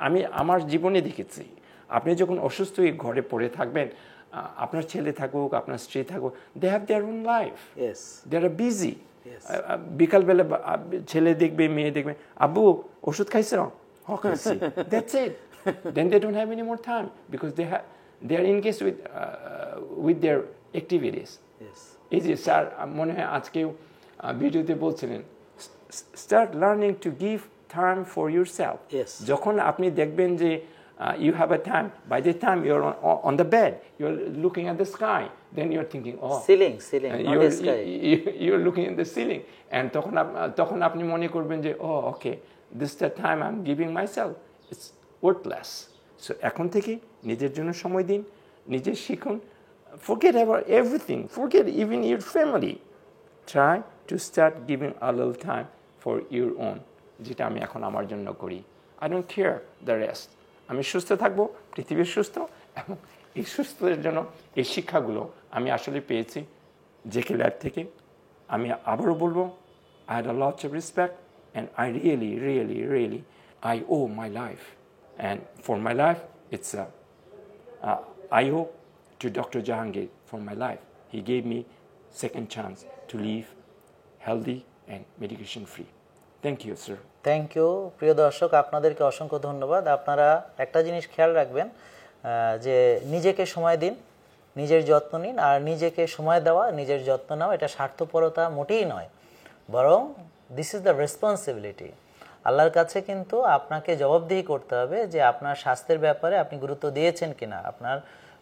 আমি আমার জীবনে দেখেছি, আপনি যখন অসুস্থ হয়ে ঘরে পড়ে থাকবেন, আপনার ছেলে থাকুক, আপনার স্ত্রী থাকুক, they have their own life, they are busy. বিকালবেলা ছেলে দেখবে, মেয়ে দেখবে, আব্বু ওষুধ খাইছে, that's it. Then they don't have any more time because they are engaged with their activities. এই যে স্যার মনে হয় আজকেও ভিডিওতে বলছিলেন, start learning to give time for yourself. Yes. যখন আপনি দেখবেন যে you have a time, by the time you're on the bed, you're looking at the sky, then you're thinking, oh, ceiling not you're, sky. you're looking at the ceiling, and তখন আপনি মনে করবেন যে oh, okay, this is the time I'm giving myself, it's worthless. So এখন থেকে নিজের জন্য সময় দিন, নিজে শিখুন, forget about everything, forget even your family. Try to start giving a little time for your own, যেটা আমি এখন আমার জন্য করি. I don't care the rest. আমি সুস্থ থাকবো, পৃথিবীর সুস্থ, এবং এই সুস্থতার জন্য এই শিক্ষাগুলো আমি আসলে পেয়েছি জেকে ল্যাব থেকে। আমি আবারও বলবো, I had a lot of respect, and I really I owe my life, and for my life it's I owe to Dr. Jahangir for my life. He gave me second chance to live healthy and medication free. Thank you, sir. Thank you. প্রিয় দর্শক, আপনাদেরকে অসংখ্য ধন্যবাদ। আপনারা একটা জিনিস খেয়াল রাখবেন, যে নিজেকে সময় দিন, নিজের যত্ন নিন। আর নিজেকে সময় দেওয়া, নিজের যত্ন নেওয়া, এটা স্বার্থপরতা মোটেই নয়, বরং দিস ইজ দ্য রেসপন্সিবিলিটি। আল্লাহর কাছে কিন্তু আপনাকে জবাবদিহি করতে হবে যে আপনার স্বাস্থ্যের ব্যাপারে আপনি গুরুত্ব দিয়েছেন কিনা, আপনার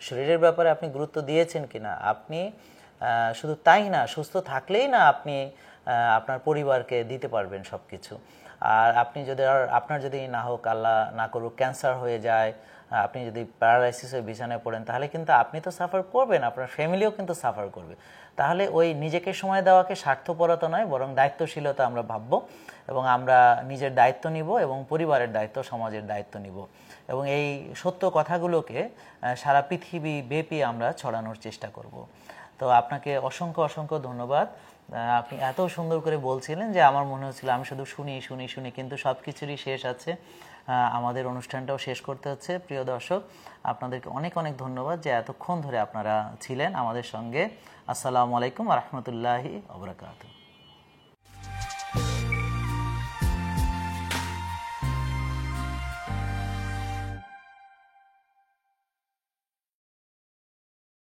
শরীরের ব্যাপারে আপনি গুরুত্ব দিয়েছেন কিনা। আপনি শুধু তাই না, সুস্থ থাকলেই না আপনি আপনার পরিবারকে দিতে পারবেন সব কিছু। আর আপনি যদি আপনার যদি না হোক, আল্লাহ না করুক, ক্যান্সার হয়ে যায়, আপনি যদি প্যারালাইসিসের বিছানায় পড়েন, তাহলে কিন্তু আপনি তো সাফার করবেন, আপনার ফ্যামিলিও কিন্তু সাফার করবে। তাহলে ওই নিজেকে সময় দেওয়াকে স্বার্থপরতা নয়, বরং দায়িত্বশীলতা আমরা ভাববো, এবং আমরা নিজের দায়িত্ব নিব এবং পরিবারের দায়িত্ব, সমাজের দায়িত্ব নিব, এবং এই সত্য কথাগুলোকে সারা পৃথিবী ব্যাপী আমরা ছড়ানোর চেষ্টা করব। তো আপনাকে অসংখ্য ধন্যবাদ। আপনি এত সুন্দর করে বলছিলেন যে আমার মনে হচ্ছিল আমি শুধু শুনি, কিন্তু সব কিছুরই শেষ আছে। আমাদের অনুষ্ঠানটাও শেষ করতে হচ্ছে। প্রিয় দর্শক, আপনাদেরকে অনেক ধন্যবাদ যে এতক্ষণ ধরে আপনারা ছিলেন আমাদের সঙ্গে। আসসালামু আলাইকুম ওয়া রাহমাতুল্লাহি ওয়া বারাকাতুহু।